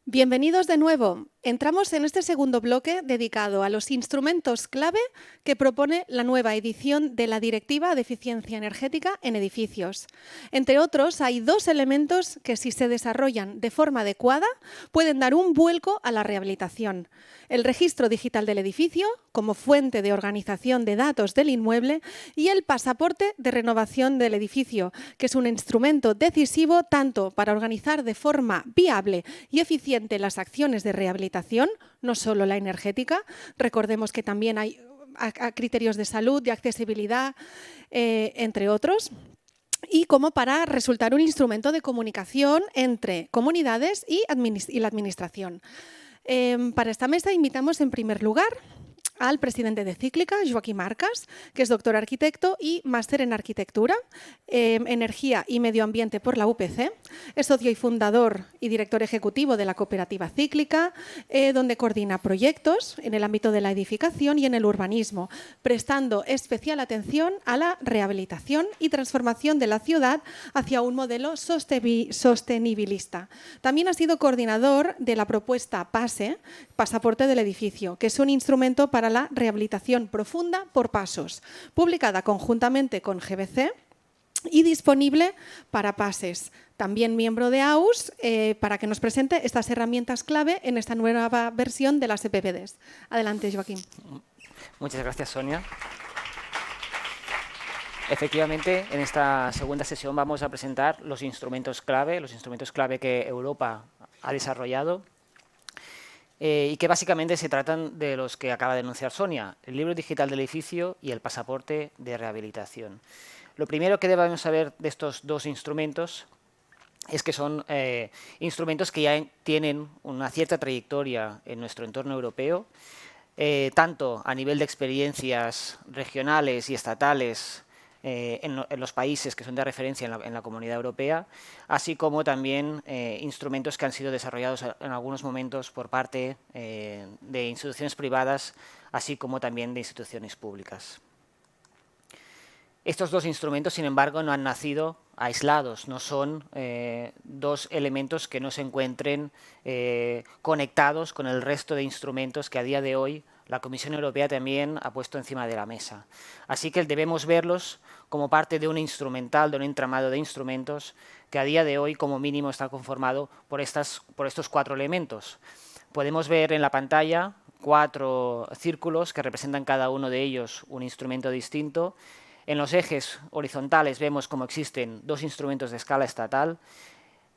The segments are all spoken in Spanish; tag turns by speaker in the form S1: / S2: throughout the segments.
S1: Bienvenidos de nuevo. Entramos en este segundo bloque dedicado a los instrumentos clave que propone la nueva edición de la Directiva de Eficiencia Energética en Edificios. Entre otros, hay dos elementos que, si se desarrollan de forma adecuada, pueden dar un vuelco a la rehabilitación. El registro digital del edificio, como fuente de organización de datos del inmueble, y el pasaporte de renovación del edificio, que es un instrumento decisivo tanto para organizar de forma viable y eficiente las acciones de rehabilitación, no solo la energética. Recordemos que también hay criterios de salud, de accesibilidad, entre otros, y como para resultar un instrumento de comunicación entre comunidades y la administración. Para esta mesa invitamos en primer lugar al presidente de Cíclica, Joaquim Arcas, que es doctor arquitecto y máster en arquitectura, energía y medio ambiente por la UPC. Es socio y fundador y director ejecutivo de la cooperativa Cíclica, donde coordina proyectos en el ámbito de la edificación y en el urbanismo, prestando especial atención a la rehabilitación y transformación de la ciudad hacia un modelo sostenibilista. También ha sido coordinador de la propuesta PASE, Pasaporte del Edificio, que es un instrumento para la rehabilitación profunda por pasos, publicada conjuntamente con GBC y disponible para PASES. También miembro de AUS, para que nos presente estas herramientas clave en esta nueva versión de las EPPDs. Adelante, Joaquim.
S2: Muchas gracias, Sonia. Efectivamente, en esta segunda sesión vamos a presentar los instrumentos clave que Europa ha desarrollado y que básicamente se tratan de los que acaba de anunciar Sonia: el libro digital del edificio y el pasaporte de rehabilitación. Lo primero que debemos saber de estos dos instrumentos es que son instrumentos que ya tienen una cierta trayectoria en nuestro entorno europeo, tanto a nivel de experiencias regionales y estatales en los países que son de referencia en la Comunidad Europea, así como también instrumentos que han sido desarrollados en algunos momentos por parte de instituciones privadas, así como también de instituciones públicas. Estos dos instrumentos, sin embargo, no han nacido aislados, no son dos elementos que no se encuentren conectados con el resto de instrumentos que a día de hoy la Comisión Europea también ha puesto encima de la mesa. Así que debemos verlos como parte de un instrumental, de un entramado de instrumentos que a día de hoy, como mínimo, está conformado por estos cuatro elementos. Podemos ver en la pantalla 4 círculos que representan cada uno de ellos un instrumento distinto. En los ejes horizontales vemos cómo existen 2 instrumentos de escala estatal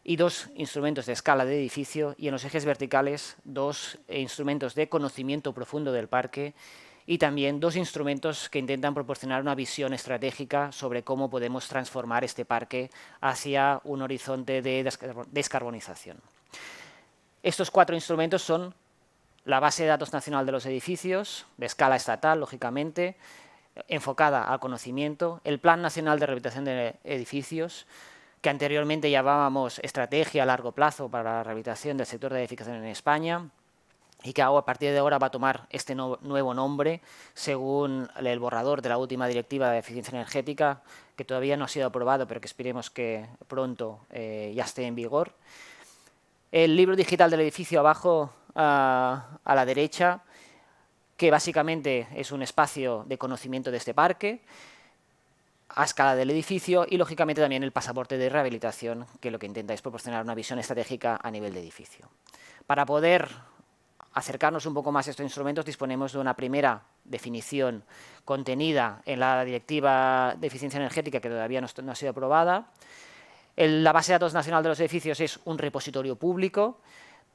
S2: y 2 instrumentos de escala de edificio, y en los ejes verticales 2 instrumentos de conocimiento profundo del parque y también 2 instrumentos que intentan proporcionar una visión estratégica sobre cómo podemos transformar este parque hacia un horizonte de descarbonización. Estos 4 instrumentos son la base de datos nacional de los edificios, de escala estatal, lógicamente, enfocada al conocimiento, el Plan Nacional de Rehabilitación de Edificios, que anteriormente llamábamos Estrategia a Largo Plazo para la Rehabilitación del Sector de Edificación en España, y que a partir de ahora va a tomar este nuevo nombre según el borrador de la última Directiva de Eficiencia Energética, que todavía no ha sido aprobado, pero que esperemos que pronto ya esté en vigor. El libro digital del edificio abajo a la derecha, que básicamente es un espacio de conocimiento de este parque a escala del edificio, y lógicamente también el pasaporte de rehabilitación, que lo que intenta es proporcionar una visión estratégica a nivel de edificio. Para poder acercarnos un poco más a estos instrumentos, disponemos de una primera definición contenida en la Directiva de Eficiencia Energética, que todavía no ha sido aprobada. La base de datos nacional de los edificios es un repositorio público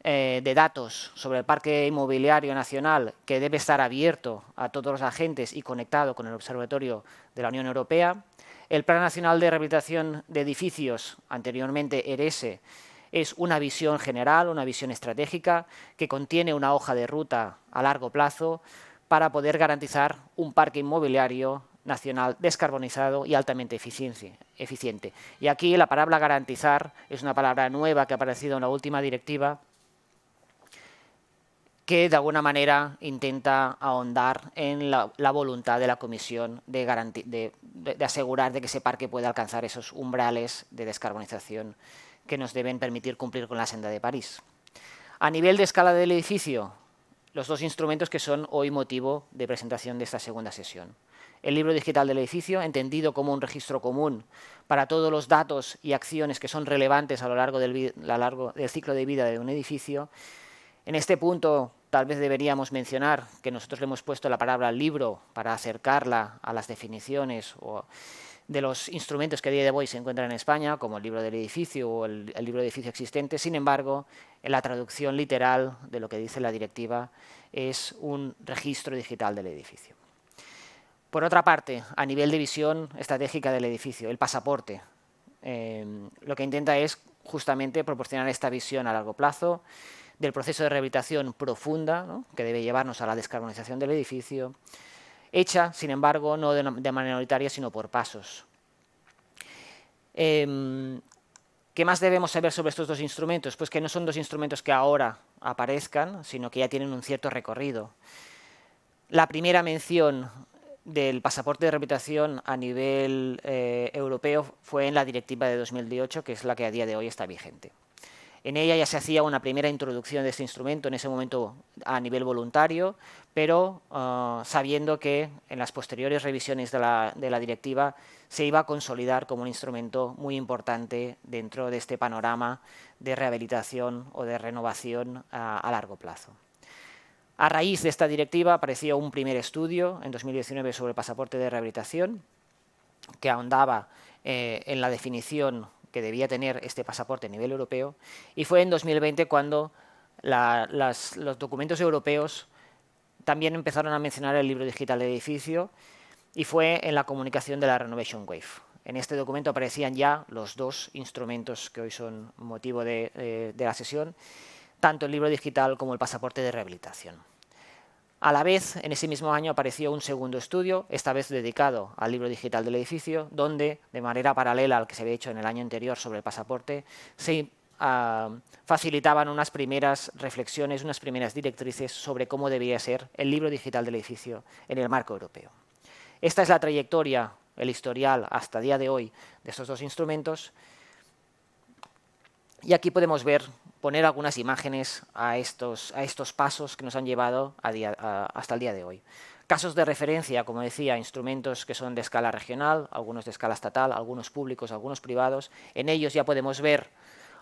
S2: de datos sobre el parque inmobiliario nacional, que debe estar abierto a todos los agentes y conectado con el Observatorio de la Unión Europea. El Plan Nacional de Rehabilitación de Edificios, anteriormente ERESE, es una visión general, una visión estratégica que contiene una hoja de ruta a largo plazo para poder garantizar un parque inmobiliario nacional descarbonizado y altamente eficiente. Y aquí la palabra garantizar es una palabra nueva que ha aparecido en la última directiva, que de alguna manera intenta ahondar en la voluntad de la Comisión de asegurar de que ese parque pueda alcanzar esos umbrales de descarbonización que nos deben permitir cumplir con la Senda de París. A nivel de escala del edificio, los dos instrumentos que son hoy motivo de presentación de esta segunda sesión. El libro digital del edificio, entendido como un registro común para todos los datos y acciones que son relevantes a lo largo del ciclo de vida de un edificio. En este punto, tal vez deberíamos mencionar que nosotros le hemos puesto la palabra libro para acercarla a las definiciones de los instrumentos que a día de hoy se encuentran en España, como el libro del edificio o el libro de edificio existente. Sin embargo, en la traducción literal de lo que dice la directiva es un registro digital del edificio. Por otra parte, a nivel de visión estratégica del edificio, el pasaporte lo que intenta es justamente proporcionar esta visión a largo plazo del proceso de rehabilitación profunda, ¿no?, que debe llevarnos a la descarbonización del edificio, hecha, sin embargo, no de manera unitaria, sino por pasos. ¿Qué más debemos saber sobre estos dos instrumentos? Pues que no son dos instrumentos que ahora aparezcan, sino que ya tienen un cierto recorrido. La primera mención del pasaporte de rehabilitación a nivel europeo fue en la directiva de 2018, que es la que a día de hoy está vigente. En ella ya se hacía una primera introducción de este instrumento, en ese momento a nivel voluntario, pero sabiendo que en las posteriores revisiones de la directiva se iba a consolidar como un instrumento muy importante dentro de este panorama de rehabilitación o de renovación a largo plazo. A raíz de esta directiva apareció un primer estudio en 2019 sobre el pasaporte de rehabilitación que ahondaba en la definición que debía tener este pasaporte a nivel europeo, y fue en 2020 cuando los documentos europeos también empezaron a mencionar el libro digital de edificio, y fue en la comunicación de la Renovation Wave. En este documento aparecían ya los dos instrumentos que hoy son motivo de la sesión, tanto el libro digital como el pasaporte de rehabilitación. A la vez, en ese mismo año apareció un segundo estudio, esta vez dedicado al libro digital del edificio, donde, de manera paralela al que se había hecho en el año anterior sobre el pasaporte, se facilitaban unas primeras reflexiones, unas primeras directrices sobre cómo debía ser el libro digital del edificio en el marco europeo. Esta es la trayectoria, el historial hasta el día de hoy de estos dos instrumentos, y aquí podemos poner algunas imágenes a estos pasos que nos han llevado hasta el día de hoy. Casos de referencia, como decía, instrumentos que son de escala regional, algunos de escala estatal, algunos públicos, algunos privados. En ellos ya podemos ver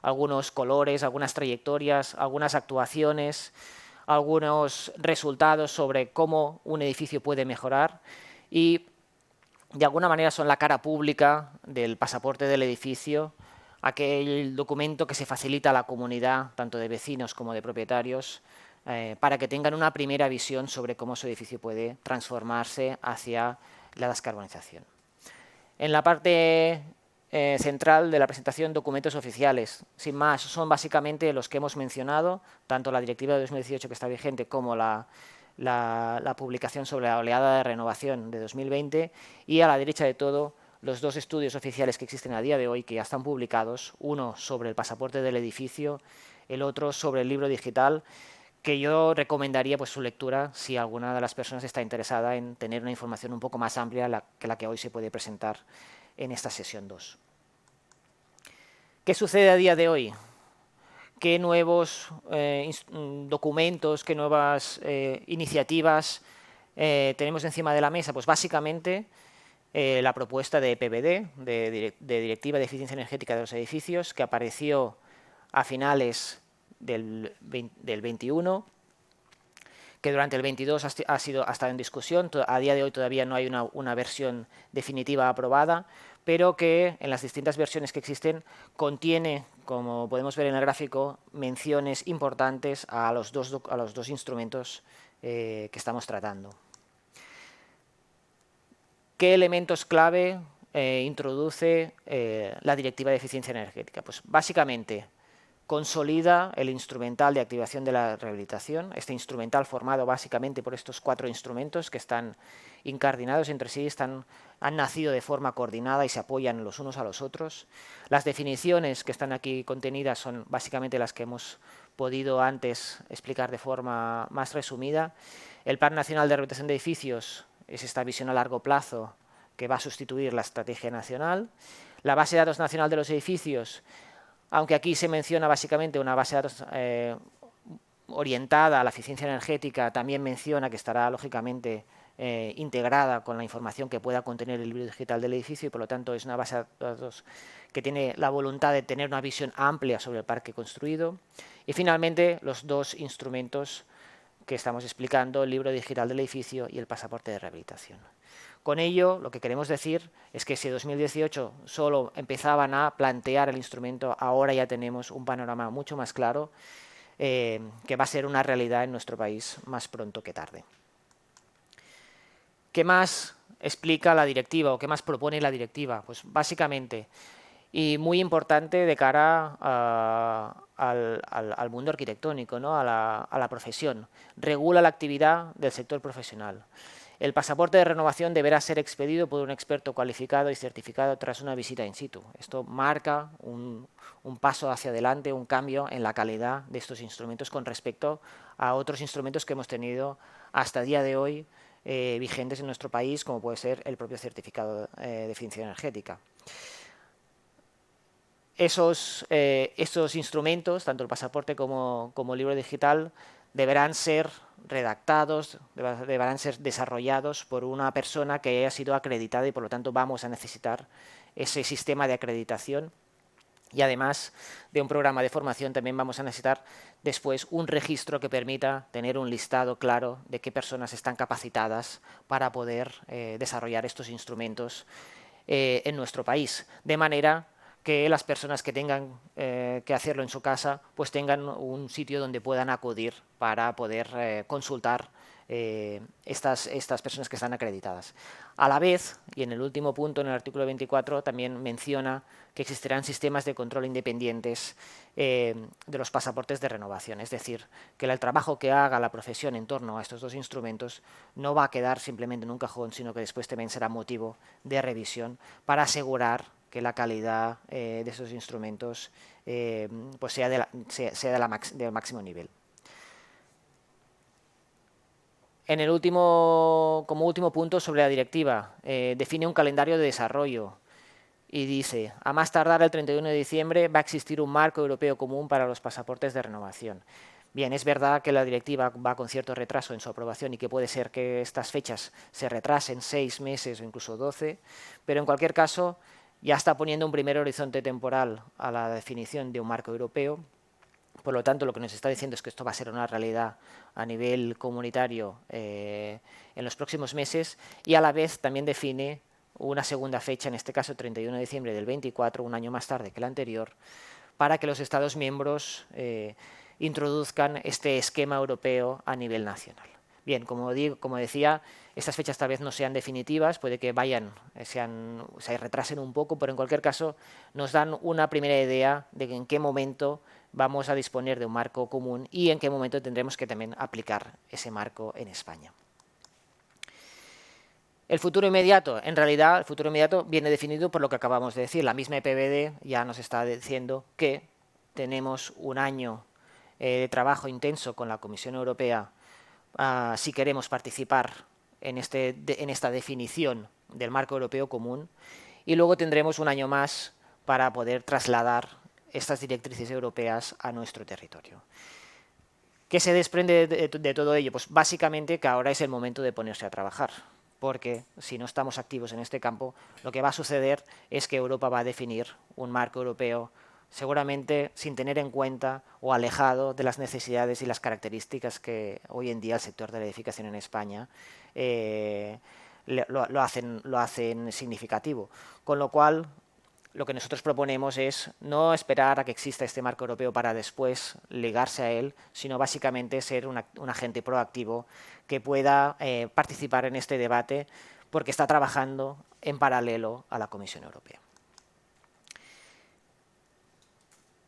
S2: algunos colores, algunas trayectorias, algunas actuaciones, algunos resultados sobre cómo un edificio puede mejorar, y de alguna manera son la cara pública del pasaporte del edificio, aquel documento que se facilita a la comunidad, tanto de vecinos como de propietarios, para que tengan una primera visión sobre cómo su edificio puede transformarse hacia la descarbonización. En la parte central de la presentación, documentos oficiales. Sin más, son básicamente los que hemos mencionado, tanto la directiva de 2018 que está vigente como la publicación sobre la oleada de renovación de 2020, y a la derecha de todo los dos estudios oficiales que existen a día de hoy, que ya están publicados, uno sobre el pasaporte del edificio, el otro sobre el libro digital, que yo recomendaría su lectura si alguna de las personas está interesada en tener una información un poco más amplia que la que hoy se puede presentar en esta sesión 2. ¿Qué sucede a día de hoy? ¿Qué nuevos documentos, qué nuevas iniciativas tenemos encima de la mesa? Pues básicamente la propuesta de PVD, de Directiva de Eficiencia Energética de los Edificios, que apareció a finales del 21, que durante el 22 ha estado en discusión. A día de hoy todavía no hay una versión definitiva aprobada, pero que en las distintas versiones que existen contiene, como podemos ver en el gráfico, menciones importantes a los dos instrumentos que estamos tratando. ¿Qué elementos clave introduce la Directiva de Eficiencia Energética? Pues básicamente consolida el instrumental de activación de la rehabilitación, este instrumental formado básicamente por estos 4 instrumentos que están incardinados entre sí, han nacido de forma coordinada y se apoyan los unos a los otros. Las definiciones que están aquí contenidas son básicamente las que hemos podido antes explicar de forma más resumida. El Plan Nacional de Rehabilitación de Edificios es esta visión a largo plazo que va a sustituir la estrategia nacional. La base de datos nacional de los edificios, aunque aquí se menciona básicamente una base de datos orientada a la eficiencia energética también menciona que estará, lógicamente, integrada con la información que pueda contener el libro digital del edificio y, por lo tanto, es una base de datos que tiene la voluntad de tener una visión amplia sobre el parque construido. Y, finalmente, los dos instrumentos que estamos explicando, el libro digital del edificio y el pasaporte de rehabilitación. Con ello, lo que queremos decir es que si en 2018 solo empezaban a plantear el instrumento, ahora ya tenemos un panorama mucho más claro que va a ser una realidad en nuestro país más pronto que tarde. ¿Qué más explica la directiva o qué más propone la directiva? Pues básicamente, y muy importante de cara al mundo arquitectónico, ¿no? a la profesión, regula la actividad del sector profesional. El pasaporte de renovación deberá ser expedido por un experto cualificado y certificado tras una visita in situ. Esto marca un paso hacia adelante, un cambio en la calidad de estos instrumentos con respecto a otros instrumentos que hemos tenido hasta el día de hoy vigentes en nuestro país, como puede ser el propio certificado de eficiencia energética. Estos instrumentos, tanto el pasaporte como el libro digital, deberán ser redactados, deberán ser desarrollados por una persona que haya sido acreditada y, por lo tanto, vamos a necesitar ese sistema de acreditación. Y además de un programa de formación, también vamos a necesitar después un registro que permita tener un listado claro de qué personas están capacitadas para poder desarrollar estos instrumentos en nuestro país, de manera que las personas que tengan que hacerlo en su casa pues tengan un sitio donde puedan acudir para poder consultar estas personas que están acreditadas. A la vez, y en el último punto, en el artículo 24, también menciona que existirán sistemas de control independientes de los pasaportes de renovación. Es decir, que el trabajo que haga la profesión en torno a estos dos instrumentos no va a quedar simplemente en un cajón, sino que después también será motivo de revisión para asegurar que la calidad de esos instrumentos pues sea del máximo nivel. Como último punto sobre la directiva, define un calendario de desarrollo y dice, a más tardar el 31 de diciembre va a existir un marco europeo común para los pasaportes de renovación. Bien, es verdad que la directiva va con cierto retraso en su aprobación y que puede ser que estas fechas se retrasen 6 meses o incluso 12, pero en cualquier caso ya está poniendo un primer horizonte temporal a la definición de un marco europeo. Por lo tanto, lo que nos está diciendo es que esto va a ser una realidad a nivel comunitario en los próximos meses y a la vez también define una segunda fecha, en este caso 31 de diciembre del 24, un año más tarde que el anterior, para que los Estados miembros introduzcan este esquema europeo a nivel nacional. Bien, como decía, estas fechas tal vez no sean definitivas, puede que se retrasen un poco, pero en cualquier caso nos dan una primera idea de en qué momento vamos a disponer de un marco común y en qué momento tendremos que también aplicar ese marco en España. El futuro inmediato, en realidad, el futuro inmediato viene definido por lo que acabamos de decir. La misma EPBD ya nos está diciendo que tenemos un año de trabajo intenso con la Comisión Europea si queremos participar en esta definición del marco europeo común y luego tendremos un año más para poder trasladar estas directrices europeas a nuestro territorio. ¿Qué se desprende de todo ello? Pues básicamente que ahora es el momento de ponerse a trabajar, porque si no estamos activos en este campo, lo que va a suceder es que Europa va a definir un marco europeo seguramente sin tener en cuenta o alejado de las necesidades y las características que hoy en día el sector de la edificación en España lo hacen significativo. Con lo cual, lo que nosotros proponemos es no esperar a que exista este marco europeo para después ligarse a él, sino básicamente ser un agente proactivo que pueda participar en este debate porque está trabajando en paralelo a la Comisión Europea.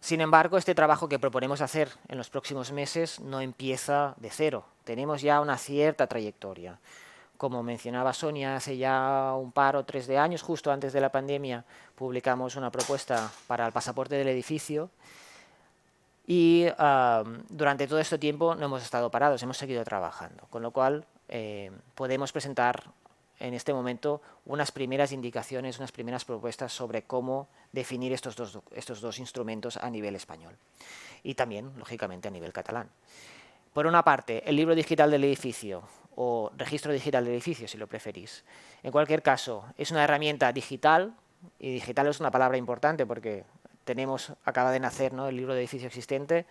S2: Sin embargo, este trabajo que proponemos hacer en los próximos meses no empieza de cero. Tenemos ya una cierta trayectoria. Como mencionaba Sonia, hace ya un par o 3 de años, justo antes de la pandemia, publicamos una propuesta para el pasaporte del edificio y durante todo este tiempo no hemos estado parados, hemos seguido trabajando, con lo cual podemos presentar en este momento unas primeras indicaciones, unas primeras propuestas sobre cómo definir estos dos instrumentos a nivel español y también, lógicamente, a nivel catalán. Por una parte, el libro digital del edificio o registro digital del edificio, si lo preferís. En cualquier caso, es una herramienta digital, y digital es una palabra importante porque acaba de nacer, ¿no?, el libro de edificio existente,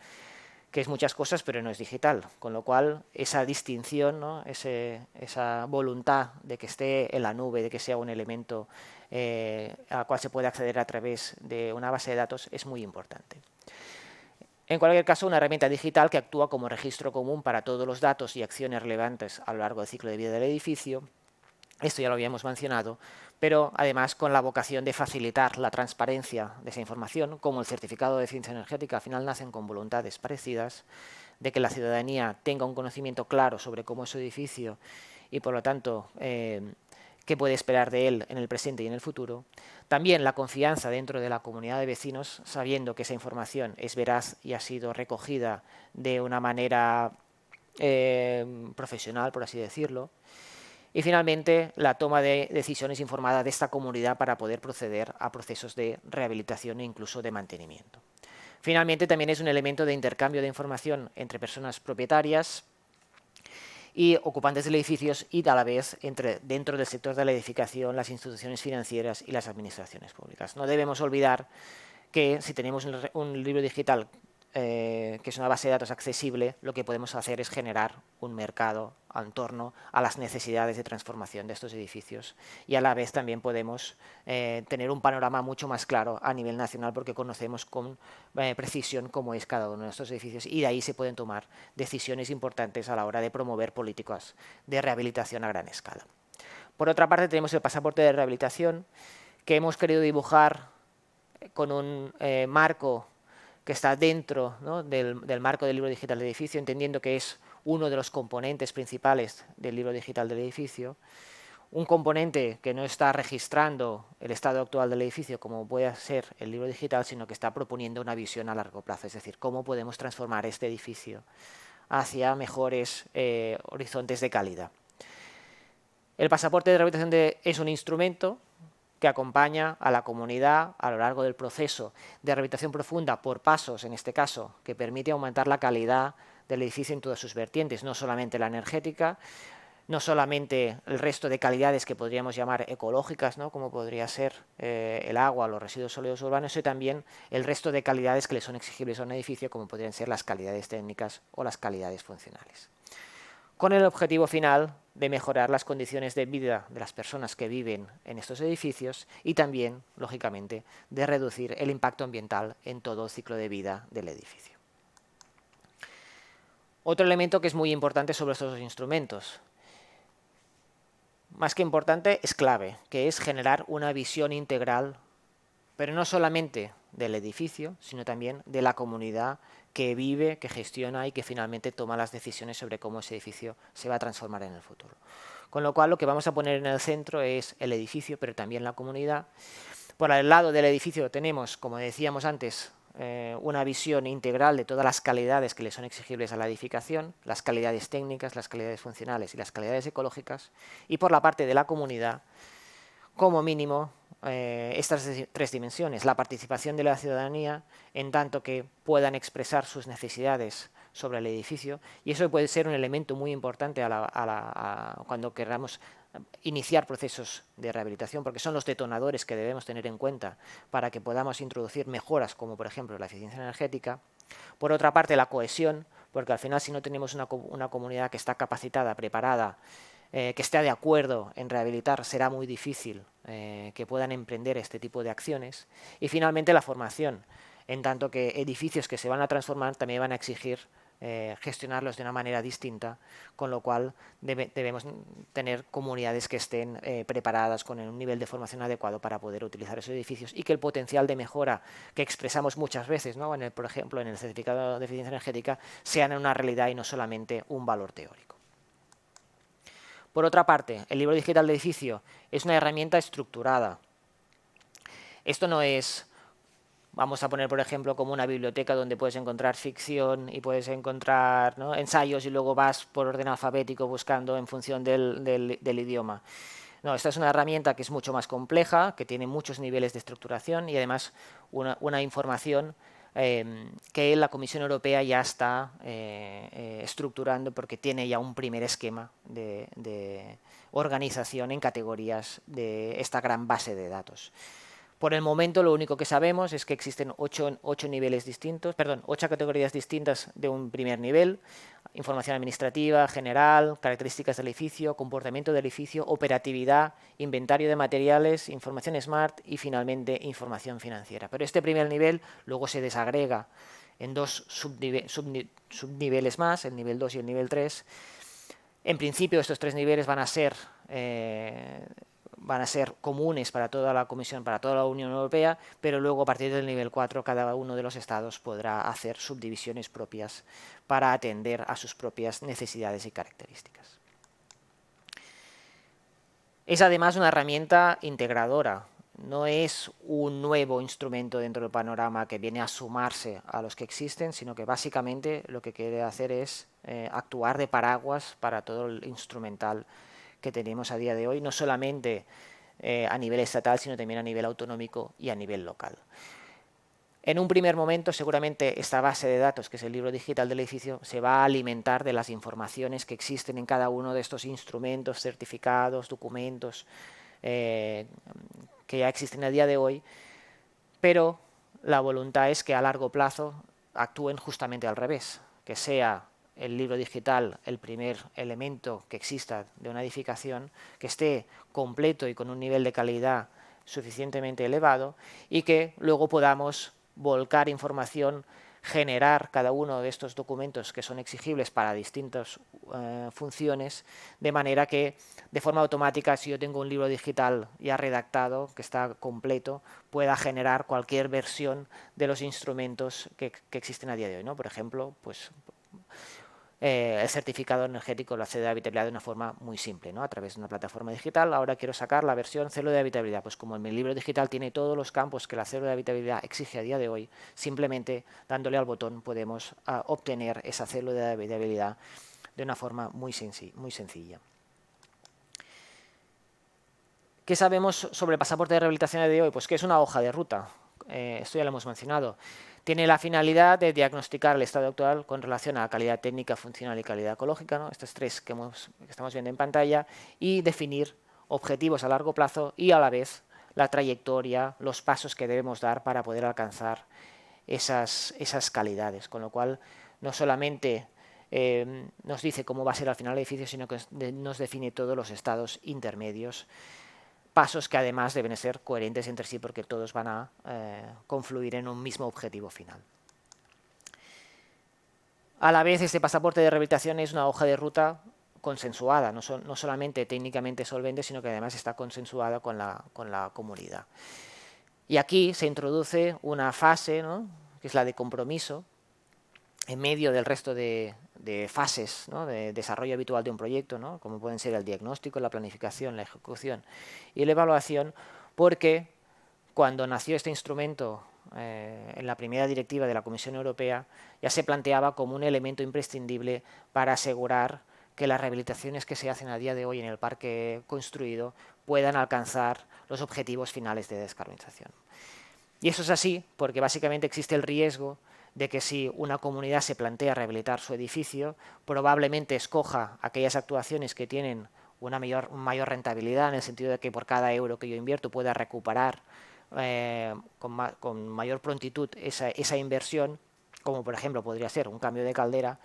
S2: que es muchas cosas, pero no es digital. Con lo cual, esa distinción, ¿no?, esa voluntad de que esté en la nube, de que sea un elemento al cual se puede acceder a través de una base de datos, es muy importante. En cualquier caso, una herramienta digital que actúa como registro común para todos los datos y acciones relevantes a lo largo del ciclo de vida del edificio. Esto ya lo habíamos mencionado, pero además con la vocación de facilitar la transparencia de esa información, como el certificado de eficiencia energética, al final nacen con voluntades parecidas, de que la ciudadanía tenga un conocimiento claro sobre cómo es su edificio y, por lo tanto, qué puede esperar de él en el presente y en el futuro. También la confianza dentro de la comunidad de vecinos, sabiendo que esa información es veraz y ha sido recogida de una manera profesional, por así decirlo. Y finalmente, la toma de decisiones informada de esta comunidad para poder proceder a procesos de rehabilitación e incluso de mantenimiento. Finalmente, también es un elemento de intercambio de información entre personas propietarias y ocupantes de edificios y a la vez dentro del sector de la edificación, las instituciones financieras y las administraciones públicas. No debemos olvidar que si tenemos un libro digital que es una base de datos accesible, lo que podemos hacer es generar un mercado en torno a las necesidades de transformación de estos edificios y a la vez también podemos tener un panorama mucho más claro a nivel nacional porque conocemos con precisión cómo es cada uno de estos edificios y de ahí se pueden tomar decisiones importantes a la hora de promover políticas de rehabilitación a gran escala. Por otra parte, tenemos el pasaporte de rehabilitación que hemos querido dibujar con un marco que está dentro, ¿no?, del marco del libro digital del edificio, entendiendo que es uno de los componentes principales del libro digital del edificio, un componente que no está registrando el estado actual del edificio como puede ser el libro digital, sino que está proponiendo una visión a largo plazo, es decir, cómo podemos transformar este edificio hacia mejores horizontes de calidad. El pasaporte de rehabilitación es un instrumento que acompaña a la comunidad a lo largo del proceso de rehabilitación profunda por pasos, en este caso, que permite aumentar la calidad del edificio en todas sus vertientes, no solamente la energética, no solamente el resto de calidades que podríamos llamar ecológicas, ¿no?, como podría ser el agua, los residuos sólidos urbanos, y también el resto de calidades que le son exigibles a un edificio, como podrían ser las calidades técnicas o las calidades funcionales, con el objetivo final de mejorar las condiciones de vida de las personas que viven en estos edificios y también, lógicamente, de reducir el impacto ambiental en todo el ciclo de vida del edificio. Otro elemento que es muy importante sobre estos dos instrumentos, más que importante, es clave, que es generar una visión integral, pero no solamente del edificio, sino también de la comunidad que vive, que gestiona y que finalmente toma las decisiones sobre cómo ese edificio se va a transformar en el futuro. Con lo cual, lo que vamos a poner en el centro es el edificio, pero también la comunidad. Por el lado del edificio tenemos, como decíamos antes, una visión integral de todas las calidades que le son exigibles a la edificación, las calidades técnicas, las calidades funcionales y las calidades ecológicas. Y por la parte de la comunidad, como mínimo, estas tres dimensiones, la participación de la ciudadanía en tanto que puedan expresar sus necesidades sobre el edificio, y eso puede ser un elemento muy importante cuando queramos iniciar procesos de rehabilitación, porque son los detonadores que debemos tener en cuenta para que podamos introducir mejoras como por ejemplo la eficiencia energética. Por otra parte, la cohesión, porque al final si no tenemos una comunidad que está capacitada, preparada, que esté de acuerdo en rehabilitar, será muy difícil que puedan emprender este tipo de acciones. Y finalmente la formación, en tanto que edificios que se van a transformar también van a exigir gestionarlos de una manera distinta, con lo cual debemos tener comunidades que estén preparadas con un nivel de formación adecuado para poder utilizar esos edificios y que el potencial de mejora que expresamos muchas veces, ¿no?, por ejemplo en el certificado de eficiencia energética, sean una realidad y no solamente un valor teórico. Por otra parte, el libro digital de edificio es una herramienta estructurada. Esto no es, vamos a poner por ejemplo como una biblioteca donde puedes encontrar ficción y puedes encontrar, ¿no?, ensayos y luego vas por orden alfabético buscando en función del idioma. No, esta es una herramienta que es mucho más compleja, que tiene muchos niveles de estructuración y además una información que la Comisión Europea ya está estructurando porque tiene ya un primer esquema de organización en categorías de esta gran base de datos. Por el momento lo único que sabemos es que existen 8 niveles distintos, perdón, 8 categorías distintas de un primer nivel: información administrativa, general, características del edificio, comportamiento del edificio, operatividad, inventario de materiales, información smart y finalmente información financiera. Pero este primer nivel luego se desagrega en 2 subniveles más, el nivel 2 y el nivel 3. En principio estos 3 niveles van a ser comunes para toda la Comisión, para toda la Unión Europea, pero luego a partir del nivel 4 cada uno de los estados podrá hacer subdivisiones propias para atender a sus propias necesidades y características. Es además una herramienta integradora, no es un nuevo instrumento dentro del panorama que viene a sumarse a los que existen, sino que básicamente lo que quiere hacer es actuar de paraguas para todo el instrumental que tenemos a día de hoy, no solamente a nivel estatal, sino también a nivel autonómico y a nivel local. En un primer momento, seguramente esta base de datos, que es el libro digital del edificio, se va a alimentar de las informaciones que existen en cada uno de estos instrumentos, certificados, documentos que ya existen a día de hoy, pero la voluntad es que a largo plazo actúen justamente al revés, que sea el libro digital el primer elemento que exista de una edificación, que esté completo y con un nivel de calidad suficientemente elevado y que luego podamos volcar información, generar cada uno de estos documentos que son exigibles para distintas funciones, de manera que de forma automática, si yo tengo un libro digital ya redactado, que está completo, pueda generar cualquier versión de los instrumentos que existen a día de hoy, ¿no? Por ejemplo, pues el certificado energético, la cédula de habitabilidad de una forma muy simple, ¿no? A través de una plataforma digital. Ahora quiero sacar la versión cédula de habitabilidad. Pues como en mi libro digital tiene todos los campos que la cédula de habitabilidad exige a día de hoy, simplemente dándole al botón podemos obtener esa cédula de habitabilidad de una forma muy sencilla. ¿Qué sabemos sobre el pasaporte de rehabilitación a día de hoy? Pues que es una hoja de ruta. Esto ya lo hemos mencionado. Tiene la finalidad de diagnosticar el estado actual con relación a la calidad técnica, funcional y calidad ecológica, ¿no? Estos 3 que estamos viendo en pantalla, y definir objetivos a largo plazo y a la vez la trayectoria, los pasos que debemos dar para poder alcanzar esas calidades. Con lo cual, no solamente nos dice cómo va a ser al final el edificio, sino que nos define todos los estados intermedios, pasos que además deben ser coherentes entre sí porque todos van a confluir en un mismo objetivo final. A la vez, este pasaporte de rehabilitación es una hoja de ruta consensuada, no solamente técnicamente solvente, sino que además está consensuada con la comunidad. Y aquí se introduce una fase, ¿no?, que es la de compromiso, en medio del resto de fases, ¿no?, de desarrollo habitual de un proyecto, ¿no?, como pueden ser el diagnóstico, la planificación, la ejecución y la evaluación, porque cuando nació este instrumento en la primera directiva de la Comisión Europea ya se planteaba como un elemento imprescindible para asegurar que las rehabilitaciones que se hacen a día de hoy en el parque construido puedan alcanzar los objetivos finales de descarbonización. Y eso es así porque básicamente existe el riesgo de que si una comunidad se plantea rehabilitar su edificio, probablemente escoja aquellas actuaciones que tienen una mayor rentabilidad, en el sentido de que por cada euro que yo invierto pueda recuperar con mayor prontitud esa inversión, como por ejemplo podría ser un cambio de caldera,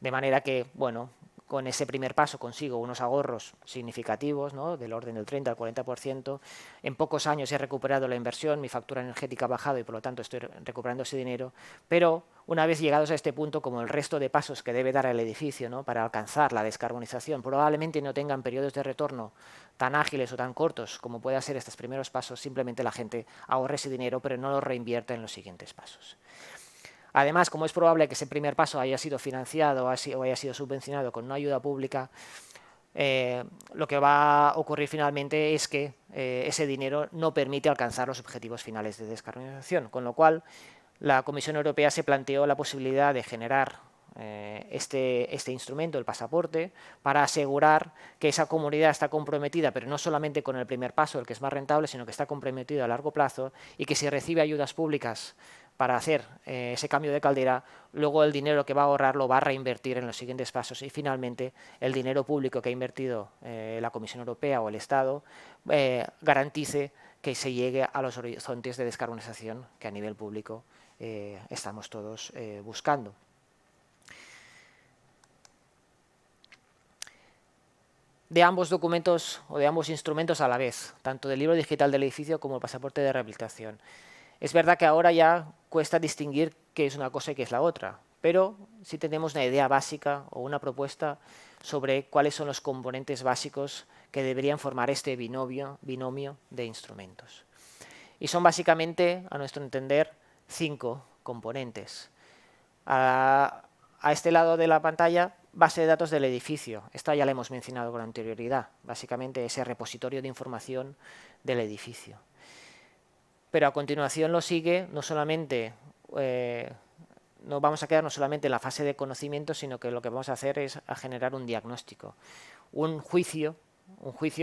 S2: de manera que, bueno, con ese primer paso consigo unos ahorros significativos, ¿no?, del orden del 30 al 40%. En pocos años he recuperado la inversión, mi factura energética ha bajado y por lo tanto estoy recuperando ese dinero. Pero una vez llegados a este punto, como el resto de pasos que debe dar el edificio, ¿no?, para alcanzar la descarbonización, probablemente no tengan periodos de retorno tan ágiles o tan cortos como puede ser estos primeros pasos, simplemente la gente ahorre ese dinero pero no lo reinvierte en los siguientes pasos. Además, como es probable que ese primer paso haya sido financiado o haya sido subvencionado con una ayuda pública, lo que va a ocurrir finalmente es que ese dinero no permite alcanzar los objetivos finales de descarbonización, con lo cual la Comisión Europea se planteó la posibilidad de generar este instrumento, el pasaporte, para asegurar que esa comunidad está comprometida, pero no solamente con el primer paso, el que es más rentable, sino que está comprometida a largo plazo y que si recibe ayudas públicas para hacer ese cambio de caldera, luego el dinero que va a ahorrar lo va a reinvertir en los siguientes pasos y finalmente el dinero público que ha invertido la Comisión Europea o el Estado garantice que se llegue a los horizontes de descarbonización que a nivel público estamos todos buscando. De ambos documentos o de ambos instrumentos a la vez, tanto del libro digital del edificio como el pasaporte de rehabilitación. Es verdad que ahora ya cuesta distinguir qué es una cosa y qué es la otra, pero sí tenemos una idea básica o una propuesta sobre cuáles son los componentes básicos que deberían formar este binomio de instrumentos. Y son básicamente, a nuestro entender, 5 componentes. A este lado de la pantalla, base de datos del edificio. Esta ya la hemos mencionado con anterioridad. Básicamente ese repositorio de información del edificio. Pero a continuación lo sigue, no vamos a quedarnos solamente en la fase de conocimiento, sino que lo que vamos a hacer es a generar un diagnóstico, un juicio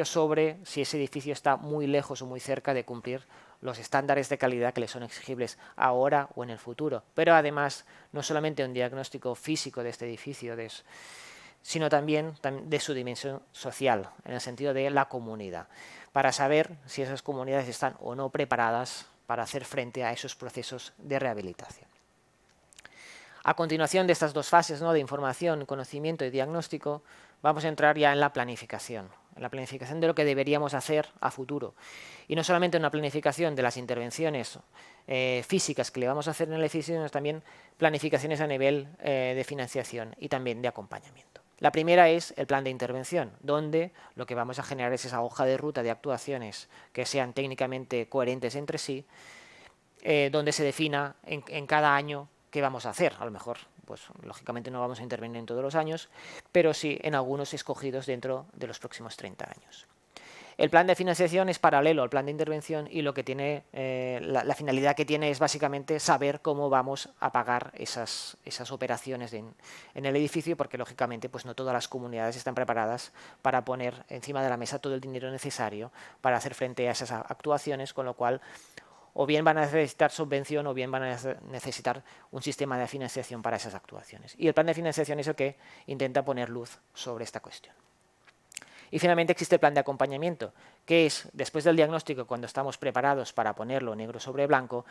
S2: sobre si ese edificio está muy lejos o muy cerca de cumplir los estándares de calidad que le son exigibles ahora o en el futuro. Pero además, no solamente un diagnóstico físico de este edificio, sino también de su dimensión social, en el sentido de la comunidad, para saber si esas comunidades están o no preparadas para hacer frente a esos procesos de rehabilitación. A continuación de estas dos fases, ¿no?, de información, conocimiento y diagnóstico, vamos a entrar ya en la planificación de lo que deberíamos hacer a futuro. Y no solamente una planificación de las intervenciones físicas que le vamos a hacer en el edificio, sino también planificaciones a nivel de financiación y también de acompañamiento. La primera es el plan de intervención, donde lo que vamos a generar es esa hoja de ruta de actuaciones que sean técnicamente coherentes entre sí, donde se defina en cada año qué vamos a hacer. A lo mejor, pues lógicamente no vamos a intervenir en todos los años, pero sí en algunos escogidos dentro de los próximos 30 años. El plan de financiación es paralelo al plan de intervención y lo que tiene, la finalidad que tiene es básicamente saber cómo vamos a pagar esas operaciones en el edificio, porque lógicamente pues no todas las comunidades están preparadas para poner encima de la mesa todo el dinero necesario para hacer frente a esas actuaciones, con lo cual o bien van a necesitar subvención o bien van a necesitar un sistema de financiación para esas actuaciones. Y el plan de financiación es el que intenta poner luz sobre esta cuestión. Y finalmente existe el plan de acompañamiento, que es después del diagnóstico, cuando estamos preparados para ponerlo negro sobre blanco,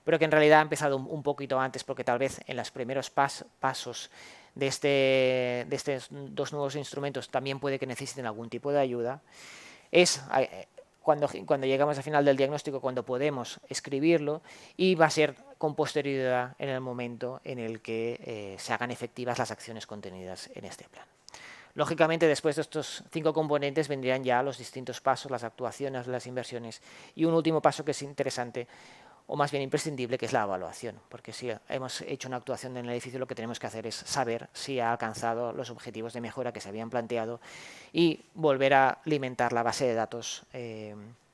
S2: pero que en realidad ha empezado un poquito antes, porque tal vez en los primeros pasos de estos dos nuevos instrumentos también puede que necesiten algún tipo de ayuda. Es cuando llegamos al final del diagnóstico, cuando podemos escribirlo, y va a ser con posterioridad en el momento en el que se hagan efectivas las acciones contenidas en este plan. Lógicamente, después de estos 5 componentes vendrían ya los distintos pasos, las actuaciones, las inversiones y un último paso que es interesante, o más bien imprescindible, que es la evaluación. Porque si hemos hecho una actuación en el edificio, lo que tenemos que hacer es saber si ha alcanzado los objetivos de mejora que se habían planteado y volver a alimentar la base de datos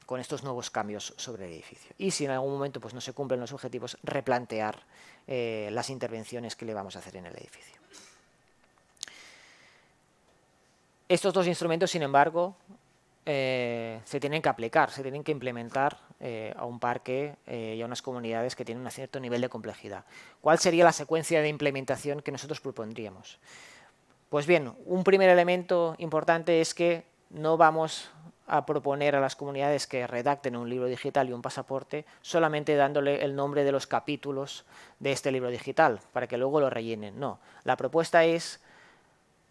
S2: con estos nuevos cambios sobre el edificio. Y si en algún momento pues, no se cumplen los objetivos, replantear las intervenciones que le vamos a hacer en el edificio. Estos dos instrumentos, sin embargo, se tienen que aplicar, se tienen que implementar a un parque y a unas comunidades que tienen un cierto nivel de complejidad. ¿Cuál sería la secuencia de implementación que nosotros propondríamos? Pues bien, un primer elemento importante es que no vamos a proponer a las comunidades que redacten un libro digital y un pasaporte solamente dándole el nombre de los capítulos de este libro digital para que luego lo rellenen. No, la propuesta es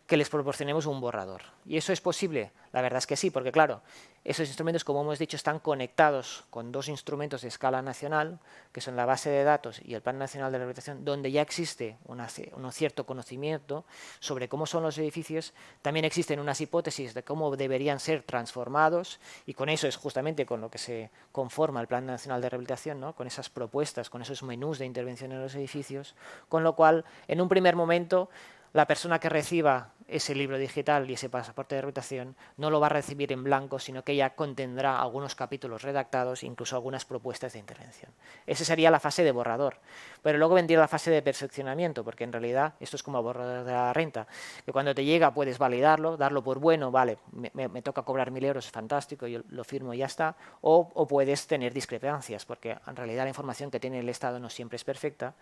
S2: que les proporcionemos un borrador. ¿Y eso es posible? La verdad es que sí, porque claro, esos instrumentos, como hemos dicho, están conectados con dos instrumentos de escala nacional, que son la base de datos y el Plan Nacional de Rehabilitación, donde ya existe un cierto conocimiento sobre cómo son los edificios. También existen unas hipótesis de cómo deberían ser transformados, y con eso es justamente con lo que se conforma el Plan Nacional de Rehabilitación, ¿no?, con esas propuestas, con esos menús de intervención en los edificios, con lo cual, en un primer momento, la persona que reciba ese libro digital y ese pasaporte de rehabilitación no lo va a recibir en blanco, sino que ya contendrá algunos capítulos redactados, incluso algunas propuestas de intervención. Esa sería la fase de borrador. Pero luego vendría la fase de perfeccionamiento, porque en realidad esto es como el borrador de la renta, que cuando te llega puedes validarlo, darlo por bueno, vale, me toca cobrar 1.000 euros, fantástico, yo lo firmo y ya está, o puedes tener discrepancias, porque en realidad la información que tiene el Estado no siempre es perfecta,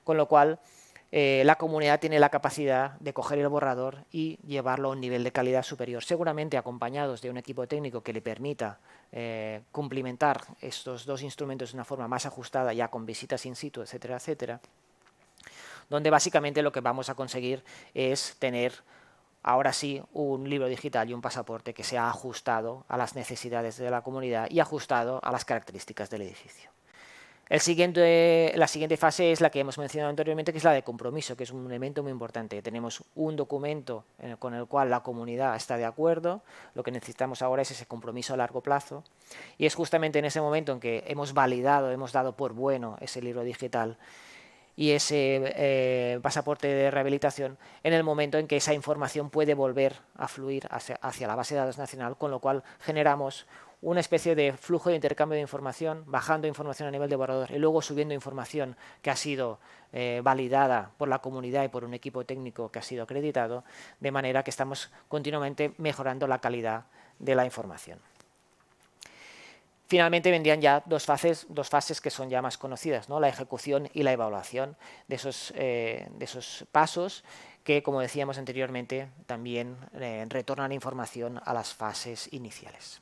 S2: con lo cual la comunidad tiene la capacidad de coger el borrador y llevarlo a un nivel de calidad superior, seguramente acompañados de un equipo técnico que le permita cumplimentar estos dos instrumentos de una forma más ajustada, ya con visitas in situ, etcétera, etcétera, donde básicamente lo que vamos a conseguir es tener ahora sí un libro digital y un pasaporte que sea ajustado a las necesidades de la comunidad y ajustado a las características del edificio. La siguiente fase es la que hemos mencionado anteriormente, que es la de compromiso, que es un elemento muy importante. Tenemos un documento con el cual la comunidad está de acuerdo. Lo que necesitamos ahora es ese compromiso a largo plazo. Y es justamente en ese momento en que hemos validado, hemos dado por bueno ese libro digital y ese pasaporte de rehabilitación, en el momento en que esa información puede volver a fluir hacia la base de datos nacional, con lo cual generamos una especie de flujo de intercambio de información, bajando información a nivel de borrador y luego subiendo información que ha sido validada por la comunidad y por un equipo técnico que ha sido acreditado, de manera que estamos continuamente mejorando la calidad de la información. Finalmente vendrían ya dos fases que son ya más conocidas, ¿no? La ejecución y la evaluación de esos pasos que, como decíamos anteriormente, también retornan información a las fases iniciales.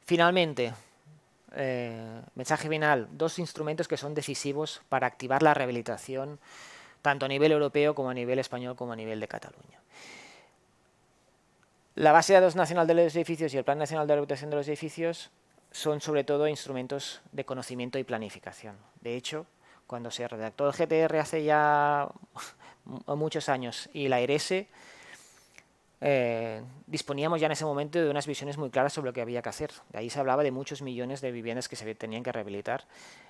S2: Finalmente, mensaje final, dos instrumentos que son decisivos para activar la rehabilitación tanto a nivel europeo como a nivel español como a nivel de Cataluña. La base de datos nacional de los edificios y el Plan Nacional de Rehabilitación de los Edificios son sobre todo instrumentos de conocimiento y planificación. De hecho, cuando se redactó el GTR hace ya muchos años y la ERESE, disponíamos ya en ese momento de unas visiones muy claras sobre lo que había que hacer. De ahí se hablaba de muchos millones de viviendas que se tenían que rehabilitar.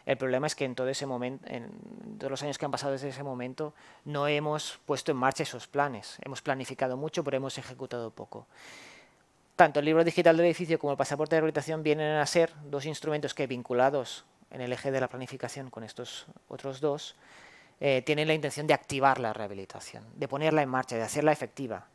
S2: El problema es que en todo ese momento, en todos los años que han pasado desde ese momento, no hemos puesto en marcha esos planes. Hemos planificado mucho, pero hemos ejecutado poco. Tanto el libro digital del edificio como el pasaporte de rehabilitación vienen a ser dos instrumentos que, vinculados en el eje de la planificación con estos otros dos, tienen la intención de activar la rehabilitación, de ponerla en marcha, de hacerla efectiva.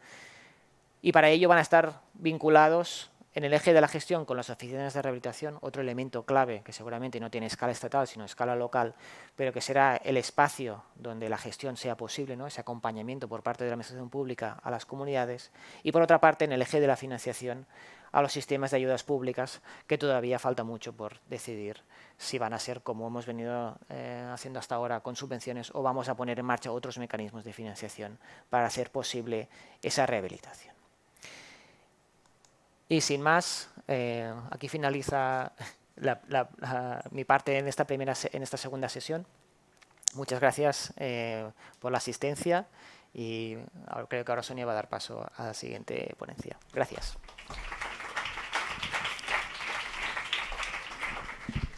S2: Y para ello van a estar vinculados en el eje de la gestión con las oficinas de rehabilitación, otro elemento clave que seguramente no tiene escala estatal, sino escala local, pero que será el espacio donde la gestión sea posible, ¿no? Ese acompañamiento por parte de la administración pública a las comunidades. Y por otra parte, en el eje de la financiación, a los sistemas de ayudas públicas, que todavía falta mucho por decidir si van a ser como hemos venido haciendo hasta ahora con subvenciones o vamos a poner en marcha otros mecanismos de financiación para hacer posible esa rehabilitación. Y sin más, aquí finaliza mi parte en esta segunda sesión. Muchas gracias por la asistencia y creo que ahora Sonia va a dar paso a la siguiente ponencia. Gracias.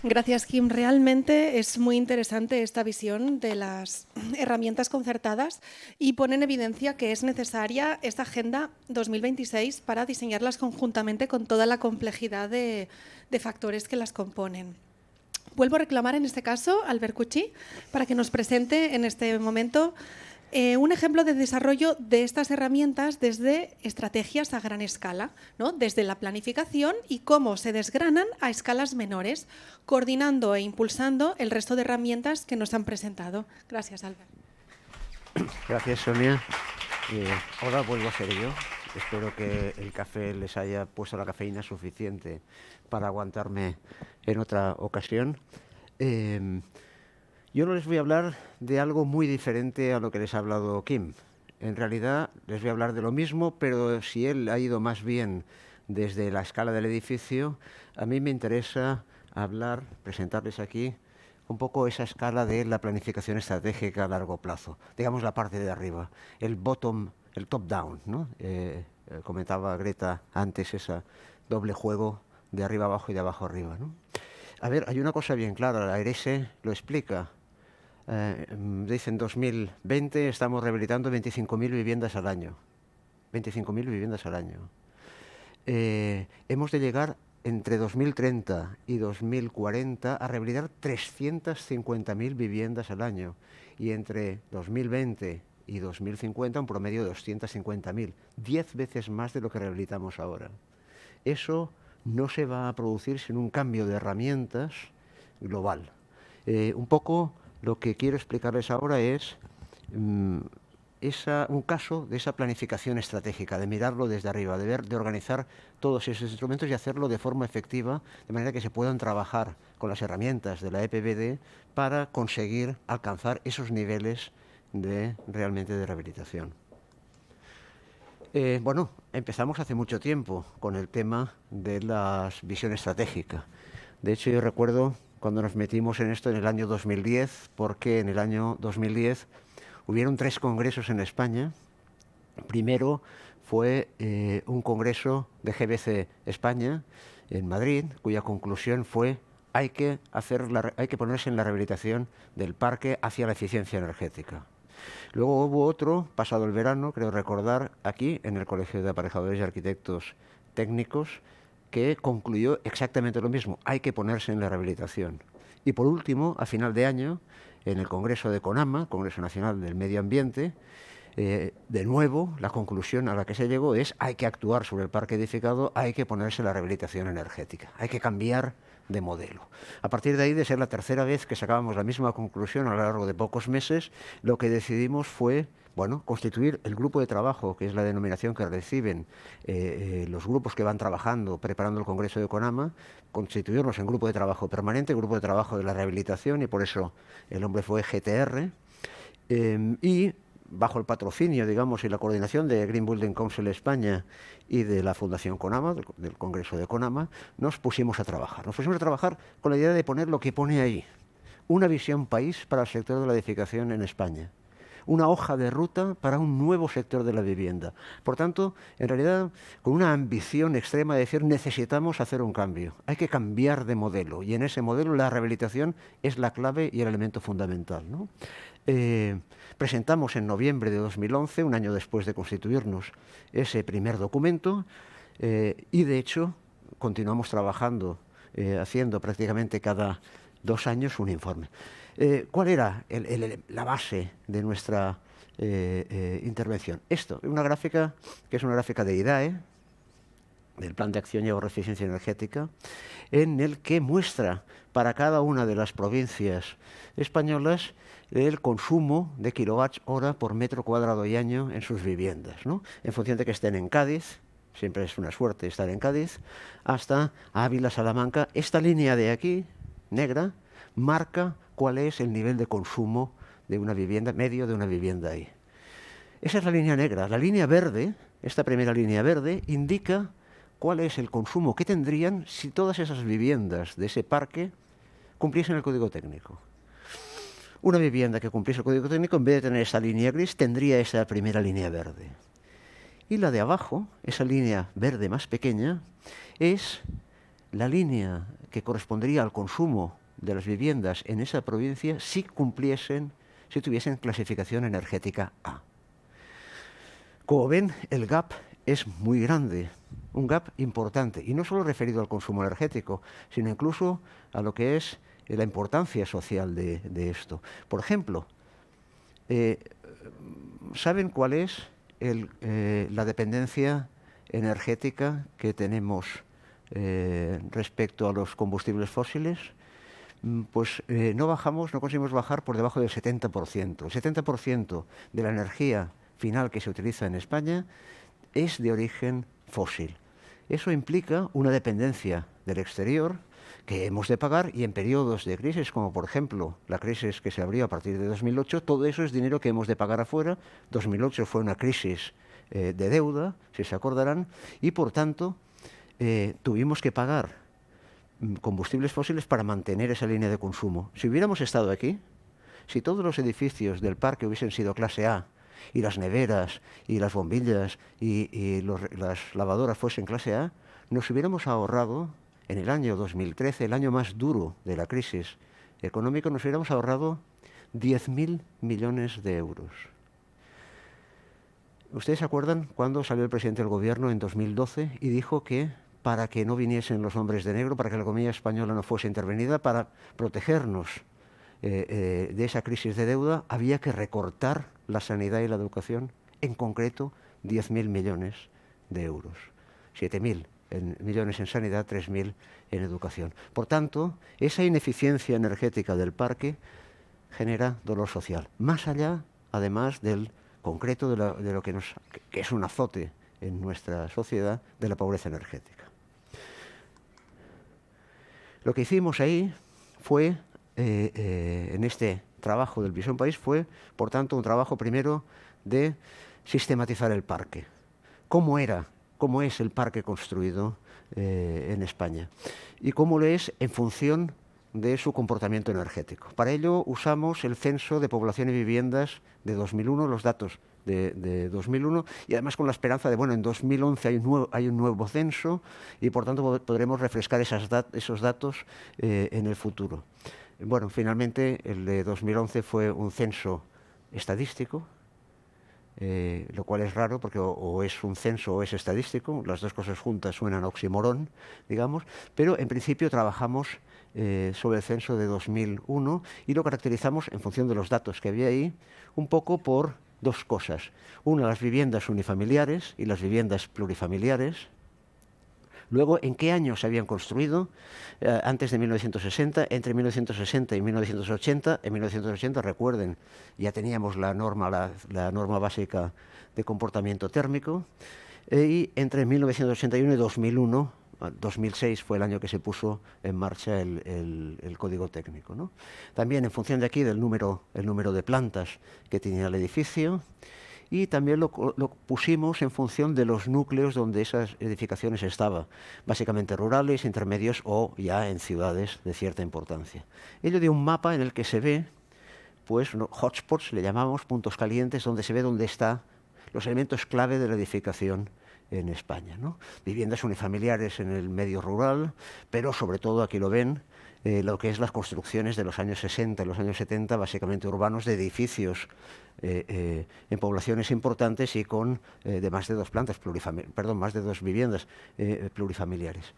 S1: Gracias, Kim. Realmente es muy interesante esta visión de las herramientas concertadas y pone en evidencia que es necesaria esta Agenda 2026 para diseñarlas conjuntamente con toda la complejidad de factores que las componen. Vuelvo a reclamar en este caso a Albert Cuchí para que nos presente en este momento un ejemplo de desarrollo de estas herramientas desde estrategias a gran escala, ¿no? Desde la planificación y cómo se desgranan a escalas menores, coordinando e impulsando el resto de herramientas que nos han presentado. Gracias, Albert.
S3: Gracias, Sonia. Ahora vuelvo a ser yo. Espero que el café les haya puesto la cafeína suficiente para aguantarme en otra ocasión. Yo no les voy a hablar de algo muy diferente a lo que les ha hablado Kim. En realidad les voy a hablar de lo mismo, pero si él ha ido más bien desde la escala del edificio, a mí me interesa presentarles aquí un poco esa escala de la planificación estratégica a largo plazo. Digamos la parte de arriba, el top-down, ¿no? Comentaba Greta antes ese doble juego de arriba abajo y de abajo arriba, ¿no? A ver, hay una cosa bien clara, la ERESE lo explica. dicen 2020 estamos rehabilitando 25.000 viviendas al año. 25.000 viviendas al año. Hemos de llegar entre 2030 y 2040 a rehabilitar 350.000 viviendas al año. Y entre 2020 y 2050 un promedio de 250.000. 10 veces más de lo que rehabilitamos ahora. Eso no se va a producir sin un cambio de herramientas global. Un poco lo que quiero explicarles ahora es un caso de esa planificación estratégica, de mirarlo desde arriba, de organizar todos esos instrumentos y hacerlo de forma efectiva, de manera que se puedan trabajar con las herramientas de la EPBD para conseguir alcanzar esos niveles realmente de rehabilitación. Bueno, empezamos hace mucho tiempo con el tema de la visión estratégica. De hecho, yo recuerdo cuando nos metimos en esto en el año 2010, porque en el año 2010 hubieron 3 congresos en España. Primero fue un congreso de GBC España en Madrid, cuya conclusión fue hay que ponerse en la rehabilitación del parque hacia la eficiencia energética. Luego hubo otro, pasado el verano, creo recordar, aquí en el Colegio de Aparejadores y Arquitectos Técnicos, que concluyó exactamente lo mismo, hay que ponerse en la rehabilitación. Y por último, a final de año, en el Congreso de CONAMA, Congreso Nacional del Medio Ambiente, de nuevo, la conclusión a la que se llegó es hay que actuar sobre el parque edificado, hay que ponerse en la rehabilitación energética, hay que cambiar de modelo. A partir de ahí, de ser la tercera vez que sacábamos la misma conclusión a lo largo de pocos meses, lo que decidimos fue, bueno, constituir el grupo de trabajo, que es la denominación que reciben los grupos que van trabajando, preparando el Congreso de CONAMA, constituirnos en grupo de trabajo permanente, grupo de trabajo de la rehabilitación, y por eso el nombre fue GTR, y bajo el patrocinio, digamos, y la coordinación de Green Building Council España y de la Fundación CONAMA, del Congreso de CONAMA, nos pusimos a trabajar. Nos pusimos a trabajar con la idea de poner lo que pone ahí, una visión país para el sector de la edificación en España, una hoja de ruta para un nuevo sector de la vivienda. Por tanto, en realidad, con una ambición extrema de decir necesitamos hacer un cambio, hay que cambiar de modelo, y en ese modelo la rehabilitación es la clave y el elemento fundamental, ¿no? Presentamos en noviembre de 2011, un año después de constituirnos, ese primer documento y de hecho continuamos trabajando, haciendo prácticamente cada 2 años un informe. ¿Cuál era la base de nuestra intervención? Esto, una gráfica que es una gráfica de IDAE, del Plan de Acción y Ahorro de Eficiencia Energética, en el que muestra para cada una de las provincias españolas el consumo de kilowatts hora por metro cuadrado y año en sus viviendas, ¿no? En función de que estén en Cádiz, siempre es una suerte estar en Cádiz, hasta Ávila, Salamanca. Esta línea de aquí, negra, marca cuál es el nivel de consumo de una vivienda, medio de una vivienda ahí. Esa es la línea negra. La línea verde, esta primera línea verde, indica cuál es el consumo que tendrían si todas esas viviendas de ese parque cumpliesen el código técnico. Una vivienda que cumpliese el código técnico, en vez de tener esa línea gris, tendría esa primera línea verde. Y la de abajo, esa línea verde más pequeña, es la línea que correspondería al consumo de las viviendas en esa provincia si tuviesen clasificación energética A. Como ven, el gap es muy grande, un gap importante, y no solo referido al consumo energético, sino incluso a lo que es la importancia social de esto. Por ejemplo, ¿saben cuál es la dependencia energética que tenemos respecto a los combustibles fósiles? Pues no conseguimos bajar por debajo del 70%. El 70% de la energía final que se utiliza en España es de origen fósil. Eso implica una dependencia del exterior que hemos de pagar, y en periodos de crisis, como por ejemplo la crisis que se abrió a partir de 2008, todo eso es dinero que hemos de pagar afuera. 2008 fue una crisis de deuda, si se acordarán, y por tanto tuvimos que pagar combustibles fósiles para mantener esa línea de consumo. Si hubiéramos estado aquí, si todos los edificios del parque hubiesen sido clase A, y las neveras, y las bombillas, y las lavadoras fuesen clase A, nos hubiéramos ahorrado, en el año 2013, el año más duro de la crisis económica, nos hubiéramos ahorrado 10.000 millones de euros. ¿Ustedes se acuerdan cuando salió el presidente del gobierno en 2012 y dijo que para que no viniesen los hombres de negro, para que la economía española no fuese intervenida, para protegernos de esa crisis de deuda, había que recortar la sanidad y la educación, en concreto 10.000 millones de euros, 7.000 millones en sanidad, 3.000 en educación. Por tanto, esa ineficiencia energética del parque genera dolor social, más allá, además, del concreto de lo que es un azote en nuestra sociedad, de la pobreza energética. Lo que hicimos ahí fue, en este trabajo del Visión País, fue, por tanto, un trabajo primero de sistematizar el parque. ¿Cómo es el parque construido en España? Y cómo lo es en función de su comportamiento energético. Para ello usamos el Censo de Población y Viviendas de 2001, los datos de 2001, y además con la esperanza de, bueno, en 2011 hay un nuevo censo y por tanto podremos refrescar esos datos en el futuro. Bueno, finalmente el de 2011 fue un censo estadístico, lo cual es raro porque o es un censo o es estadístico, las dos cosas juntas suenan a oxímoron, digamos, pero en principio trabajamos sobre el censo de 2001 y lo caracterizamos en función de los datos que había ahí, un poco por dos cosas. Una, las viviendas unifamiliares y las viviendas plurifamiliares. Luego, ¿en qué años se habían construido? Antes de 1960, entre 1960 y 1980. En 1980, recuerden, ya teníamos la norma básica de comportamiento térmico. Y entre 1981 y 2001, 2006 fue el año que se puso en marcha el código técnico, ¿no? También en función de aquí del el número de plantas que tenía el edificio, y también lo pusimos en función de los núcleos donde esas edificaciones estaban, básicamente rurales, intermedios o ya en ciudades de cierta importancia. Ello dio un mapa en el que se ve, pues, hotspots, le llamamos, puntos calientes, donde se ve dónde están los elementos clave de la edificación en España, ¿no? Viviendas unifamiliares en el medio rural, pero sobre todo, aquí lo ven, lo que es las construcciones de los años 60 y los años 70, básicamente urbanos, de edificios en poblaciones importantes y con de más de dos plantas, más de dos viviendas plurifamiliares.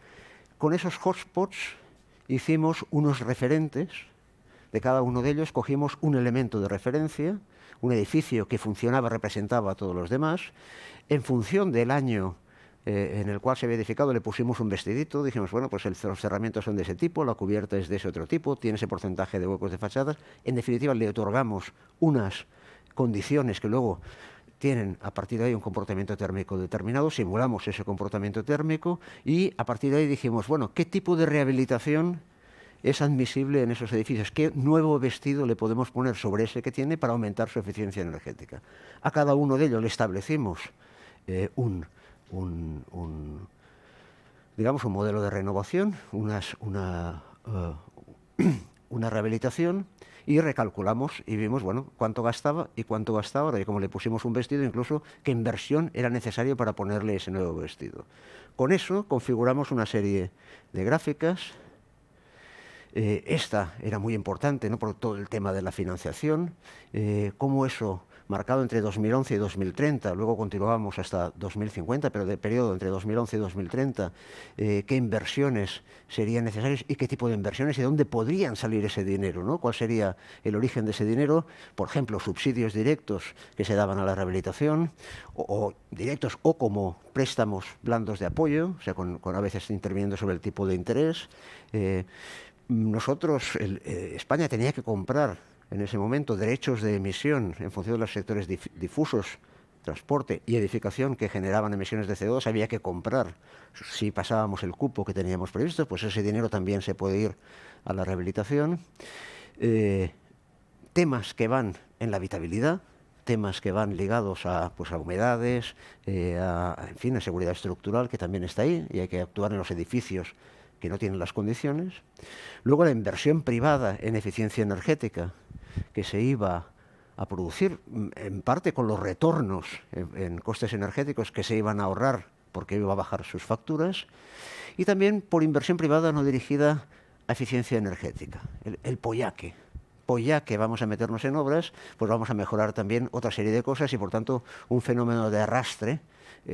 S3: Con esos hotspots hicimos unos referentes. De cada uno de ellos cogimos un elemento de referencia, un edificio que funcionaba, representaba a todos los demás. En función del año en el cual se había edificado, le pusimos un vestidito, dijimos, bueno, pues los cerramientos son de ese tipo, la cubierta es de ese otro tipo, tiene ese porcentaje de huecos de fachadas. En definitiva, le otorgamos unas condiciones que luego tienen a partir de ahí un comportamiento térmico determinado, simulamos ese comportamiento térmico y a partir de ahí dijimos, bueno, ¿qué tipo de rehabilitación es admisible en esos edificios? ¿Qué nuevo vestido le podemos poner sobre ese que tiene para aumentar su eficiencia energética? A cada uno de ellos le establecimos digamos, un modelo de renovación, una rehabilitación, y recalculamos y vimos, bueno, cuánto gastaba y cuánto gasta ahora, y como le pusimos un vestido, incluso qué inversión era necesaria para ponerle ese nuevo vestido. Con eso configuramos una serie de gráficas. Esta era muy importante, ¿no?, por todo el tema de la financiación, cómo eso, marcado entre 2011 y 2030, luego continuábamos hasta 2050, pero de periodo entre 2011 y 2030, qué inversiones serían necesarias y qué tipo de inversiones y de dónde podrían salir ese dinero, ¿no? ¿Cuál sería el origen de ese dinero? Por ejemplo, subsidios directos que se daban a la rehabilitación, o directos o como préstamos blandos de apoyo, o sea, con a veces interviniendo sobre el tipo de interés. Nosotros, España tenía que comprar en ese momento derechos de emisión en función de los sectores difusos, transporte y edificación que generaban emisiones de CO2, había que comprar. Si pasábamos el cupo que teníamos previsto, pues ese dinero también se puede ir a la rehabilitación. Temas que van en la habitabilidad, temas que van ligados a humedades, en fin, a seguridad estructural, que también está ahí, y hay que actuar en los edificios que no tienen las condiciones. Luego la inversión privada en eficiencia energética, que se iba a producir en parte con los retornos en costes energéticos que se iban a ahorrar porque iba a bajar sus facturas, y también por inversión privada no dirigida a eficiencia energética, el POYAQE, pues ya que vamos a meternos en obras, pues vamos a mejorar también otra serie de cosas y, por tanto, un fenómeno de arrastre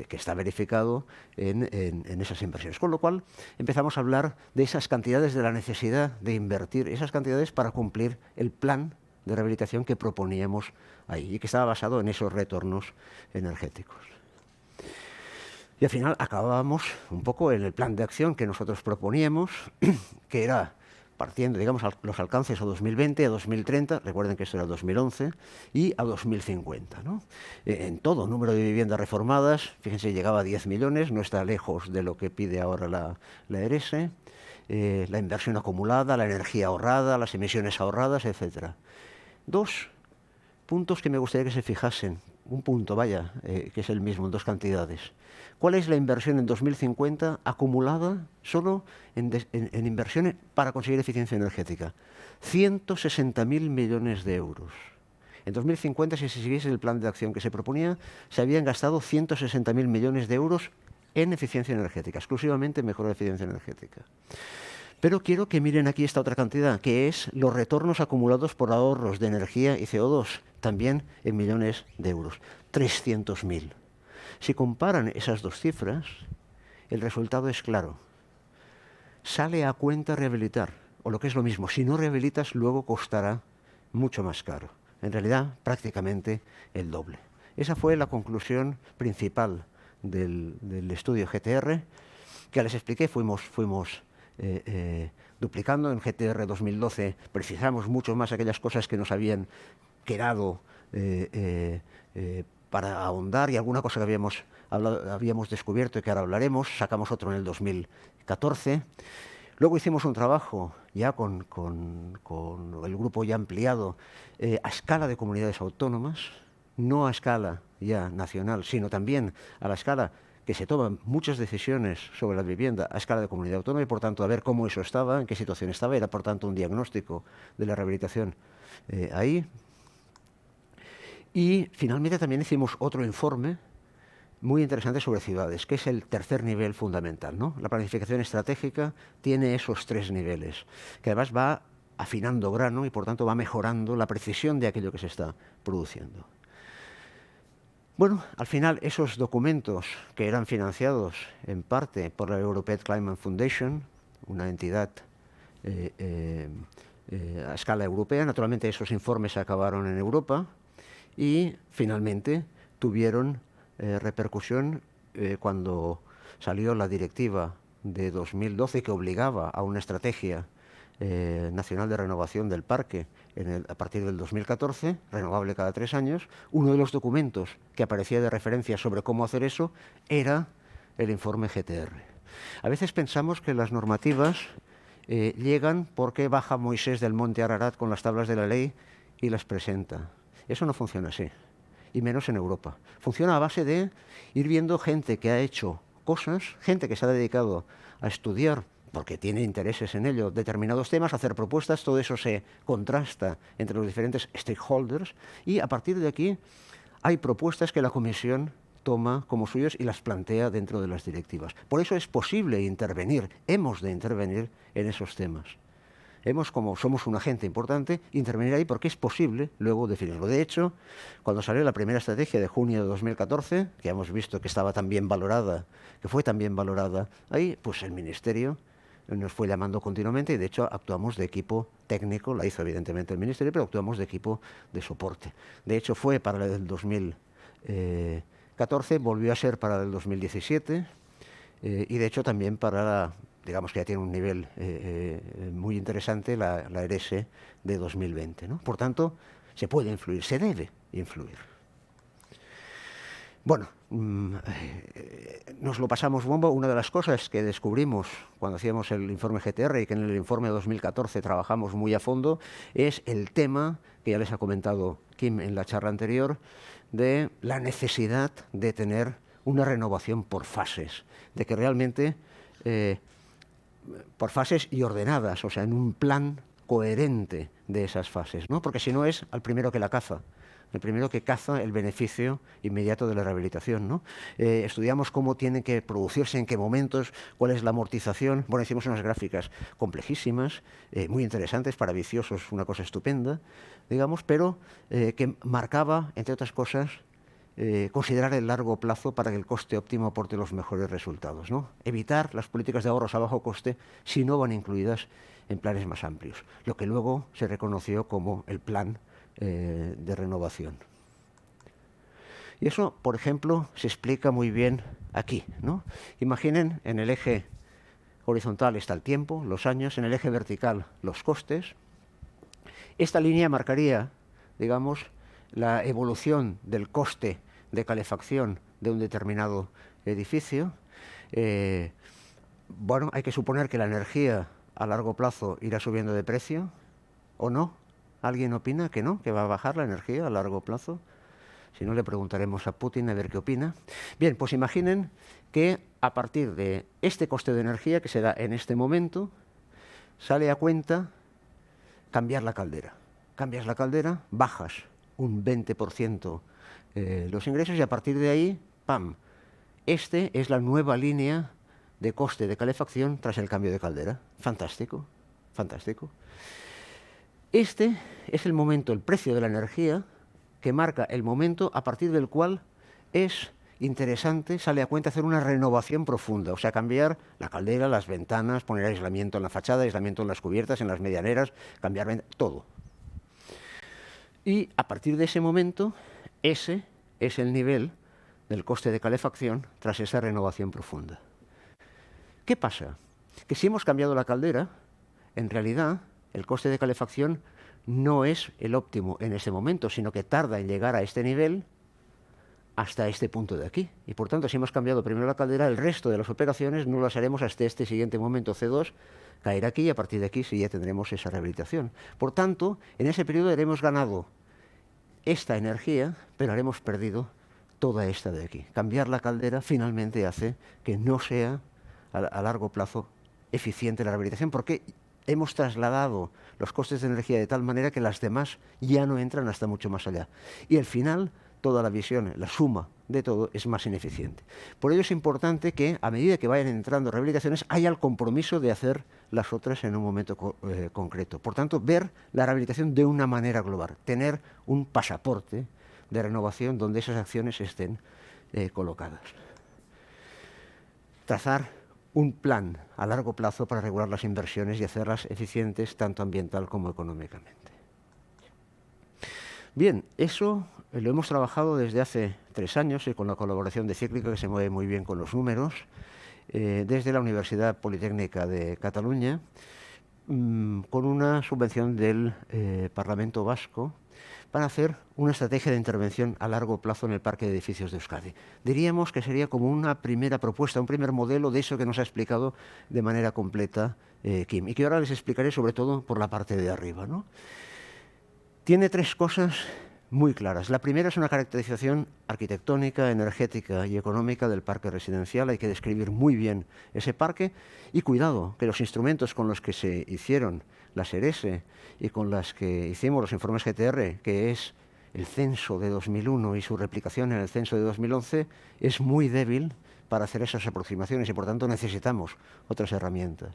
S3: que está verificado en esas inversiones. Con lo cual, empezamos a hablar de esas cantidades, de la necesidad de invertir esas cantidades para cumplir el plan de rehabilitación que proponíamos ahí y que estaba basado en esos retornos energéticos. Y al final acabábamos un poco en el plan de acción que nosotros proponíamos, que era partiendo, digamos, los alcances a 2020, a 2030, recuerden que esto era 2011, y a 2050, ¿no? En todo, número de viviendas reformadas, fíjense, llegaba a 10 millones, no está lejos de lo que pide ahora la ERESE, la inversión acumulada, la energía ahorrada, las emisiones ahorradas, etc. Dos puntos que me gustaría que se fijasen, un punto, vaya, que es el mismo en dos cantidades. ¿Cuál es la inversión en 2050 acumulada solo en inversiones para conseguir eficiencia energética? 160.000 millones de euros. En 2050, si se siguiese el plan de acción que se proponía, se habían gastado 160.000 millones de euros en eficiencia energética, exclusivamente mejora de eficiencia energética. Pero quiero que miren aquí esta otra cantidad, que es los retornos acumulados por ahorros de energía y CO2, también en millones de euros, 300.000. Si comparan esas dos cifras, el resultado es claro. Sale a cuenta rehabilitar, o lo que es lo mismo, si no rehabilitas luego costará mucho más caro. En realidad, prácticamente el doble. Esa fue la conclusión principal del estudio GTR, que les expliqué, fuimos duplicando. En GTR 2012 precisamos mucho más aquellas cosas que nos habían quedado para ahondar y alguna cosa que habíamos descubierto y que ahora hablaremos. Sacamos otro en el 2014. Luego hicimos un trabajo ya con el grupo ya ampliado a escala de comunidades autónomas, no a escala ya nacional, sino también a la escala que se toman muchas decisiones sobre la vivienda a escala de comunidad autónoma y, por tanto, a ver cómo eso estaba, en qué situación estaba. Era, por tanto, un diagnóstico de la rehabilitación ahí. Y, finalmente, también hicimos otro informe muy interesante sobre ciudades, que es el tercer nivel fundamental, ¿no? La planificación estratégica tiene esos tres niveles, que además va afinando grano y, por tanto, va mejorando la precisión de aquello que se está produciendo. Bueno, al final esos documentos que eran financiados en parte por la European Climate Foundation, una entidad a escala europea, naturalmente esos informes acabaron en Europa y finalmente tuvieron repercusión cuando salió la directiva de 2012 que obligaba a una estrategia nacional de renovación del parque a partir del 2014, renovable cada 3 años. Uno de los documentos que aparecía de referencia sobre cómo hacer eso era el informe GTR. A veces pensamos que las normativas llegan porque baja Moisés del monte Ararat con las tablas de la ley y las presenta. Eso no funciona así, y menos en Europa. Funciona a base de ir viendo gente que ha hecho cosas, gente que se ha dedicado a estudiar porque tiene intereses en ello, determinados temas, hacer propuestas, todo eso se contrasta entre los diferentes stakeholders y a partir de aquí hay propuestas que la Comisión toma como suyas y las plantea dentro de las directivas. Por eso es posible intervenir, hemos de intervenir en esos temas. Como somos un agente importante, intervenir ahí porque es posible luego definirlo. De hecho, cuando salió la primera estrategia de junio de 2014, que hemos visto que estaba tan bien valorada, que fue tan bien valorada, ahí pues el Ministerio nos fue llamando continuamente y de hecho actuamos de equipo técnico, la hizo evidentemente el Ministerio, pero actuamos de equipo de soporte. De hecho fue para el 2014, volvió a ser para el 2017 y de hecho también para digamos que ya tiene un nivel muy interesante la ERESE de 2020, ¿no? Por tanto, se puede influir, se debe influir. Bueno, nos lo pasamos bomba. Una de las cosas que descubrimos cuando hacíamos el informe GTR y que en el informe de 2014 trabajamos muy a fondo es el tema que ya les ha comentado Kim en la charla anterior de la necesidad de tener una renovación por fases, de que realmente por fases y ordenadas, o sea, en un plan coherente de esas fases, ¿no? Porque si no es al primero que la caza. el primero que caza el beneficio inmediato de la rehabilitación, ¿no? Estudiamos cómo tienen que producirse, en qué momentos, cuál es la amortización. Bueno, hicimos unas gráficas complejísimas, muy interesantes, para viciosos, una cosa estupenda, digamos, pero que marcaba, entre otras cosas, considerar el largo plazo para que el coste óptimo aporte los mejores resultados, ¿no? Evitar las políticas de ahorros a bajo coste si no van incluidas en planes más amplios, lo que luego se reconoció como el plan de renovación. Y eso, por ejemplo, se explica muy bien aquí, ¿no? Imaginen, en el eje horizontal está el tiempo, los años, en el eje vertical los costes. Esta línea marcaría, digamos, la evolución del coste de calefacción de un determinado edificio. Bueno, hay que suponer que la energía a largo plazo irá subiendo de precio, ¿o no? ¿Alguien opina que no, que va a bajar la energía a largo plazo? Si no, le preguntaremos a Putin a ver qué opina. Bien, pues imaginen que a partir de este coste de energía que se da en este momento, sale a cuenta cambiar la caldera. Cambias la caldera, bajas un 20% los ingresos y a partir de ahí, ¡pam! Este es la nueva línea de coste de calefacción tras el cambio de caldera. Fantástico, fantástico. Este es el momento, el precio de la energía, que marca el momento a partir del cual es interesante, sale a cuenta hacer una renovación profunda, o sea, cambiar la caldera, las ventanas, poner aislamiento en la fachada, aislamiento en las cubiertas, en las medianeras, cambiar todo. Y a partir de ese momento, ese es el nivel del coste de calefacción tras esa renovación profunda. ¿Qué pasa? Que si hemos cambiado la caldera, en realidad el coste de calefacción no es el óptimo en ese momento, sino que tarda en llegar a este nivel hasta este punto de aquí. Y por tanto, si hemos cambiado primero la caldera, el resto de las operaciones no las haremos hasta este siguiente momento, C2, caer aquí y a partir de aquí sí ya tendremos esa rehabilitación. Por tanto, en ese periodo haremos ganado esta energía, pero haremos perdido toda esta de aquí. Cambiar la caldera finalmente hace que no sea a largo plazo eficiente la rehabilitación, porque hemos trasladado los costes de energía de tal manera que las demás ya no entran hasta mucho más allá. Y al final, toda la visión, la suma de todo, es más ineficiente. Por ello es importante que, a medida que vayan entrando rehabilitaciones, haya el compromiso de hacer las otras en un momento concreto. Por tanto, ver la rehabilitación de una manera global, tener un pasaporte de renovación donde esas acciones estén colocadas. Trazar un plan a largo plazo para regular las inversiones y hacerlas eficientes tanto ambiental como económicamente. Bien, eso lo hemos trabajado desde hace 3 años y con la colaboración de Cíclica, que se mueve muy bien con los números, desde la Universidad Politécnica de Cataluña, con una subvención del Parlamento Vasco para hacer una estrategia de intervención a largo plazo en el parque de edificios de Euskadi. Diríamos que sería como una primera propuesta, un primer modelo de eso que nos ha explicado de manera completa Kim, y que ahora les explicaré sobre todo por la parte de arriba, ¿no? Tiene 3 cosas muy claras. La primera es una caracterización arquitectónica, energética y económica del parque residencial. Hay que describir muy bien ese parque y cuidado, que los instrumentos con los que se hicieron las ERESE y con las que hicimos los informes GTR, que es el censo de 2001 y su replicación en el censo de 2011, es muy débil para hacer esas aproximaciones y por tanto necesitamos otras herramientas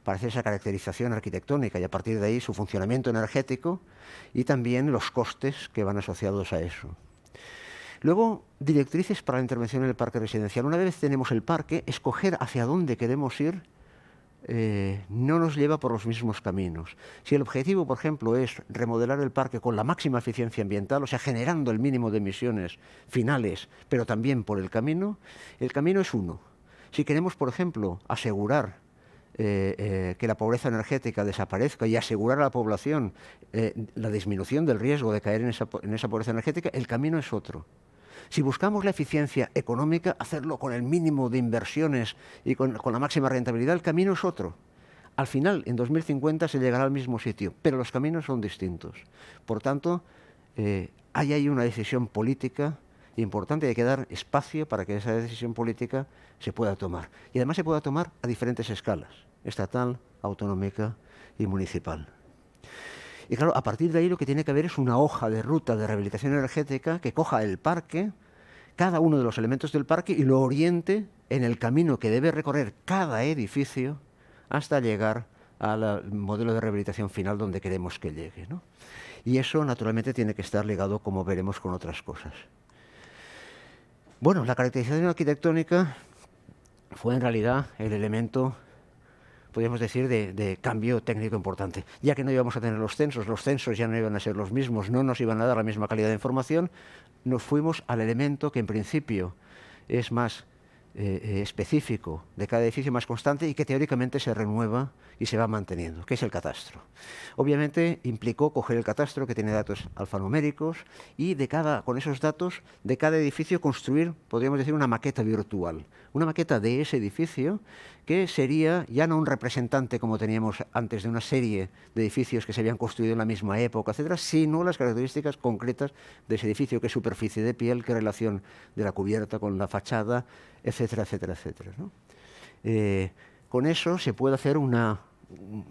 S3: para hacer esa caracterización arquitectónica y a partir de ahí su funcionamiento energético y también los costes que van asociados a eso. Luego, directrices para la intervención en el parque residencial. Una vez tenemos el parque, escoger hacia dónde queremos ir no nos lleva por los mismos caminos. Si el objetivo, por ejemplo, es remodelar el parque con la máxima eficiencia ambiental, o sea, generando el mínimo de emisiones finales, pero también por el camino es uno. Si queremos, por ejemplo, asegurar que la pobreza energética desaparezca y asegurar a la población la disminución del riesgo de caer en esa pobreza energética, el camino es otro. Si buscamos la eficiencia económica, hacerlo con el mínimo de inversiones y con la máxima rentabilidad, el camino es otro. Al final, en 2050 se llegará al mismo sitio, pero los caminos son distintos. Por tanto, hay ahí una decisión política importante y hay que dar espacio para que esa decisión política se pueda tomar. Y además se pueda tomar a diferentes escalas, estatal, autonómica y municipal. Y claro, a partir de ahí lo que tiene que haber es una hoja de ruta de rehabilitación energética que coja el parque, cada uno de los elementos del parque, y lo oriente en el camino que debe recorrer cada edificio hasta llegar al modelo de rehabilitación final donde queremos que llegue, ¿no? Y eso, naturalmente, tiene que estar ligado, como veremos, con otras cosas. Bueno, la caracterización arquitectónica fue en realidad el elemento, podríamos decir, de cambio técnico importante. Ya que no íbamos a tener los censos ya no iban a ser los mismos, no nos iban a dar la misma calidad de información, nos fuimos al elemento que en principio es más específico de cada edificio, más constante, y que teóricamente se renueva y se va manteniendo, que es el catastro. Obviamente implicó coger el catastro, que tiene datos alfanuméricos, y con esos datos de cada edificio construir, podríamos decir, una maqueta virtual, una maqueta de ese edificio que sería ya no un representante como teníamos antes de una serie de edificios que se habían construido en la misma época, etcétera, sino las características concretas de ese edificio: qué superficie de piel, qué relación de la cubierta con la fachada, etcétera, etcétera, etcétera, ¿no? Con eso se puede hacer un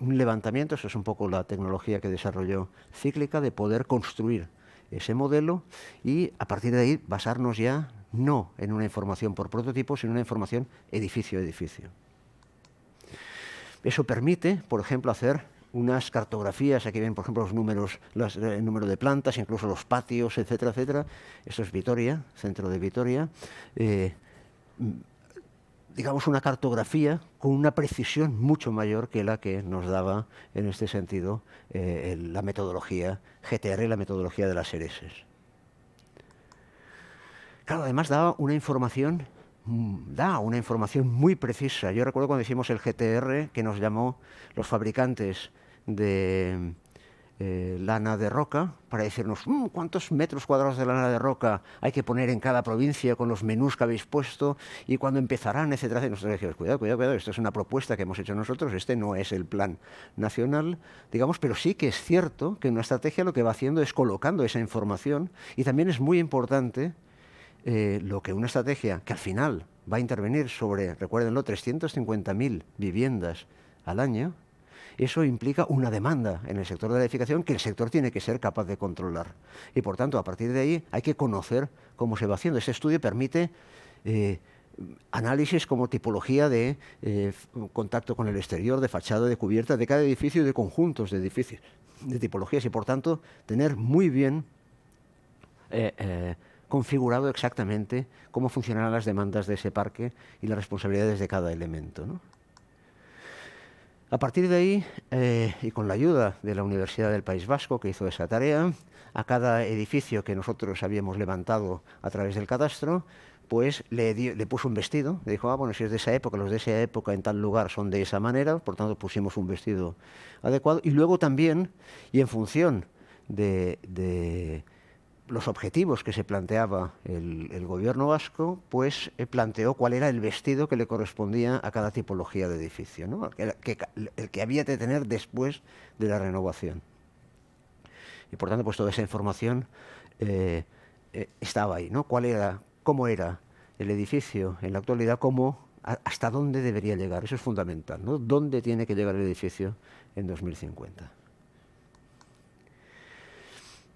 S3: levantamiento, eso es un poco la tecnología que desarrolló Cíclica, de poder construir ese modelo y a partir de ahí basarnos ya no en una información por prototipo, sino en una información edificio a edificio. Eso permite, por ejemplo, hacer unas cartografías. Aquí ven, por ejemplo, los números, el número de plantas, incluso los patios, etcétera, etcétera. Esto es Vitoria, centro de Vitoria. Digamos, una cartografía con una precisión mucho mayor que la que nos daba, en este sentido, la metodología GTR, la metodología de las ERESes. Claro, además da una información muy precisa. Yo recuerdo cuando hicimos el GTR, que nos llamó los fabricantes de lana de roca para decirnos cuántos metros cuadrados de lana de roca hay que poner en cada provincia con los menús que habéis puesto y cuándo empezarán, etcétera. Y nosotros dijimos, cuidado, esto es una propuesta que hemos hecho nosotros, este no es el plan nacional, digamos, pero sí que es cierto que una estrategia lo que va haciendo es colocando esa información, y también es muy importante lo que una estrategia que al final va a intervenir sobre, recuérdenlo, 350.000 viviendas al año. Eso implica una demanda en el sector de la edificación que el sector tiene que ser capaz de controlar. Y por tanto, a partir de ahí hay que conocer cómo se va haciendo. Este estudio permite análisis como tipología de contacto con el exterior, de fachada, de cubierta, de cada edificio y de conjuntos de edificios, de tipologías, y por tanto tener muy bien configurado exactamente cómo funcionarán las demandas de ese parque y las responsabilidades de cada elemento, ¿no? A partir de ahí, y con la ayuda de la Universidad del País Vasco, que hizo esa tarea, a cada edificio que nosotros habíamos levantado a través del catastro, pues le puso un vestido. Le dijo, bueno, si es de esa época, los de esa época en tal lugar son de esa manera, por tanto pusimos un vestido adecuado. Y luego también, y en función de los objetivos que se planteaba el gobierno vasco, pues planteó cuál era el vestido que le correspondía a cada tipología de edificio, ¿no? el que había de tener después de la renovación. Y por tanto, pues toda esa información estaba ahí, ¿no? Cómo era el edificio en la actualidad, hasta dónde debería llegar. Eso es fundamental, ¿no? ¿Dónde tiene que llegar el edificio en 2050?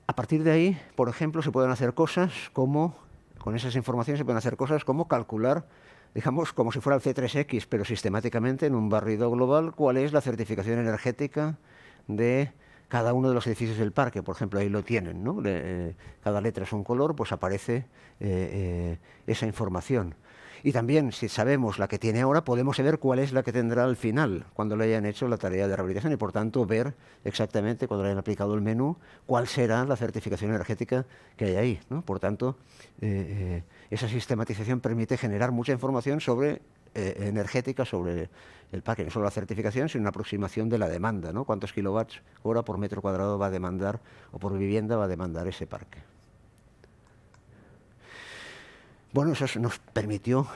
S3: A partir de ahí, por ejemplo, se pueden hacer cosas como, con esas informaciones se pueden hacer cosas como calcular, digamos, como si fuera el C3X, pero sistemáticamente en un barrido global, cuál es la certificación energética de cada uno de los edificios del parque. Por ejemplo, ahí lo tienen, ¿no? Cada letra es un color, pues aparece esa información. Y también, si sabemos la que tiene ahora, podemos saber cuál es la que tendrá al final, cuando le hayan hecho la tarea de rehabilitación, y por tanto ver exactamente, cuando le hayan aplicado el menú, cuál será la certificación energética que hay ahí, ¿no? Por tanto, esa sistematización permite generar mucha información energética sobre el parque, no solo la certificación, sino una aproximación de la demanda, ¿no? Cuántos kilowatts hora por metro cuadrado va a demandar, o por vivienda va a demandar ese parque. Bueno, eso nos permitió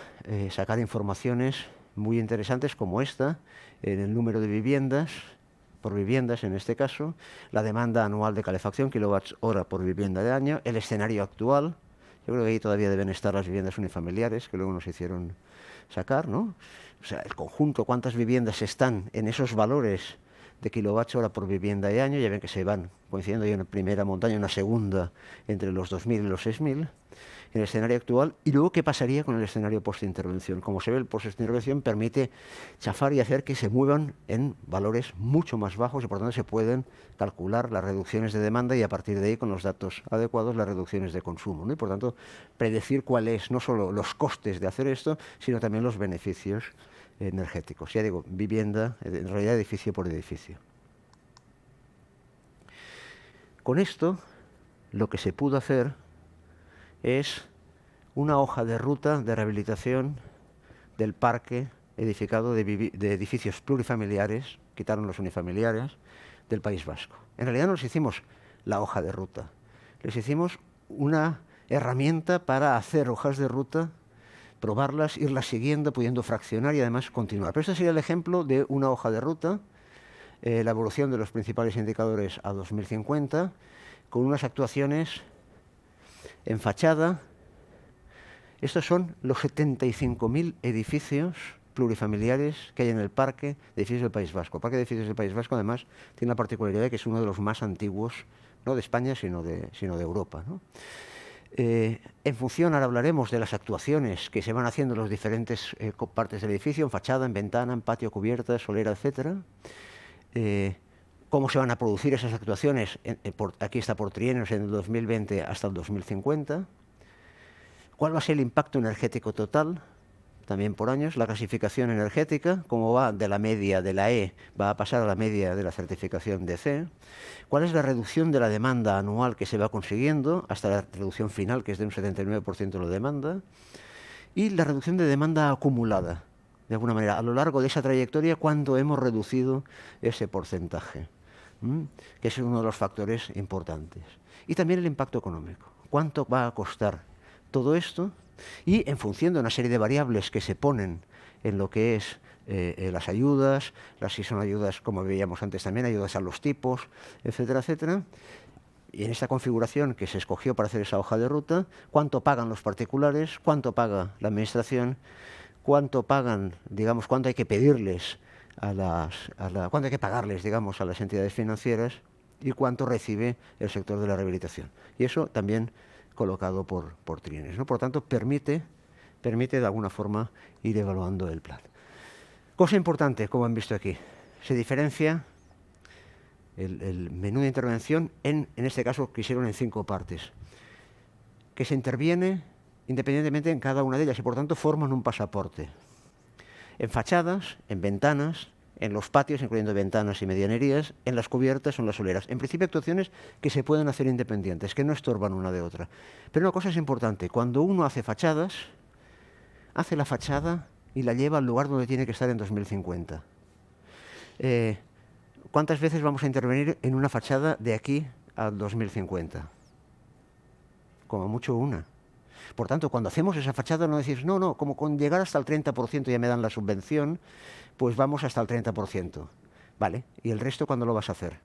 S3: sacar informaciones muy interesantes como esta, en el número de viviendas, por viviendas en este caso, la demanda anual de calefacción, kilowatts hora por vivienda de año, el escenario actual. Yo creo que ahí todavía deben estar las viviendas unifamiliares, que luego nos hicieron sacar, ¿no? O sea, el conjunto, cuántas viviendas están en esos valores de kilovatts-hora por vivienda y año. Ya ven que se van coincidiendo, hay una primera montaña, una segunda entre los 2.000 y los 6.000 en el escenario actual. Y luego, ¿qué pasaría con el escenario post-intervención? Como se ve, el post-intervención permite chafar y hacer que se muevan en valores mucho más bajos y por tanto se pueden calcular las reducciones de demanda y a partir de ahí, con los datos adecuados, las reducciones de consumo, ¿no? Y por tanto, predecir cuáles no solo los costes de hacer esto, sino también los beneficios energéticos. Ya digo, vivienda, en realidad edificio por edificio. Con esto, lo que se pudo hacer es una hoja de ruta de rehabilitación del parque edificado de edificios plurifamiliares, quitaron los unifamiliares, del País Vasco. En realidad no les hicimos la hoja de ruta, les hicimos una herramienta para hacer hojas de ruta, probarlas, irlas siguiendo, pudiendo fraccionar y además continuar. Pero este sería el ejemplo de una hoja de ruta, la evolución de los principales indicadores a 2050, con unas actuaciones en fachada. Estos son los 75.000 edificios plurifamiliares que hay en el parque de edificios del País Vasco. El parque de edificios del País Vasco, además, tiene la particularidad de que es uno de los más antiguos, no de España, sino de Europa, ¿no? En función, ahora hablaremos de las actuaciones que se van haciendo en las diferentes partes del edificio, en fachada, en ventana, en patio, cubierta, solera, etcétera. Cómo se van a producir esas actuaciones, aquí está por trienios, en el 2020 hasta el 2050. ¿Cuál va a ser el impacto energético total? También por años. La clasificación energética, cómo va de la media de la E, va a pasar a la media de la certificación de C. ¿Cuál es la reducción de la demanda anual que se va consiguiendo hasta la reducción final, que es de un 79% de la demanda? Y la reducción de demanda acumulada, de alguna manera, a lo largo de esa trayectoria, ¿cuánto hemos reducido ese porcentaje? Que es uno de los factores importantes. Y también el impacto económico. ¿Cuánto va a costar todo esto? Y en función de una serie de variables que se ponen en lo que es las ayudas, si son ayudas, como veíamos antes también, ayudas a los tipos, etcétera, etcétera. Y en esta configuración que se escogió para hacer esa hoja de ruta, ¿cuánto pagan los particulares? ¿Cuánto paga la administración? ¿Cuánto pagan, digamos, cuánto hay que pedirles cuánto hay que pagarles, digamos, a las entidades financieras? Y cuánto recibe el sector de la rehabilitación. Y eso también colocado por trienios, ¿no? Por tanto, permite de alguna forma ir evaluando el plan. Cosa importante, como han visto aquí, se diferencia el menú de intervención en este caso quisieron en 5 partes, que se interviene independientemente en cada una de ellas y por tanto forman un pasaporte. En fachadas, en ventanas, en los patios, incluyendo ventanas y medianerías, en las cubiertas o en las soleras. En principio, actuaciones que se pueden hacer independientes, que no estorban una de otra. Pero una cosa es importante, cuando uno hace fachadas, hace la fachada y la lleva al lugar donde tiene que estar en 2050. ¿Cuántas veces vamos a intervenir en una fachada de aquí al 2050? Como mucho una. Por tanto, cuando hacemos esa fachada no decís, no, como con llegar hasta el 30% ya me dan la subvención, pues vamos hasta el 30%. Vale, ¿y el resto cuándo lo vas a hacer?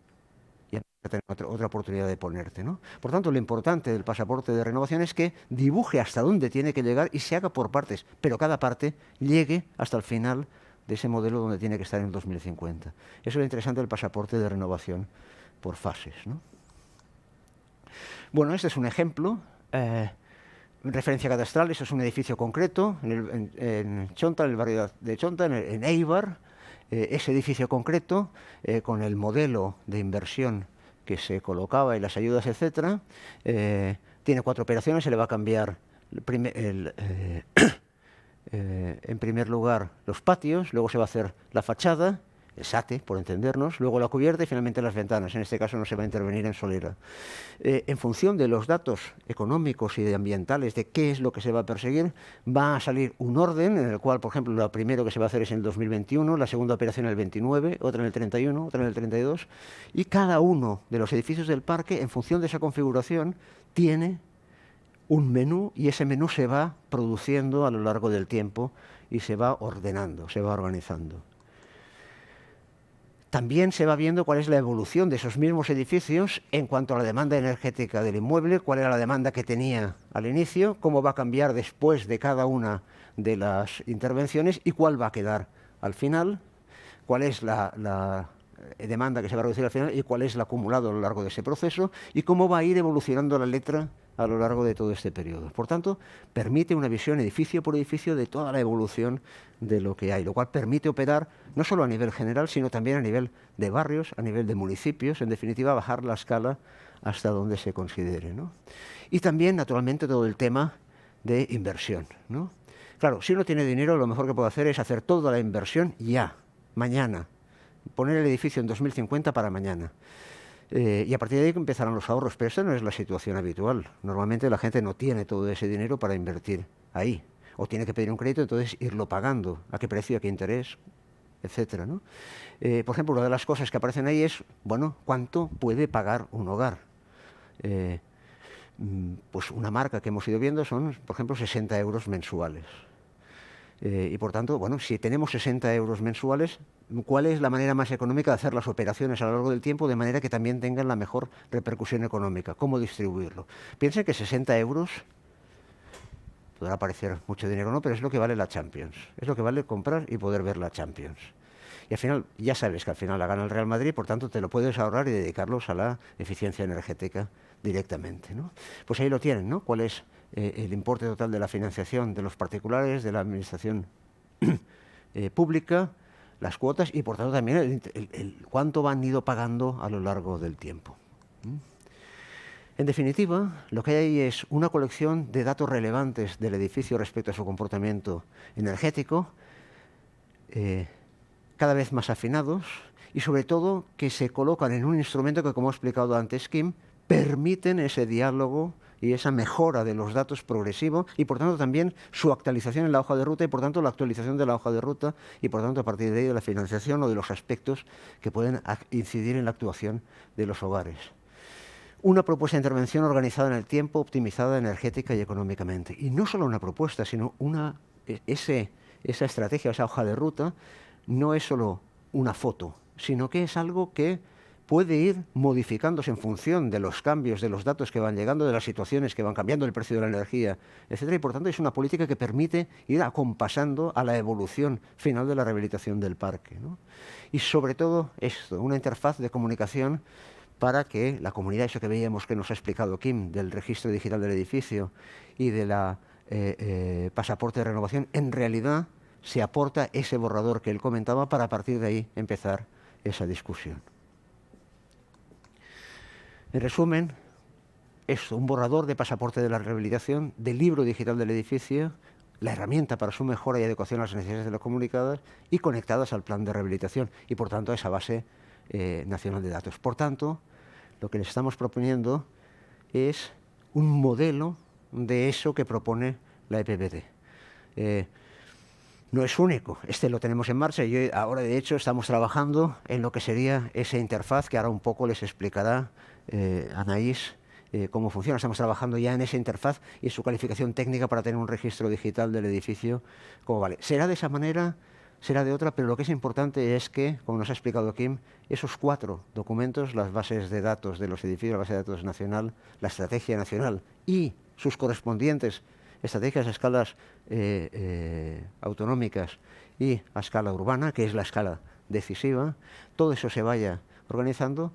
S3: Ya vas a tener otra oportunidad de ponerte, ¿no? Por tanto, lo importante del pasaporte de renovación es que dibuje hasta dónde tiene que llegar y se haga por partes, pero cada parte llegue hasta el final de ese modelo donde tiene que estar en el 2050. Eso es lo interesante del pasaporte de renovación por fases, ¿no? Bueno, este es un ejemplo. Referencia cadastral, eso es un edificio concreto en Chonta, en el barrio de Chonta, en Eibar. Ese edificio concreto, con el modelo de inversión que se colocaba y las ayudas, etcétera, tiene 4 operaciones, se le va a cambiar en primer lugar los patios, luego se va a hacer la fachada, el SATE, por entendernos, luego la cubierta y finalmente las ventanas. En este caso no se va a intervenir en solera. En función de los datos económicos y ambientales de qué es lo que se va a perseguir, va a salir un orden en el cual, por ejemplo, lo primero que se va a hacer es en el 2021, la segunda operación en el 29, otra en el 31, otra en el 32, y cada uno de los edificios del parque, en función de esa configuración, tiene un menú y ese menú se va produciendo a lo largo del tiempo y se va ordenando, se va organizando. También se va viendo cuál es la evolución de esos mismos edificios en cuanto a la demanda energética del inmueble, cuál era la demanda que tenía al inicio, cómo va a cambiar después de cada una de las intervenciones y cuál va a quedar al final, cuál es la demanda que se va a reducir al final y cuál es el acumulado a lo largo de ese proceso y cómo va a ir evolucionando la letra a lo largo de todo este periodo. Por tanto, permite una visión edificio por edificio de toda la evolución de lo que hay, lo cual permite operar no solo a nivel general, sino también a nivel de barrios, a nivel de municipios, en definitiva, bajar la escala hasta donde se considere, ¿no? Y también, naturalmente, todo el tema de inversión, ¿no? Claro, si uno tiene dinero, lo mejor que puede hacer es hacer toda la inversión ya, mañana, poner el edificio en 2050 para mañana. Y a partir de ahí empezarán los ahorros, pero esta no es la situación habitual. Normalmente la gente no tiene todo ese dinero para invertir ahí, o tiene que pedir un crédito, entonces irlo pagando, a qué precio, a qué interés, etcétera, ¿no? Por ejemplo, una de las cosas que aparecen ahí es, bueno, ¿cuánto puede pagar un hogar? Pues una marca que hemos ido viendo son, por ejemplo, 60 euros mensuales. Y por tanto, bueno, si tenemos 60 euros mensuales, ¿cuál es la manera más económica de hacer las operaciones a lo largo del tiempo de manera que también tengan la mejor repercusión económica? ¿Cómo distribuirlo? Piensen que 60 euros podrá parecer mucho dinero, no, pero es lo que vale la Champions. Es lo que vale comprar y poder ver la Champions. Y al final, ya sabes que al final la gana el Real Madrid, por tanto te lo puedes ahorrar y dedicarlos a la eficiencia energética directamente, ¿no? Pues ahí lo tienen, ¿no? ¿Cuál es el importe total de la financiación de los particulares, de la administración pública, las cuotas y por tanto también el cuánto han ido pagando a lo largo del tiempo? En definitiva, lo que hay ahí es una colección de datos relevantes del edificio respecto a su comportamiento energético, cada vez más afinados y sobre todo que se colocan en un instrumento que, como ha explicado antes Kim, permiten ese diálogo y esa mejora de los datos progresivo y por tanto también su actualización en la hoja de ruta y por tanto la actualización de la hoja de ruta y por tanto a partir de ahí de la financiación o de los aspectos que pueden incidir en la actuación de los hogares. Una propuesta de intervención organizada en el tiempo, optimizada energética y económicamente. Y no solo una propuesta, sino esa estrategia, esa hoja de ruta, no es solo una foto, sino que es algo que puede ir modificándose en función de los cambios, de los datos que van llegando, de las situaciones que van cambiando, el precio de la energía, etcétera. Y por tanto es una política que permite ir acompasando a la evolución final de la rehabilitación del parque, ¿no? Y sobre todo esto, una interfaz de comunicación para que la comunidad, eso que veíamos que nos ha explicado Kim, del registro digital del edificio y de la pasaporte de renovación, en realidad se aporta ese borrador que él comentaba para a partir de ahí empezar esa discusión. En resumen, es un borrador de pasaporte de la rehabilitación, del libro digital del edificio, la herramienta para su mejora y adecuación a las necesidades de las comunicadas y conectadas al plan de rehabilitación y, por tanto, a esa base nacional de datos. Por tanto, lo que les estamos proponiendo es un modelo de eso que propone la EPBD. No es único, este lo tenemos en marcha y ahora de hecho estamos trabajando en lo que sería esa interfaz que ahora un poco les explicará Anaís cómo funciona. Estamos trabajando ya en esa interfaz y en su calificación técnica para tener un registro digital del edificio como vale. Será de esa manera, será de otra, pero lo que es importante es que, como nos ha explicado Kim, esos 4 documentos, las bases de datos de los edificios, la base de datos nacional, la estrategia nacional y sus correspondientes estrategias a escalas autonómicas y a escala urbana, que es la escala decisiva, todo eso se vaya organizando.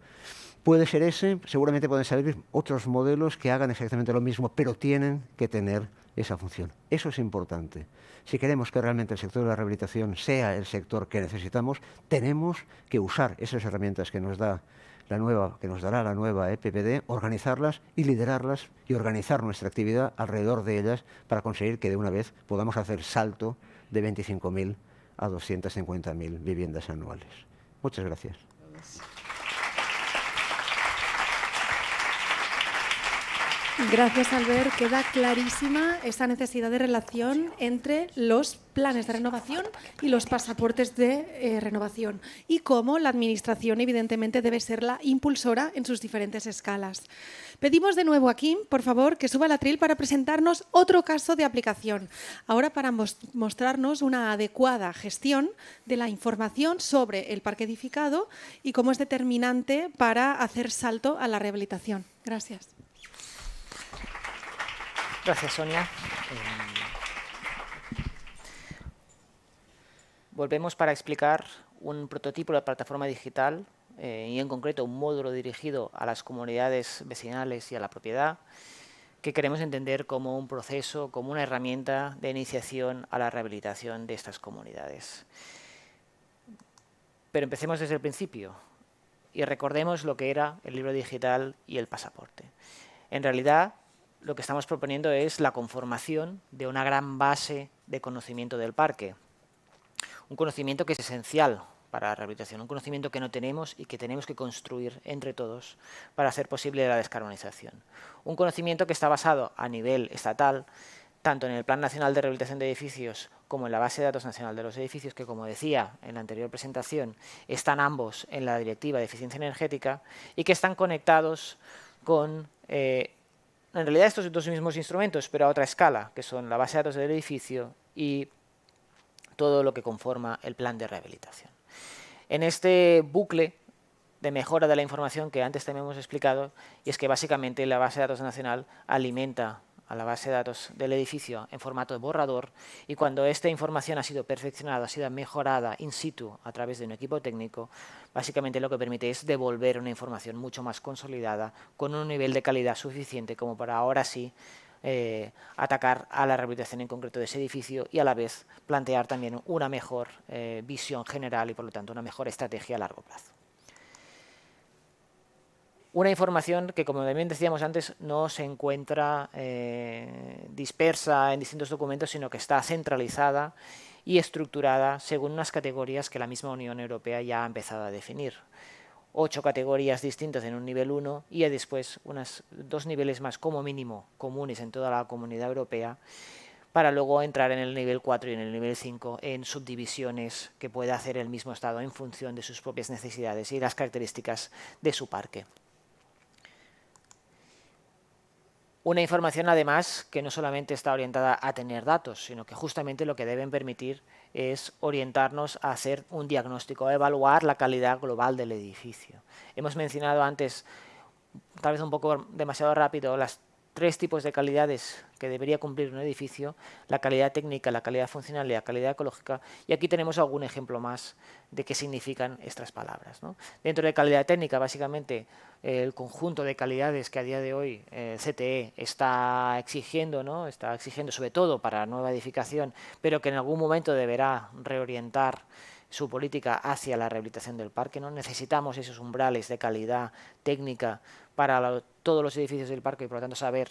S3: Puede ser ese, seguramente pueden salir otros modelos que hagan exactamente lo mismo, pero tienen que tener esa función. Eso es importante. Si queremos que realmente el sector de la rehabilitación sea el sector que necesitamos, tenemos que usar esas herramientas que nos dará la nueva EPBD, organizarlas y liderarlas y organizar nuestra actividad alrededor de ellas para conseguir que de una vez podamos hacer salto de 25.000 a 250.000 viviendas anuales. Muchas gracias.
S1: Gracias, Albert. Queda clarísima esa necesidad de relación entre los planes de renovación y los pasaportes de renovación y cómo la Administración, evidentemente, debe ser la impulsora en sus diferentes escalas. Pedimos de nuevo a Kim, por favor, que suba al atril para presentarnos otro caso de aplicación. Ahora para mostrarnos una adecuada gestión de la información sobre el parque edificado y cómo es determinante para hacer salto a la rehabilitación. Gracias.
S2: Gracias, Sonia. Volvemos para explicar un prototipo de plataforma digital y en concreto un módulo dirigido a las comunidades vecinales y a la propiedad, que queremos entender como un proceso, como una herramienta de iniciación a la rehabilitación de estas comunidades. Pero empecemos desde el principio y recordemos lo que era el libro digital y el pasaporte. En realidad, lo que estamos proponiendo es la conformación de una gran base de conocimiento del parque. Un conocimiento que es esencial para la rehabilitación, un conocimiento que no tenemos y que tenemos que construir entre todos para hacer posible la descarbonización. Un conocimiento que está basado a nivel estatal, tanto en el Plan Nacional de Rehabilitación de Edificios como en la Base de Datos Nacional de los Edificios, que, como decía en la anterior presentación, están ambos en la Directiva de Eficiencia Energética y que están conectados con, en realidad, estos dos mismos instrumentos, pero a otra escala, que son la base de datos del edificio y todo lo que conforma el plan de rehabilitación. En este bucle de mejora de la información que antes también hemos explicado, y es que básicamente la base de datos nacional alimenta a la base de datos del edificio en formato de borrador, y cuando esta información ha sido perfeccionada, ha sido mejorada in situ a través de un equipo técnico, básicamente lo que permite es devolver una información mucho más consolidada, con un nivel de calidad suficiente como para ahora sí atacar a la rehabilitación en concreto de ese edificio y a la vez plantear también una mejor visión general y por lo tanto una mejor estrategia a largo plazo. Una información que, como también decíamos antes, no se encuentra dispersa en distintos documentos, sino que está centralizada y estructurada según unas categorías que la misma Unión Europea ya ha empezado a definir. 8 categorías distintas en un nivel 1 y después unos 2 niveles más como mínimo comunes en toda la Comunidad Europea, para luego entrar en el nivel 4 y en el nivel 5 en subdivisiones que pueda hacer el mismo Estado en función de sus propias necesidades y las características de su parque. Una información, además, que no solamente está orientada a tener datos, sino que justamente lo que deben permitir es orientarnos a hacer un diagnóstico, a evaluar la calidad global del edificio. Hemos mencionado antes, tal vez un poco demasiado rápido, las 3 tipos de calidades que debería cumplir un edificio: la calidad técnica, la calidad funcional y la calidad ecológica. Y aquí tenemos algún ejemplo más de qué significan estas palabras, ¿no? Dentro de calidad técnica, básicamente, el conjunto de calidades que a día de hoy CTE está exigiendo, ¿no? Está exigiendo sobre todo para la nueva edificación, pero que en algún momento deberá reorientar su política hacia la rehabilitación del parque, ¿no? Necesitamos esos umbrales de calidad técnica para todos los edificios del parque y por lo tanto saber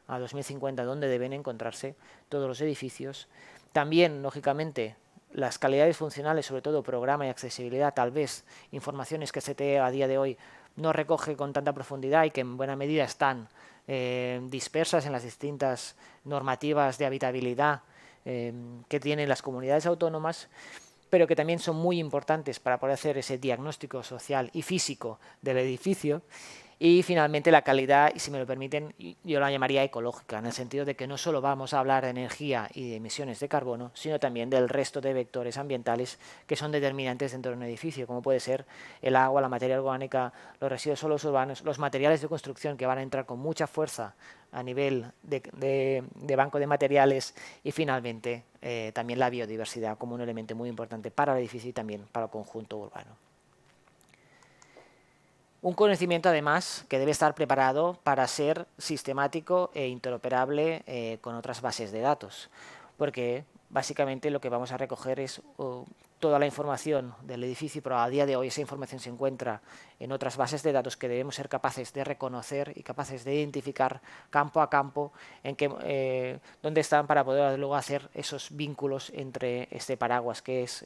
S2: a 2050 dónde deben encontrarse todos los edificios. También, lógicamente, las calidades funcionales, sobre todo programa y accesibilidad, tal vez informaciones que CTE a día de hoy no recoge con tanta profundidad y que en buena medida están dispersas en las distintas normativas de habitabilidad que tienen las comunidades autónomas, pero que también son muy importantes para poder hacer ese diagnóstico social y físico del edificio. Y finalmente la calidad, y si me lo permiten, yo la llamaría ecológica, en el sentido de que no solo vamos a hablar de energía y de emisiones de carbono, sino también del resto de vectores ambientales que son determinantes dentro de un edificio, como puede ser el agua, la materia orgánica, los residuos sólidos urbanos, los materiales de construcción que van a entrar con mucha fuerza a nivel de banco de materiales, y finalmente también la biodiversidad como un elemento muy importante para el edificio y también para el conjunto urbano. Un conocimiento, además, que debe estar preparado para ser sistemático e interoperable con otras bases de datos, porque básicamente lo que vamos a recoger es toda la información del edificio, pero a día de hoy esa información se encuentra en otras bases de datos que debemos ser capaces de reconocer y capaces de identificar campo a campo dónde están, para poder luego hacer esos vínculos entre este paraguas que es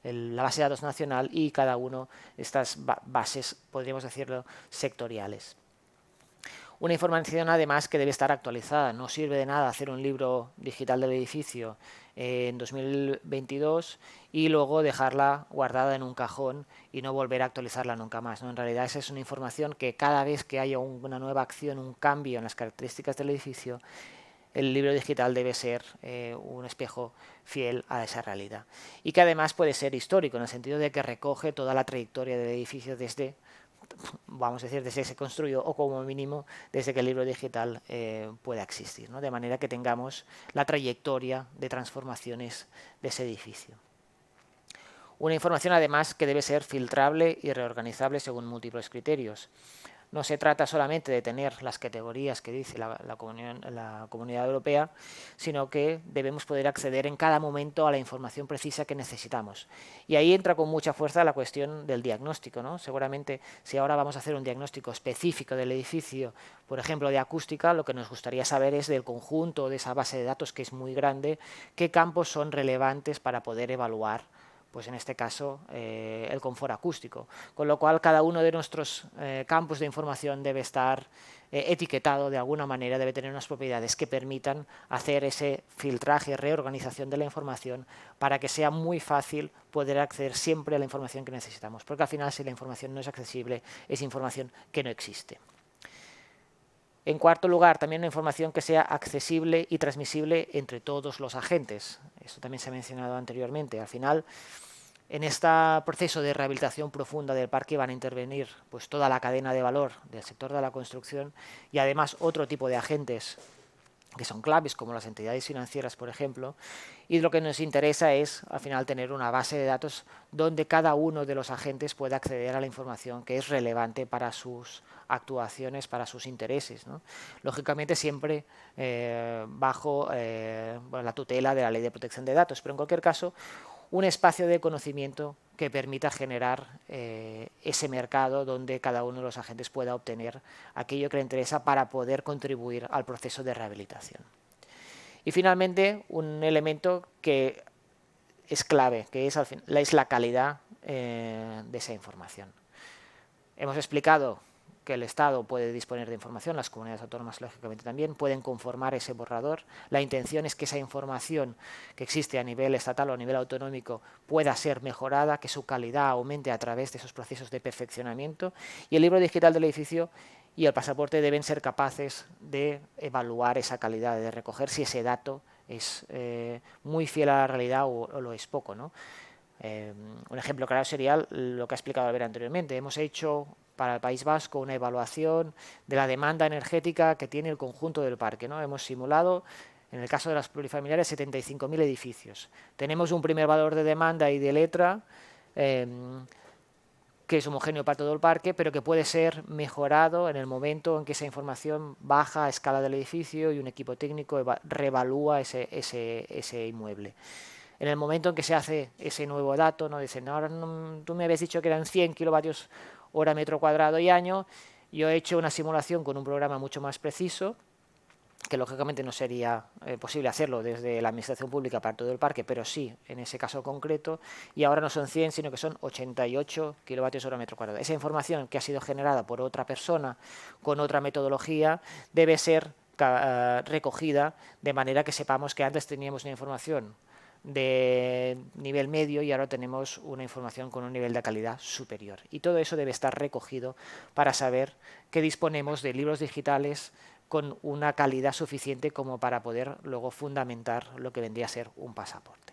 S2: la base de datos nacional y cada uno de estas bases, podríamos decirlo, sectoriales. Una información, además, que debe estar actualizada. No sirve de nada hacer un libro digital del edificio en 2022 y luego dejarla guardada en un cajón y no volver a actualizarla nunca más, ¿no? En realidad esa es una información que cada vez que haya una nueva acción, un cambio en las características del edificio, el libro digital debe ser un espejo fiel a esa realidad. Y que además puede ser histórico, en el sentido de que recoge toda la trayectoria del edificio desde, vamos a decir, desde que se construyó o como mínimo desde que el libro digital pueda existir, ¿no? De manera que tengamos la trayectoria de transformaciones de ese edificio. Una información, además, que debe ser filtrable y reorganizable según múltiples criterios. No se trata solamente de tener las categorías que dice la Comunidad Europea, sino que debemos poder acceder en cada momento a la información precisa que necesitamos. Y ahí entra con mucha fuerza la cuestión del diagnóstico, ¿no? Seguramente, si ahora vamos a hacer un diagnóstico específico del edificio, por ejemplo, de acústica, lo que nos gustaría saber es del conjunto de esa base de datos, que es muy grande, qué campos son relevantes para poder evaluar, pues en este caso, el confort acústico. Con lo cual, cada uno de nuestros campos de información debe estar etiquetado de alguna manera, debe tener unas propiedades que permitan hacer ese filtraje, reorganización de la información para que sea muy fácil poder acceder siempre a la información que necesitamos. Porque al final, si la información no es accesible, es información que no existe. En cuarto lugar, también una información que sea accesible y transmisible entre todos los agentes. Esto también se ha mencionado anteriormente. Al final, en este proceso de rehabilitación profunda del parque van a intervenir pues, toda la cadena de valor del sector de la construcción y además otro tipo de agentes que son claves, como las entidades financieras, por ejemplo, y lo que nos interesa es, al final, tener una base de datos donde cada uno de los agentes pueda acceder a la información que es relevante para sus actuaciones, para sus intereses, ¿no? Lógicamente, siempre bajo la tutela de la Ley de Protección de Datos, pero en cualquier caso, un espacio de conocimiento que permita generar ese mercado donde cada uno de los agentes pueda obtener aquello que le interesa para poder contribuir al proceso de rehabilitación. Y finalmente, un elemento que es clave, que es la calidad de esa información. Hemos explicado que el Estado puede disponer de información, las comunidades autónomas lógicamente también, pueden conformar ese borrador. La intención es que esa información que existe a nivel estatal o a nivel autonómico pueda ser mejorada, que su calidad aumente a través de esos procesos de perfeccionamiento, y el libro digital del edificio y el pasaporte deben ser capaces de evaluar esa calidad, de recoger si ese dato es muy fiel a la realidad o lo es poco, ¿no? Un ejemplo claro sería lo que ha explicado Albert anteriormente. Hemos hecho para el País Vasco una evaluación de la demanda energética que tiene el conjunto del parque, ¿no? Hemos simulado, en el caso de las plurifamiliares, 75.000 edificios. Tenemos un primer valor de demanda y de letra que es homogéneo para todo el parque, pero que puede ser mejorado en el momento en que esa información baja a escala del edificio y un equipo técnico reevalúa ese inmueble. En el momento en que se hace ese nuevo dato, ¿no? Dicen, ahora tú me habías dicho que eran 100 kilovatios hora metro cuadrado y año, yo he hecho una simulación con un programa mucho más preciso, que lógicamente no sería posible hacerlo desde la administración pública para todo el parque, pero sí en ese caso concreto, y ahora no son 100, sino que son 88 kilovatios hora metro cuadrado. Esa información que ha sido generada por otra persona con otra metodología debe ser recogida de manera que sepamos que antes teníamos una información de nivel medio y ahora tenemos una información con un nivel de calidad superior. Y todo eso debe estar recogido para saber que disponemos de libros digitales con una calidad suficiente como para poder luego fundamentar lo que vendría a ser un pasaporte.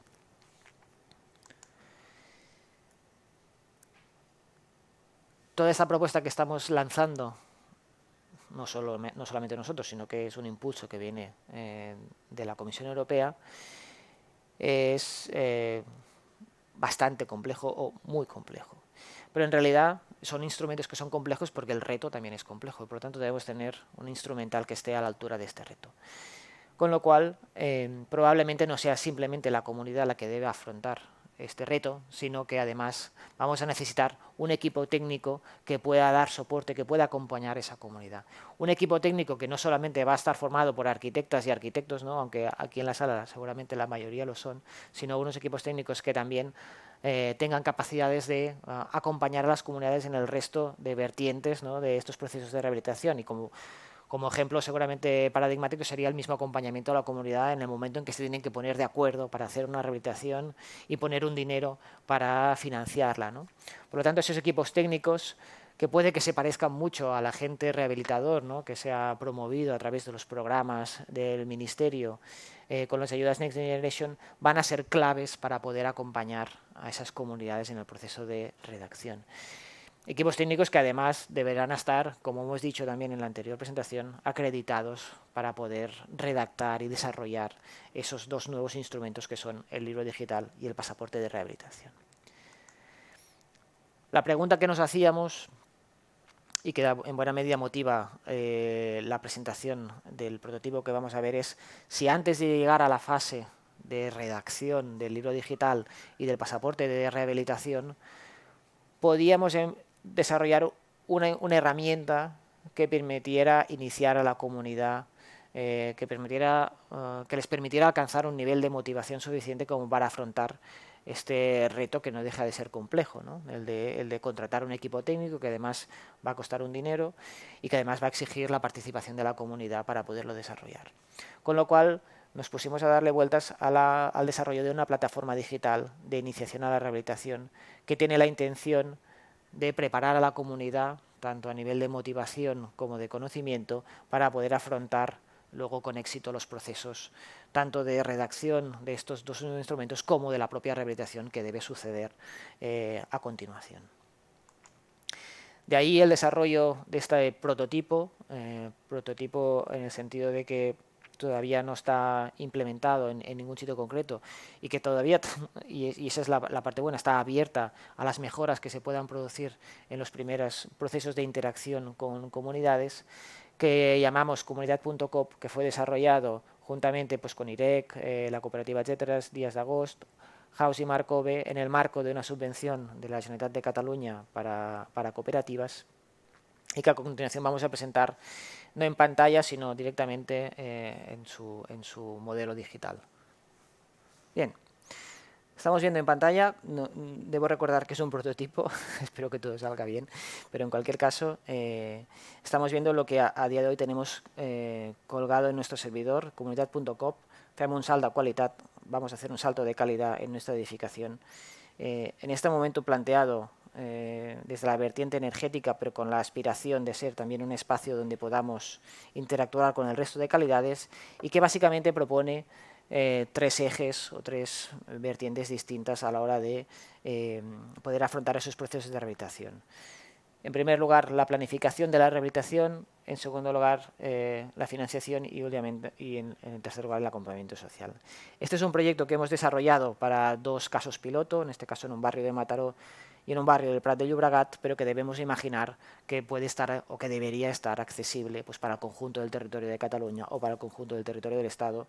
S2: Toda esta propuesta que estamos lanzando, no solamente nosotros, sino que es un impulso que viene de la Comisión Europea, es bastante complejo o muy complejo. Pero en realidad son instrumentos que son complejos porque el reto también es complejo y por lo tanto debemos tener un instrumental que esté a la altura de este reto. Con lo cual, probablemente no sea simplemente la comunidad la que debe afrontar este reto, sino que además vamos a necesitar un equipo técnico que pueda dar soporte, que pueda acompañar esa comunidad. Un equipo técnico que no solamente va a estar formado por arquitectas y arquitectos, ¿no? Aunque aquí en la sala seguramente la mayoría lo son, sino unos equipos técnicos que también tengan capacidades de acompañar a las comunidades en el resto de vertientes, ¿no? De estos procesos de rehabilitación. Y como ejemplo seguramente paradigmático sería el mismo acompañamiento a la comunidad en el momento en que se tienen que poner de acuerdo para hacer una rehabilitación y poner un dinero para financiarla, ¿no? Por lo tanto, esos equipos técnicos que puede que se parezcan mucho al agente rehabilitador, ¿no? Que se ha promovido a través de los programas del Ministerio con las ayudas Next Generation, van a ser claves para poder acompañar a esas comunidades en el proceso de redacción. Equipos técnicos que además deberán estar, como hemos dicho también en la anterior presentación, acreditados para poder redactar y desarrollar esos dos nuevos instrumentos que son el libro digital y el pasaporte de rehabilitación. La pregunta que nos hacíamos, y que en buena medida motiva la presentación del prototipo que vamos a ver, es si antes de llegar a la fase de redacción del libro digital y del pasaporte de rehabilitación, podíamos desarrollar una herramienta que permitiera iniciar a la comunidad, que les permitiera alcanzar un nivel de motivación suficiente como para afrontar este reto, que no deja de ser complejo, ¿no? El de contratar un equipo técnico, que además va a costar un dinero y que además va a exigir la participación de la comunidad para poderlo desarrollar. Con lo cual nos pusimos a darle vueltas al desarrollo de una plataforma digital de iniciación a la rehabilitación que tiene la intención de preparar a la comunidad, tanto a nivel de motivación como de conocimiento, para poder afrontar luego con éxito los procesos tanto de redacción de estos dos instrumentos como de la propia rehabilitación que debe suceder a continuación. De ahí el desarrollo de este prototipo en el sentido de que todavía no está implementado en ningún sitio concreto y que todavía, y esa es la parte buena, está abierta a las mejoras que se puedan producir en los primeros procesos de interacción con comunidades, que llamamos comunidad.coop, que fue desarrollado juntamente pues, con IREC, la cooperativa Etcéteras, Días de Agost, Haus y Marcove, en el marco de una subvención de la Generalitat de Cataluña para cooperativas, y que a continuación vamos a presentar no en pantalla, sino directamente en su modelo digital. Bien, estamos viendo en pantalla, debo recordar que es un prototipo, espero que todo salga bien, pero en cualquier caso estamos viendo lo que a día de hoy tenemos colgado en nuestro servidor, comunidad.coop, fem un salt de qualitat, vamos a hacer un salto de calidad en nuestra edificación. En este momento planteado desde la vertiente energética, pero con la aspiración de ser también un espacio donde podamos interactuar con el resto de calidades, y que básicamente propone tres ejes o tres vertientes distintas a la hora de poder afrontar esos procesos de rehabilitación. En primer lugar, la planificación de la rehabilitación. En segundo lugar, la financiación y en tercer lugar, el acompañamiento social. Este es un proyecto que hemos desarrollado para dos casos piloto, en este caso en un barrio de Mataró y en un barrio del Prat de Llobregat, pero que debemos imaginar que puede estar o que debería estar accesible pues, para el conjunto del territorio de Cataluña o para el conjunto del territorio del Estado,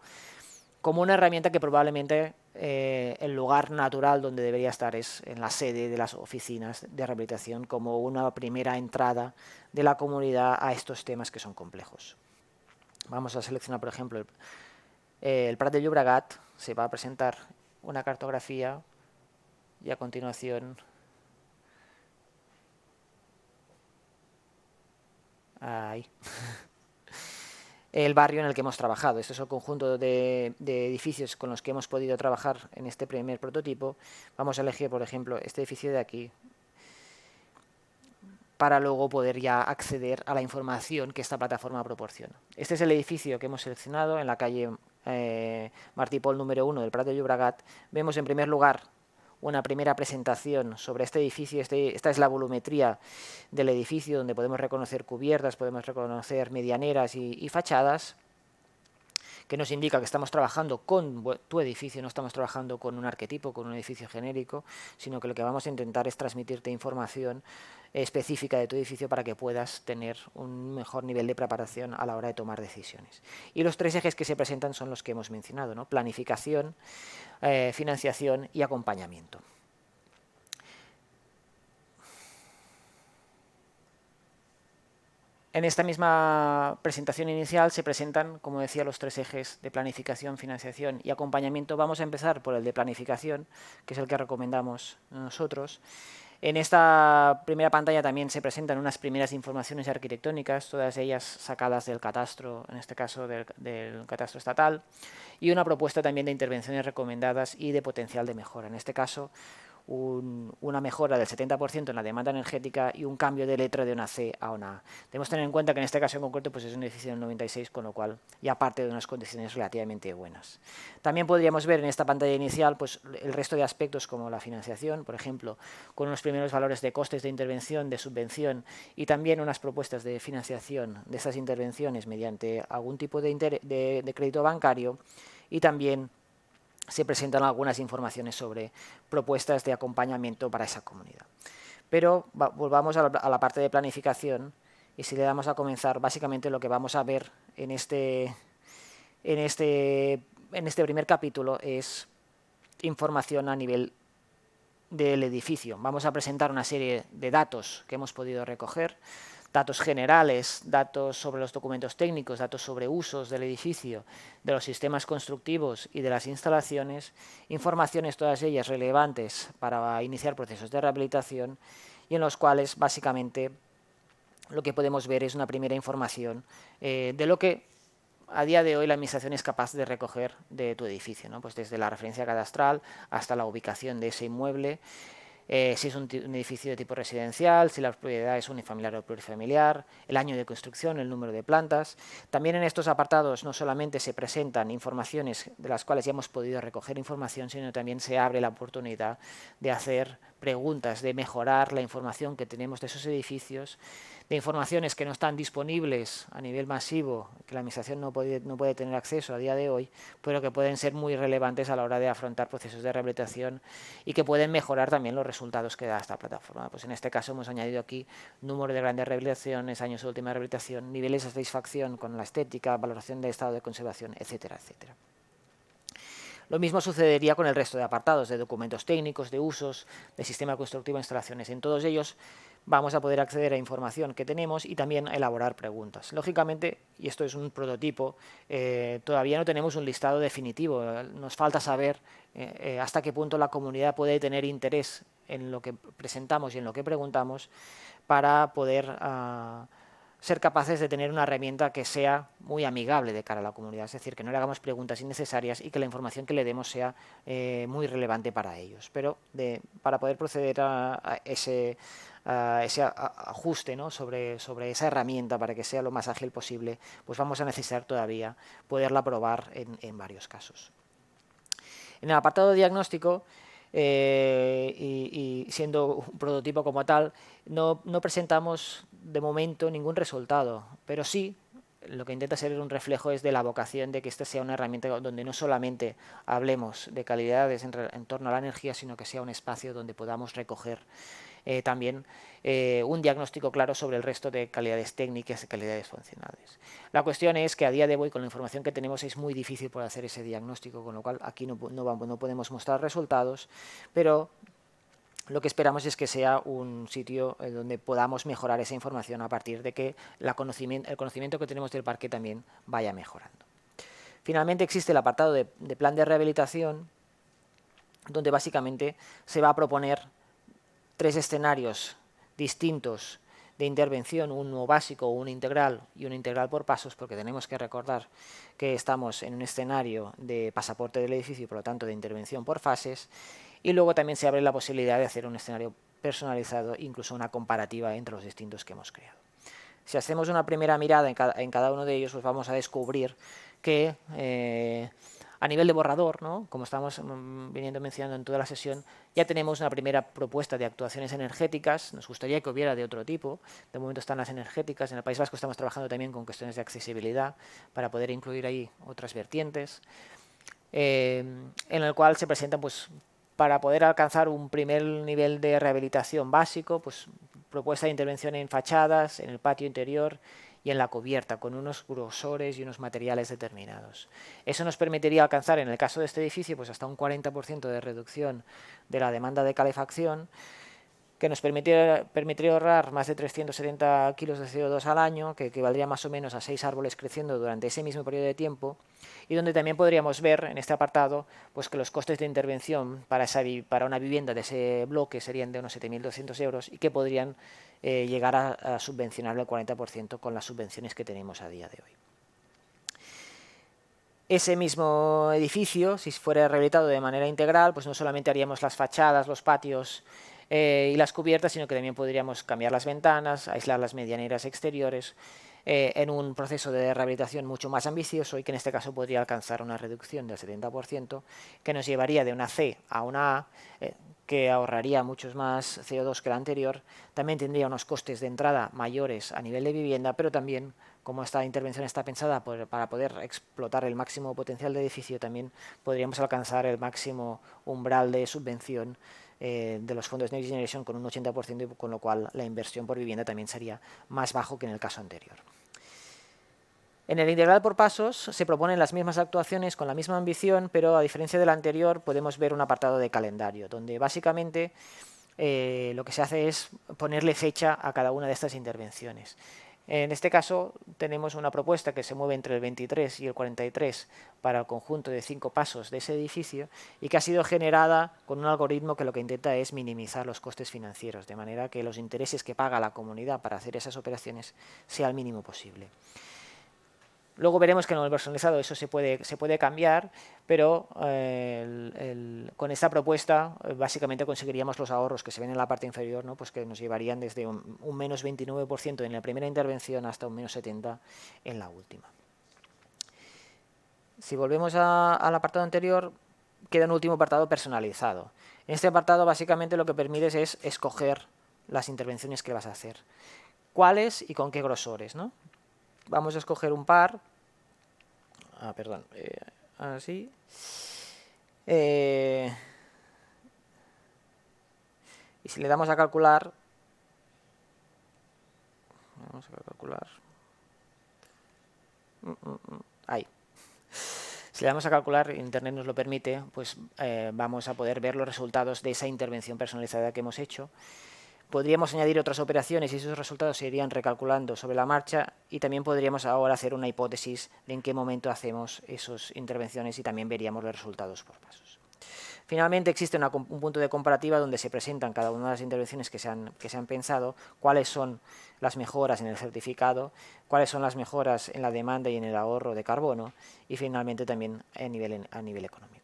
S2: como una herramienta que probablemente el lugar natural donde debería estar es en la sede de las oficinas de rehabilitación, como una primera entrada de la comunidad a estos temas que son complejos. Vamos a seleccionar, por ejemplo, el Prat de Llobregat. Se va a presentar una cartografía y a continuación ahí. El barrio en el que hemos trabajado. Este es el conjunto de edificios con los que hemos podido trabajar en este primer prototipo. Vamos a elegir, por ejemplo, este edificio de aquí, para luego poder ya acceder a la información que esta plataforma proporciona. Este es el edificio que hemos seleccionado en la calle Martí Pol número 1 del Prat de Llobregat. Vemos en primer lugar una primera presentación sobre este edificio. Esta es la volumetría del edificio, donde podemos reconocer cubiertas, podemos reconocer medianeras y fachadas, que nos indica que estamos trabajando con tu edificio, no estamos trabajando con un arquetipo, con un edificio genérico, sino que lo que vamos a intentar es transmitirte información específica de tu edificio para que puedas tener un mejor nivel de preparación a la hora de tomar decisiones. Y los tres ejes que se presentan son los que hemos mencionado, ¿no? Planificación, financiación y acompañamiento. En esta misma presentación inicial se presentan, como decía, los tres ejes de planificación, financiación y acompañamiento. Vamos a empezar por el de planificación, que es el que recomendamos nosotros. En esta primera pantalla también se presentan unas primeras informaciones arquitectónicas, todas ellas sacadas del catastro, en este caso del catastro estatal, y una propuesta también de intervenciones recomendadas y de potencial de mejora. En este caso, una mejora del 70% en la demanda energética y un cambio de letra de una C a una A. Debemos tener en cuenta que en este caso en concreto pues es un edificio del 96, con lo cual ya parte de unas condiciones relativamente buenas. También podríamos ver en esta pantalla inicial pues, el resto de aspectos como la financiación, por ejemplo, con unos primeros valores de costes de intervención, de subvención y también unas propuestas de financiación de esas intervenciones mediante algún tipo de crédito bancario, y también se presentan algunas informaciones sobre propuestas de acompañamiento para esa comunidad. Pero volvamos a la parte de planificación, y si le damos a comenzar, básicamente lo que vamos a ver en este primer capítulo es información a nivel del edificio. Vamos a presentar una serie de datos que hemos podido recoger, datos generales, datos sobre los documentos técnicos, datos sobre usos del edificio, de los sistemas constructivos y de las instalaciones, informaciones todas ellas relevantes para iniciar procesos de rehabilitación y en los cuales básicamente lo que podemos ver es una primera información de lo que a día de hoy la administración es capaz de recoger de tu edificio, ¿no? Pues desde la referencia cadastral hasta la ubicación de ese inmueble, si es un edificio de tipo residencial, si la propiedad es unifamiliar o plurifamiliar, el año de construcción, el número de plantas. También en estos apartados no solamente se presentan informaciones de las cuales ya hemos podido recoger información, sino también se abre la oportunidad de hacer preguntas, de mejorar la información que tenemos de esos edificios, de informaciones que no están disponibles a nivel masivo, que la administración no puede tener acceso a día de hoy, pero que pueden ser muy relevantes a la hora de afrontar procesos de rehabilitación y que pueden mejorar también los resultados que da esta plataforma. Pues en este caso hemos añadido aquí número de grandes rehabilitaciones, años de última rehabilitación, niveles de satisfacción con la estética, valoración de estado de conservación, etcétera, etcétera. Lo mismo sucedería con el resto de apartados, de documentos técnicos, de usos, de sistema constructivo de instalaciones. En todos ellos vamos a poder acceder a información que tenemos y también a elaborar preguntas. Lógicamente, y esto es un prototipo, todavía no tenemos un listado definitivo. Nos falta saber hasta qué punto la comunidad puede tener interés en lo que presentamos y en lo que preguntamos para poder ser capaces de tener una herramienta que sea muy amigable de cara a la comunidad, es decir, que no le hagamos preguntas innecesarias y que la información que le demos sea muy relevante para ellos. Pero para poder proceder a ese ajuste, ¿no? sobre esa herramienta para que sea lo más ágil posible, pues vamos a necesitar todavía poderla probar en varios casos. En el apartado de diagnóstico, y siendo un prototipo como tal, no presentamos de momento ningún resultado, pero sí lo que intenta ser un reflejo es de la vocación de que esta sea una herramienta donde no solamente hablemos de calidades en torno a la energía, sino que sea un espacio donde podamos recoger también un diagnóstico claro sobre el resto de calidades técnicas y calidades funcionales. La cuestión es que a día de hoy, con la información que tenemos, es muy difícil poder hacer ese diagnóstico, con lo cual aquí no podemos mostrar resultados, pero lo que esperamos es que sea un sitio donde podamos mejorar esa información a partir de que el conocimiento que tenemos del parque también vaya mejorando. Finalmente existe el apartado de plan de rehabilitación, donde básicamente se va a proponer 3 escenarios distintos de intervención, uno básico, uno integral y uno integral por pasos, porque tenemos que recordar que estamos en un escenario de pasaporte del edificio y por lo tanto de intervención por fases, y luego también se abre la posibilidad de hacer un escenario personalizado, incluso una comparativa entre los distintos que hemos creado. Si hacemos una primera mirada en cada uno de ellos, pues vamos a descubrir que a nivel de borrador, ¿no? Como estamos viniendo mencionando en toda la sesión, ya tenemos una primera propuesta de actuaciones energéticas. Nos gustaría que hubiera de otro tipo. De momento están las energéticas. En el País Vasco estamos trabajando también con cuestiones de accesibilidad para poder incluir ahí otras vertientes, en el cual se presentan, pues, para poder alcanzar un primer nivel de rehabilitación básico, pues propuesta de intervención en fachadas, en el patio interior y en la cubierta, con unos grosores y unos materiales determinados. Eso nos permitiría alcanzar, en el caso de este edificio, pues hasta un 40% de reducción de la demanda de calefacción, que nos permitiría ahorrar más de 370 kilos de CO2 al año, que equivaldría más o menos a 6 árboles creciendo durante ese mismo periodo de tiempo, y donde también podríamos ver en este apartado pues que los costes de intervención para una vivienda de ese bloque serían de unos 7.200 euros y que podrían llegar a subvencionar el 40% con las subvenciones que tenemos a día de hoy. Ese mismo edificio, si fuera rehabilitado de manera integral, pues no solamente haríamos las fachadas, los patios y las cubiertas, sino que también podríamos cambiar las ventanas, aislar las medianeras exteriores, en un proceso de rehabilitación mucho más ambicioso y que en este caso podría alcanzar una reducción del 70%, que nos llevaría de una C a una A, que ahorraría muchos más CO2 que la anterior. También tendría unos costes de entrada mayores a nivel de vivienda, pero también, como esta intervención está pensada para poder explotar el máximo potencial del edificio, también podríamos alcanzar el máximo umbral de subvención de los fondos Next Generation con un 80%, con lo cual la inversión por vivienda también sería más bajo que en el caso anterior. En el integral por pasos se proponen las mismas actuaciones con la misma ambición, pero a diferencia del anterior podemos ver un apartado de calendario, donde básicamente lo que se hace es ponerle fecha a cada una de estas intervenciones. En este caso tenemos una propuesta que se mueve entre el 23 y el 43 para el conjunto de 5 pasos de ese edificio y que ha sido generada con un algoritmo que lo que intenta es minimizar los costes financieros, de manera que los intereses que paga la comunidad para hacer esas operaciones sea el mínimo posible. Luego veremos que en el personalizado eso se puede cambiar, pero con esta propuesta básicamente conseguiríamos los ahorros que se ven en la parte inferior, ¿no? Pues que nos llevarían desde un menos 29% en la primera intervención hasta un menos 70% en la última. Si volvemos al apartado anterior, queda un último apartado personalizado. En este apartado básicamente lo que permites es escoger las intervenciones que vas a hacer. ¿Cuáles y con qué grosores, ¿no? Vamos a escoger un par. Así. Y si le damos a calcular. Vamos a calcular. Ahí. Si le damos a calcular, Internet nos lo permite, pues vamos a poder ver los resultados de esa intervención personalizada que hemos hecho. Podríamos añadir otras operaciones y esos resultados se irían recalculando sobre la marcha y también podríamos ahora hacer una hipótesis de en qué momento hacemos esas intervenciones y también veríamos los resultados por pasos. Finalmente existe un punto de comparativa donde se presentan cada una de las intervenciones que se han pensado, cuáles son las mejoras en el certificado, cuáles son las mejoras en la demanda y en el ahorro de carbono y finalmente también a nivel económico.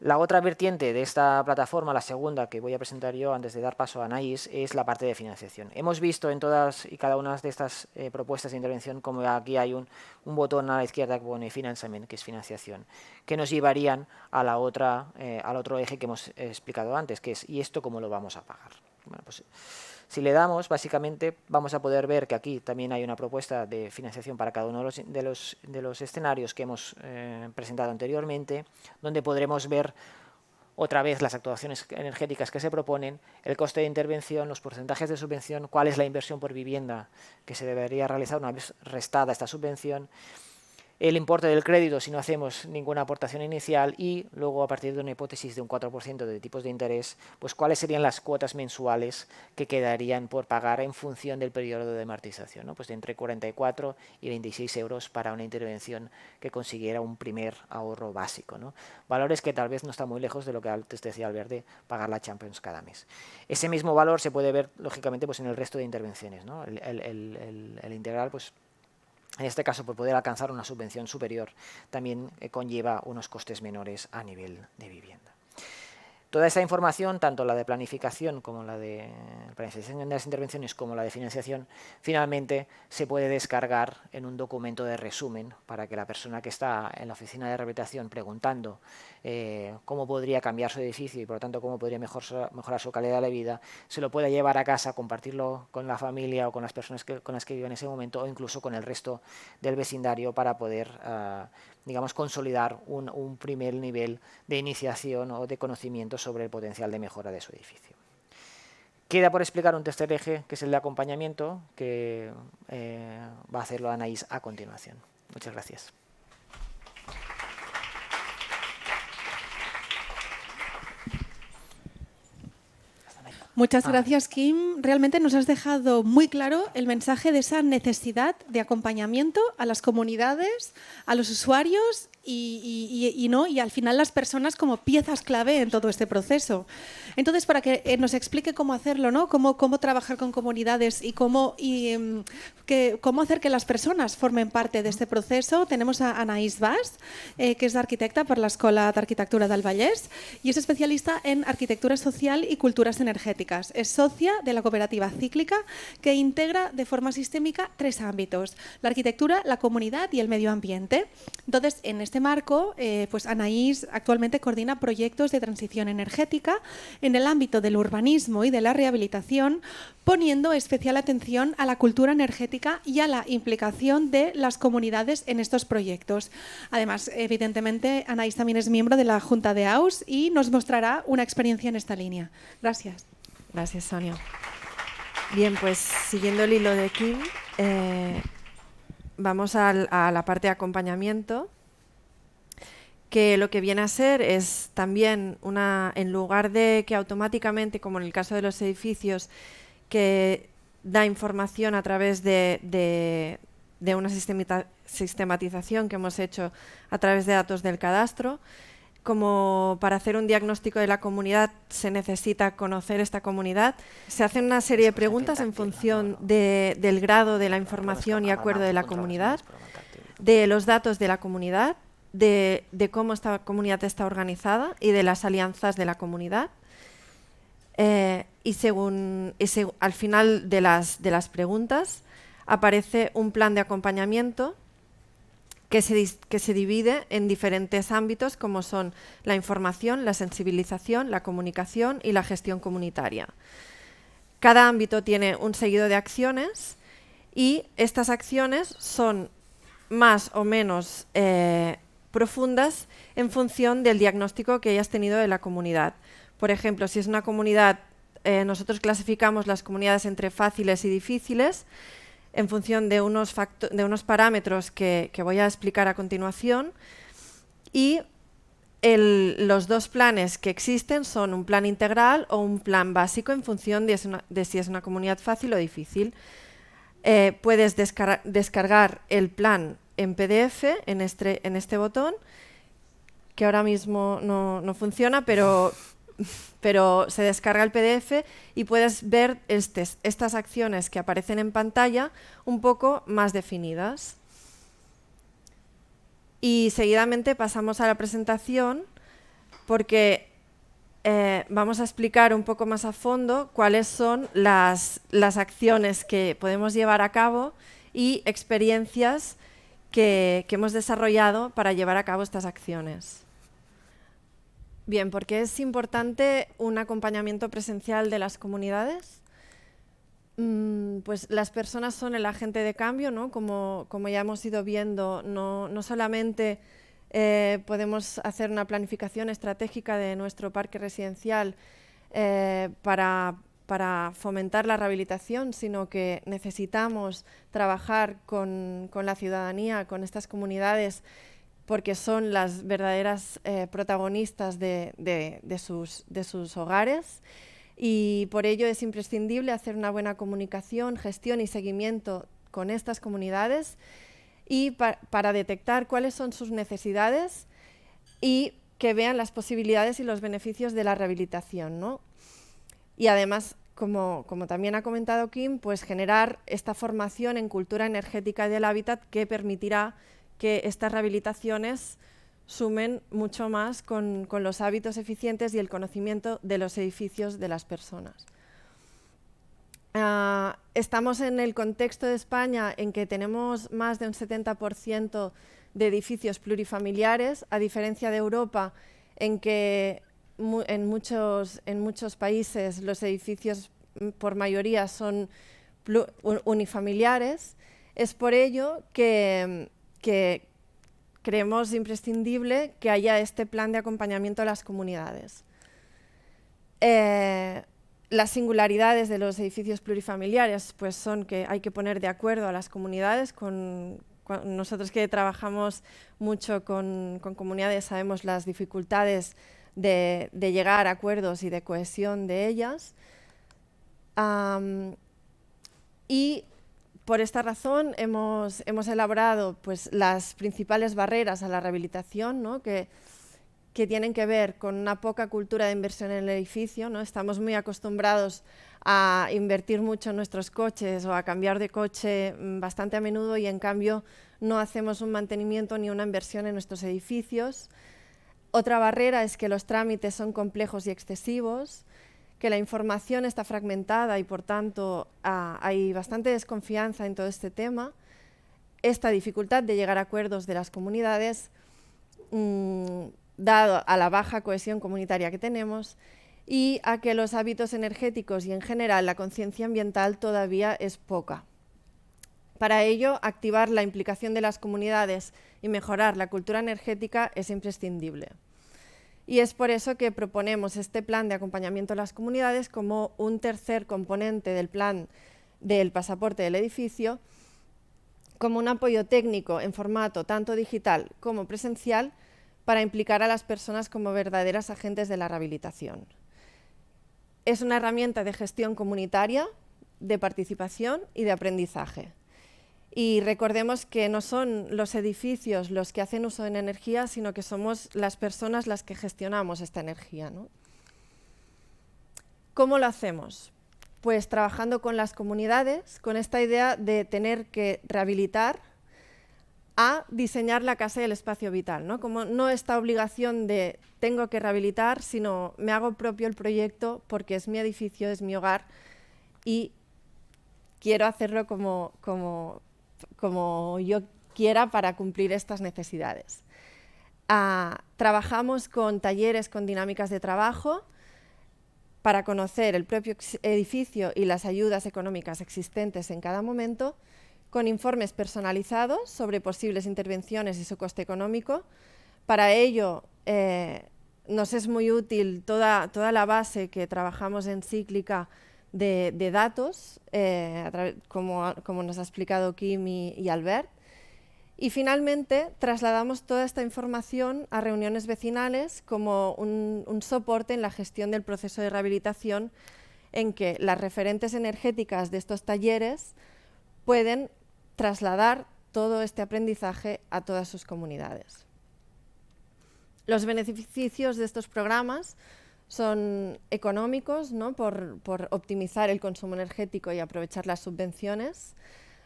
S2: La otra vertiente de esta plataforma, la segunda que voy a presentar yo antes de dar paso a Anaís, es la parte de financiación. Hemos visto en todas y cada una de estas propuestas de intervención como aquí hay un botón a la izquierda que pone Financiament, que es financiación, que nos llevarían a al otro eje que hemos explicado antes, que es ¿y esto cómo lo vamos a pagar? Bueno, pues, si le damos, básicamente vamos a poder ver que aquí también hay una propuesta de financiación para cada uno de los escenarios que hemos presentado anteriormente, donde podremos ver otra vez las actuaciones energéticas que se proponen, el coste de intervención, los porcentajes de subvención, cuál es la inversión por vivienda que se debería realizar una vez restada esta subvención, el importe del crédito si no hacemos ninguna aportación inicial y luego a partir de una hipótesis de un 4% de tipos de interés, pues cuáles serían las cuotas mensuales que quedarían por pagar en función del periodo de amortización, ¿no? Pues de entre 44 y 26 euros para una intervención que consiguiera un primer ahorro básico, ¿no? Valores que tal vez no están muy lejos de lo que antes decía Albert de pagar la Champions cada mes. Ese mismo valor se puede ver lógicamente pues en el resto de intervenciones, ¿no? El integral pues en este caso, por poder alcanzar una subvención superior, también conlleva unos costes menores a nivel de vivienda. Toda esta información, tanto la de planificación como la de planificación de las intervenciones como la de financiación, finalmente se puede descargar en un documento de resumen para que la persona que está en la oficina de rehabilitación preguntando cómo podría cambiar su edificio y por lo tanto cómo podría mejorar su calidad de vida, se lo pueda llevar a casa, compartirlo con la familia o con las personas con las que vive en ese momento o incluso con el resto del vecindario para poder digamos, consolidar un primer nivel de iniciación o de conocimiento sobre el potencial de mejora de su edificio. Queda por explicar un tercer eje, que es el de acompañamiento, que va a hacerlo Anaís a continuación. Muchas gracias.
S1: Muchas gracias, Kim. Realmente nos has dejado muy claro el mensaje de esa necesidad de acompañamiento a las comunidades, a los usuarios y al final las personas como piezas clave en todo este proceso. Entonces, para que nos explique cómo hacerlo, ¿no? Cómo trabajar con comunidades y cómo hacer que las personas formen parte de este proceso, tenemos a Anaís Bas, que es arquitecta por la Escola d'Arquitectura del Vallès y es especialista en arquitectura social y culturas energéticas. Es socia de la cooperativa Cíclica, que integra de forma sistémica 3 ámbitos: la arquitectura, la comunidad y el medio ambiente. Entonces, en este este marco, pues Anaís actualmente coordina proyectos de transición energética en el ámbito del urbanismo y de la rehabilitación, poniendo especial atención a la cultura energética y a la implicación de las comunidades en estos proyectos. Además, evidentemente, Anaís también es miembro de la Junta de AUS y nos mostrará una experiencia en esta línea. Gracias.
S4: Gracias, Sonia. Bien, pues siguiendo el hilo de Kim, vamos a la parte de acompañamiento, que lo que viene a ser es también en lugar de que automáticamente, como en el caso de los edificios, que da información a través de una sistematización que hemos hecho a través de datos del cadastro, como para hacer un diagnóstico de la comunidad se necesita conocer esta comunidad. Se hacen una serie de preguntas en función del grado de la información y acuerdo de la comunidad, de los datos de la comunidad, de cómo esta comunidad está organizada y de las alianzas de la comunidad. Al final de las preguntas aparece un plan de acompañamiento que se divide en diferentes ámbitos, como son la información, la sensibilización, la comunicación y la gestión comunitaria. Cada ámbito tiene un seguido de acciones y estas acciones son más o menos profundas en función del diagnóstico que hayas tenido de la comunidad. Por ejemplo, si es una comunidad, nosotros clasificamos las comunidades entre fáciles y difíciles, en función de unos parámetros que voy a explicar a continuación. Y los dos planes que existen son un plan integral o un plan básico en función de si es una comunidad fácil o difícil. Puedes descargar el plan en PDF en este botón, que ahora mismo no funciona, pero se descarga el PDF y puedes ver estas acciones que aparecen en pantalla un poco más definidas. Y seguidamente pasamos a la presentación porque vamos a explicar un poco más a fondo cuáles son las acciones que podemos llevar a cabo y experiencias que hemos desarrollado para llevar a cabo estas acciones. Bien, ¿por qué es importante un acompañamiento presencial de las comunidades? Pues las personas son el agente de cambio, ¿no? Como ya hemos ido viendo, no solamente podemos hacer una planificación estratégica de nuestro parque residencial para fomentar la rehabilitación, sino que necesitamos trabajar con la ciudadanía, con estas comunidades, porque son las verdaderas protagonistas de sus hogares, y por ello es imprescindible hacer una buena comunicación, gestión y seguimiento con estas comunidades y para detectar cuáles son sus necesidades y que vean las posibilidades y los beneficios de la rehabilitación, ¿no? Y además, como también ha comentado Kim, pues generar esta formación en cultura energética del hábitat que permitirá que estas rehabilitaciones sumen mucho más con los hábitos eficientes y el conocimiento de los edificios de las personas. Estamos en el contexto de España en que tenemos más de un 70% de edificios plurifamiliares, a diferencia de Europa, en que en muchos países los edificios por mayoría son unifamiliares. Es por ello que creemos imprescindible que haya este plan de acompañamiento a las comunidades. Las singularidades de los edificios plurifamiliares pues son que hay que poner de acuerdo a las comunidades. Nosotros que trabajamos mucho con comunidades sabemos las dificultades de llegar a acuerdos y de cohesión de ellas. Y por esta razón hemos elaborado pues, las principales barreras a la rehabilitación, ¿no? que tienen que ver con una poca cultura de inversión en el edificio, ¿no? Estamos muy acostumbrados a invertir mucho en nuestros coches o a cambiar de coche bastante a menudo y en cambio no hacemos un mantenimiento ni una inversión en nuestros edificios. Otra barrera es que los trámites son complejos y excesivos, que la información está fragmentada y por tanto hay bastante desconfianza en todo este tema. Esta dificultad de llegar a acuerdos de las comunidades dado a la baja cohesión comunitaria que tenemos y a que los hábitos energéticos y en general la conciencia ambiental todavía es poca. Para ello, activar la implicación de las comunidades y mejorar la cultura energética es imprescindible. Y es por eso que proponemos este plan de acompañamiento a las comunidades como un tercer componente del plan del pasaporte del edificio, como un apoyo técnico en formato tanto digital como presencial para implicar a las personas como verdaderas agentes de la rehabilitación. Es una herramienta de gestión comunitaria, de participación y de aprendizaje. Y recordemos que no son los edificios los que hacen uso de energía, sino que somos las personas las que gestionamos esta energía, ¿no? ¿Cómo lo hacemos? Pues trabajando con las comunidades, con esta idea de tener que rehabilitar a diseñar la casa y el espacio vital, ¿no? Como no esta obligación de tengo que rehabilitar, sino me hago propio el proyecto porque es mi edificio, es mi hogar y quiero hacerlo como yo quiera para cumplir estas necesidades. Trabajamos con talleres con dinámicas de trabajo para conocer el propio edificio y las ayudas económicas existentes en cada momento, con informes personalizados sobre posibles intervenciones y su coste económico. Para ello nos es muy útil toda la base que trabajamos en Cíclica de datos, como nos ha explicado Kim y Albert. Y finalmente trasladamos toda esta información a reuniones vecinales como un soporte en la gestión del proceso de rehabilitación, en que las referentes energéticas de estos talleres pueden trasladar todo este aprendizaje a todas sus comunidades. Los beneficios de estos programas son económicos, ¿no? por optimizar el consumo energético y aprovechar las subvenciones,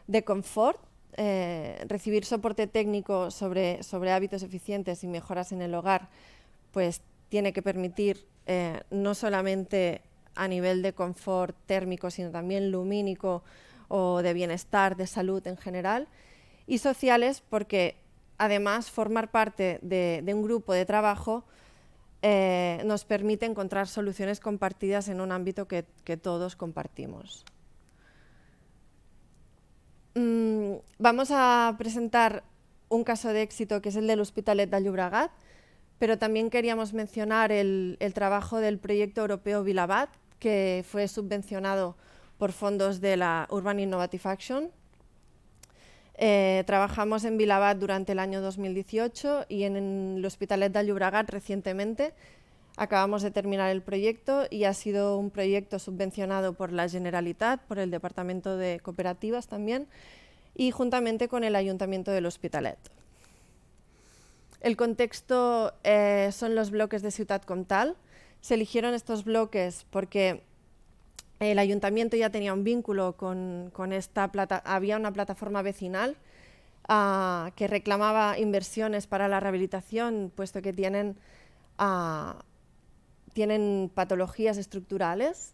S4: de confort, recibir soporte técnico sobre hábitos eficientes y mejoras en el hogar, pues tiene que permitir no solamente a nivel de confort térmico, sino también lumínico o de bienestar, de salud en general, y sociales porque además formar parte de un grupo de trabajo nos permite encontrar soluciones compartidas en un ámbito que todos compartimos. Vamos a presentar un caso de éxito que es el del Hospitalet de Llobregat, pero también queríamos mencionar el trabajo del proyecto europeo Vilabat, que fue subvencionado por fondos de la Urban Innovative Action. Trabajamos en Vilabat durante el año 2018 y en el Hospitalet de Llobregat recientemente. Acabamos de terminar el proyecto y ha sido un proyecto subvencionado por la Generalitat, por el Departamento de Cooperativas también, y juntamente con el Ayuntamiento del Hospitalet. El contexto son los bloques de Ciutat Comtal. Se eligieron estos bloques porque el Ayuntamiento ya tenía un vínculo con había una plataforma vecinal que reclamaba inversiones para la rehabilitación, puesto que tienen patologías estructurales.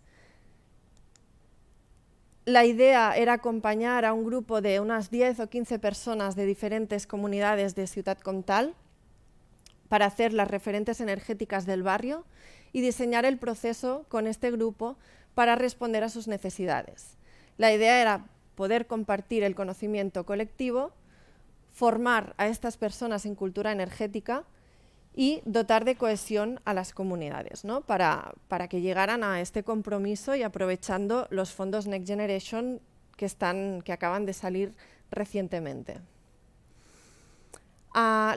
S4: La idea era acompañar a un grupo de unas 10 o 15 personas de diferentes comunidades de Ciutat Comtal para hacer las referentes energéticas del barrio y diseñar el proceso con este grupo para responder a sus necesidades. La idea era poder compartir el conocimiento colectivo, formar a estas personas en cultura energética y dotar de cohesión a las comunidades, ¿no? para que llegaran a este compromiso y aprovechando los fondos Next Generation que acaban de salir recientemente.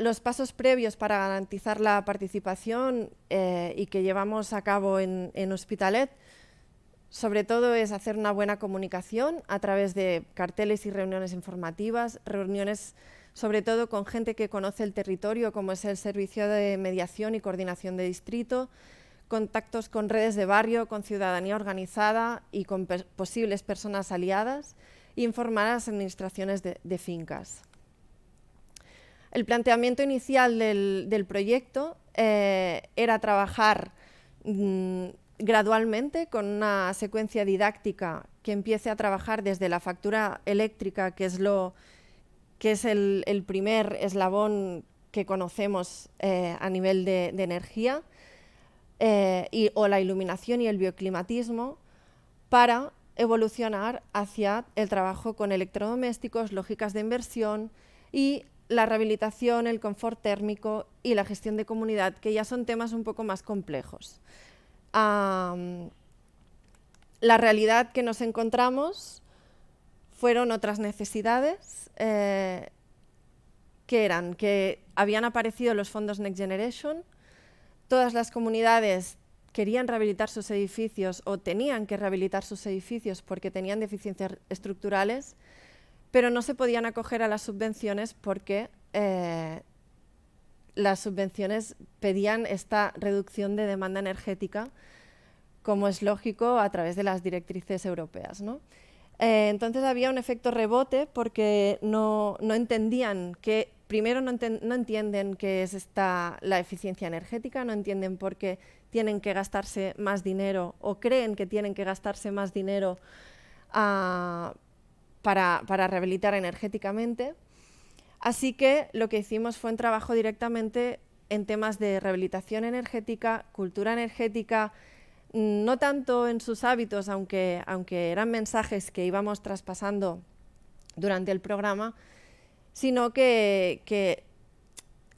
S4: Los pasos previos para garantizar la participación y que llevamos a cabo en Hospitalet, sobre todo es hacer una buena comunicación a través de carteles y reuniones informativas, reuniones sobre todo con gente que conoce el territorio, como es el Servicio de Mediación y Coordinación de Distrito, contactos con redes de barrio, con ciudadanía organizada y con posibles personas aliadas, e informar a las administraciones de fincas. El planteamiento inicial del proyecto era trabajar gradualmente con una secuencia didáctica que empiece a trabajar desde la factura eléctrica, que es el primer eslabón que conocemos a nivel de energía, o la iluminación y el bioclimatismo, para evolucionar hacia el trabajo con electrodomésticos, lógicas de inversión y la rehabilitación, el confort térmico y la gestión de comunidad, que ya son temas un poco más complejos. La realidad que nos encontramos fueron otras necesidades, que eran que habían aparecido los fondos Next Generation, todas las comunidades querían rehabilitar sus edificios o tenían que rehabilitar sus edificios porque tenían deficiencias estructurales, pero no se podían acoger a las subvenciones porque las subvenciones pedían esta reducción de demanda energética, como es lógico, a través de las directrices europeas, ¿no? Entonces había un efecto rebote porque no entendían que, primero no entienden qué es la eficiencia energética, no entienden por qué tienen que gastarse más dinero o creen que tienen que gastarse más dinero para rehabilitar energéticamente. Así que lo que hicimos fue un trabajo directamente en temas de rehabilitación energética, cultura energética, no tanto en sus hábitos, aunque eran mensajes que íbamos traspasando durante el programa, sino que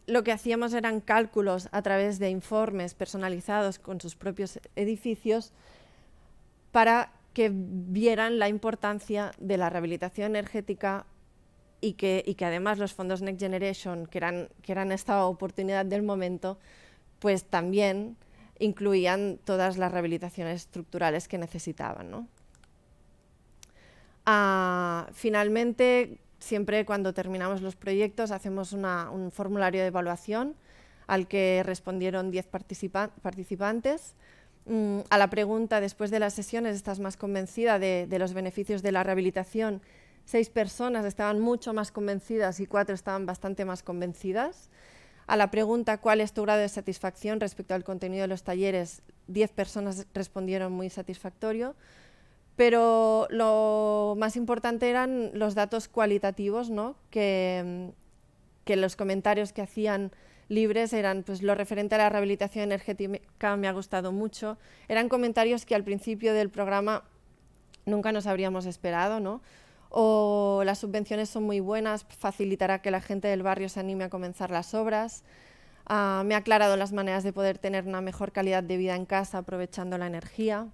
S4: lo que hacíamos eran cálculos a través de informes personalizados con sus propios edificios para que vieran la importancia de la rehabilitación energética y que además los fondos Next Generation, que eran esta oportunidad del momento, pues también incluían todas las rehabilitaciones estructurales que necesitaban, ¿no? Finalmente, siempre cuando terminamos los proyectos hacemos un formulario de evaluación al que respondieron 10 participantes. A la pregunta, después de las sesiones, ¿estás más convencida de los beneficios de la rehabilitación? 6 personas estaban mucho más convencidas y 4 estaban bastante más convencidas. A la pregunta, ¿cuál es tu grado de satisfacción respecto al contenido de los talleres? 10 personas respondieron muy satisfactorio. Pero lo más importante eran los datos cualitativos, ¿no? que los comentarios que hacían libres eran, pues, lo referente a la rehabilitación energética me ha gustado mucho. Eran comentarios que al principio del programa nunca nos habríamos esperado, ¿no? O las subvenciones son muy buenas, facilitará que la gente del barrio se anime a comenzar las obras. Me ha aclarado las maneras de poder tener una mejor calidad de vida en casa aprovechando la energía.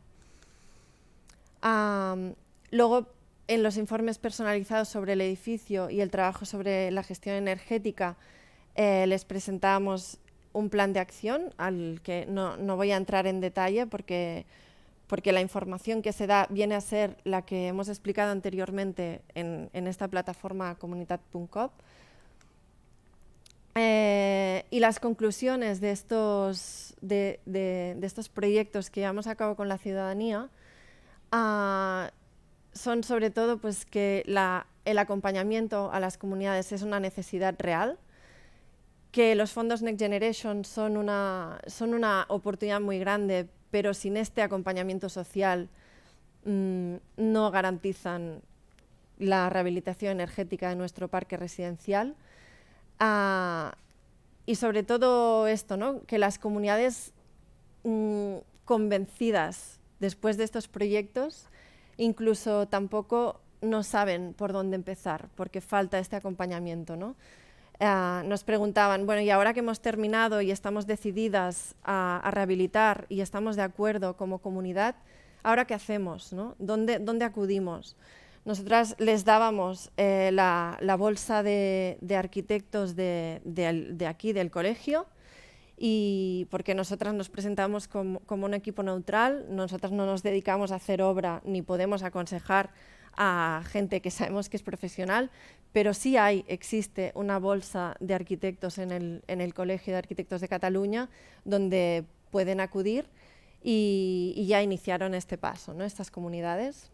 S4: Luego, en los informes personalizados sobre el edificio y el trabajo sobre la gestión energética, les presentábamos un plan de acción al que no voy a entrar en detalle porque la información que se da viene a ser la que hemos explicado anteriormente en esta plataforma comunitat.com. Y las conclusiones de estos proyectos que llevamos a cabo con la ciudadanía son sobre todo, pues, que el acompañamiento a las comunidades es una necesidad real, que los fondos Next Generation son una oportunidad muy grande, pero sin este acompañamiento social no garantizan la rehabilitación energética de nuestro parque residencial. Y sobre todo esto, ¿no? Que las comunidades convencidas después de estos proyectos incluso tampoco no saben por dónde empezar porque falta este acompañamiento, ¿no? Nos preguntaban, bueno, y ahora que hemos terminado y estamos decididas a rehabilitar y estamos de acuerdo como comunidad, ¿ahora qué hacemos, ¿no? ¿Dónde acudimos? Nosotras les dábamos la bolsa de arquitectos de aquí, del colegio, y porque nosotras nos presentamos como un equipo neutral, nosotras no nos dedicamos a hacer obra ni podemos aconsejar a gente que sabemos que es profesional, pero sí existe una bolsa de arquitectos en el Colegio de Arquitectos de Cataluña donde pueden acudir y ya iniciaron este paso, ¿no? Estas comunidades.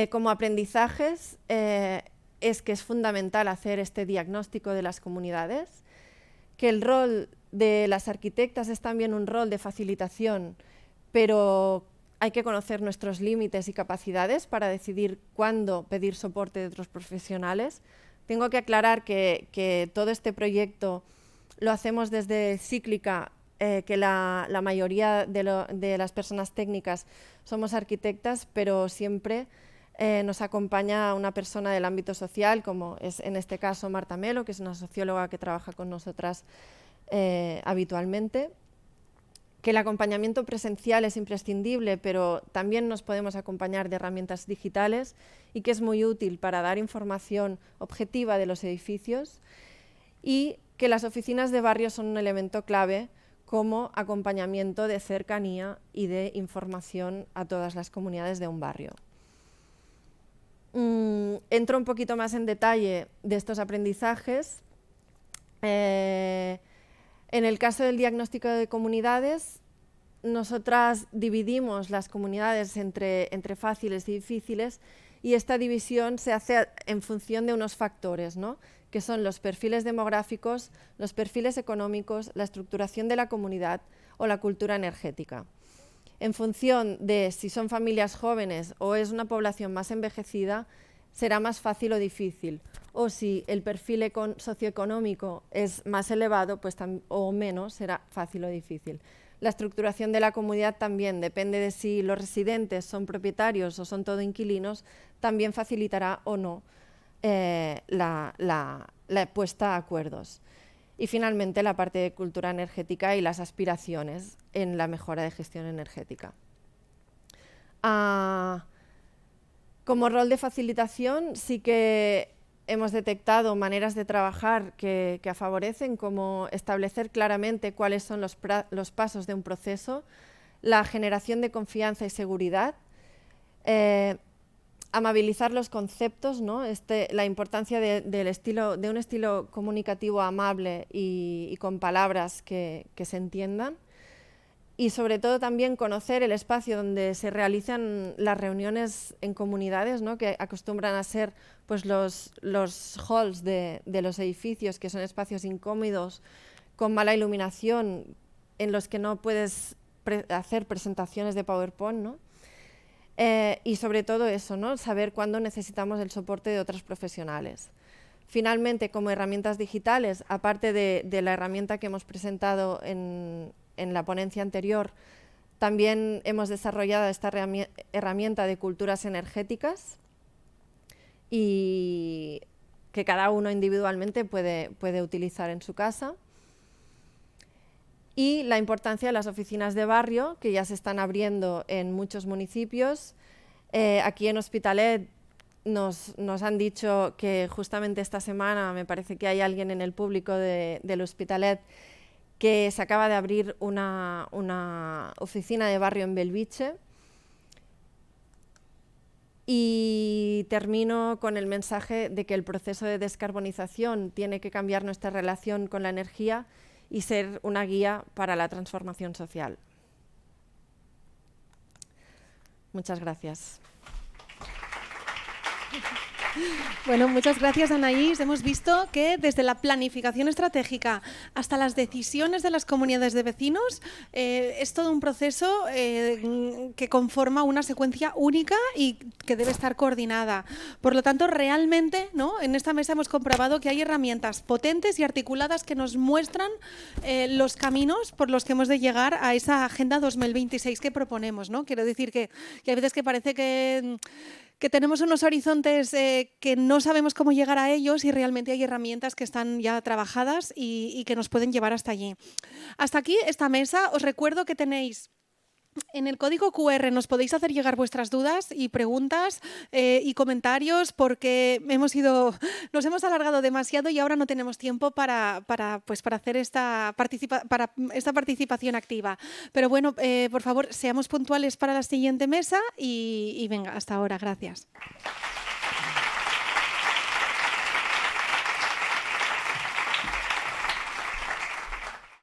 S4: Como aprendizajes, es que es fundamental hacer este diagnóstico de las comunidades, que el rol de las arquitectas es también un rol de facilitación, pero hay que conocer nuestros límites y capacidades para decidir cuándo pedir soporte de otros profesionales, Tengo que aclarar que todo este proyecto lo hacemos desde Cíclica, que la mayoría de las personas técnicas somos arquitectas, pero siempre nos acompaña una persona del ámbito social, como es en este caso Marta Melo, que es una socióloga que trabaja con nosotras habitualmente. Que el acompañamiento presencial es imprescindible, pero también nos podemos acompañar de herramientas digitales y que es muy útil para dar información objetiva de los edificios, y que las oficinas de barrio son un elemento clave como acompañamiento de cercanía y de información a todas las comunidades de un barrio. Entro un poquito más en detalle de estos aprendizajes. En el caso del diagnóstico de comunidades, nosotras dividimos las comunidades entre fáciles y difíciles, y esta división se hace en función de unos factores, ¿no?, que son los perfiles demográficos, los perfiles económicos, la estructuración de la comunidad o la cultura energética. En función de si son familias jóvenes o es una población más envejecida, será más fácil o difícil. O si el perfil socioeconómico es más elevado, pues o menos, será fácil o difícil. La estructuración de la comunidad también depende de si los residentes son propietarios o son todo inquilinos, también facilitará o no la puesta a acuerdos. Y finalmente la parte de cultura energética y las aspiraciones en la mejora de gestión energética. Como rol de facilitación sí que hemos detectado maneras de trabajar que favorecen, como establecer claramente cuáles son los pasos de un proceso, la generación de confianza y seguridad, amabilizar los conceptos, ¿no? La importancia de un estilo comunicativo amable y con palabras que se entiendan, y sobre todo también conocer el espacio donde se realizan las reuniones en comunidades, ¿no?, que acostumbran a ser pues, los halls de los edificios, que son espacios incómodos, con mala iluminación, en los que no puedes hacer presentaciones de PowerPoint, ¿no? Y sobre todo eso, ¿no?, saber cuándo necesitamos el soporte de otros profesionales. Finalmente, como herramientas digitales, aparte de la herramienta que hemos presentado en la ponencia anterior, también hemos desarrollado esta herramienta de culturas energéticas, y que cada uno individualmente puede utilizar en su casa. Y la importancia de las oficinas de barrio, que ya se están abriendo en muchos municipios. Aquí en Hospitalet nos han dicho que justamente esta semana, me parece que hay alguien en el público del Hospitalet, que se acaba de abrir una oficina de barrio en Belviche. Y termino con el mensaje de que el proceso de descarbonización tiene que cambiar nuestra relación con la energía y ser una guía para la transformación social. Muchas gracias.
S1: Bueno, muchas gracias, Anaís. Hemos visto que desde la planificación estratégica hasta las decisiones de las comunidades de vecinos es todo un proceso que conforma una secuencia única y que debe estar coordinada. Por lo tanto, realmente, ¿no?, en esta mesa hemos comprobado que hay herramientas potentes y articuladas que nos muestran los caminos por los que hemos de llegar a esa Agenda 2026 que proponemos, ¿no? Quiero decir que hay veces que parece que tenemos unos horizontes que no sabemos cómo llegar a ellos, y realmente hay herramientas que están ya trabajadas y que nos pueden llevar hasta allí. Hasta aquí esta mesa. Os recuerdo que tenéis en el código QR, nos podéis hacer llegar vuestras dudas y preguntas y comentarios, porque nos hemos alargado demasiado y ahora no tenemos tiempo para hacer esta participación activa. Pero bueno, por favor, seamos puntuales para la siguiente mesa y venga, hasta ahora. Gracias.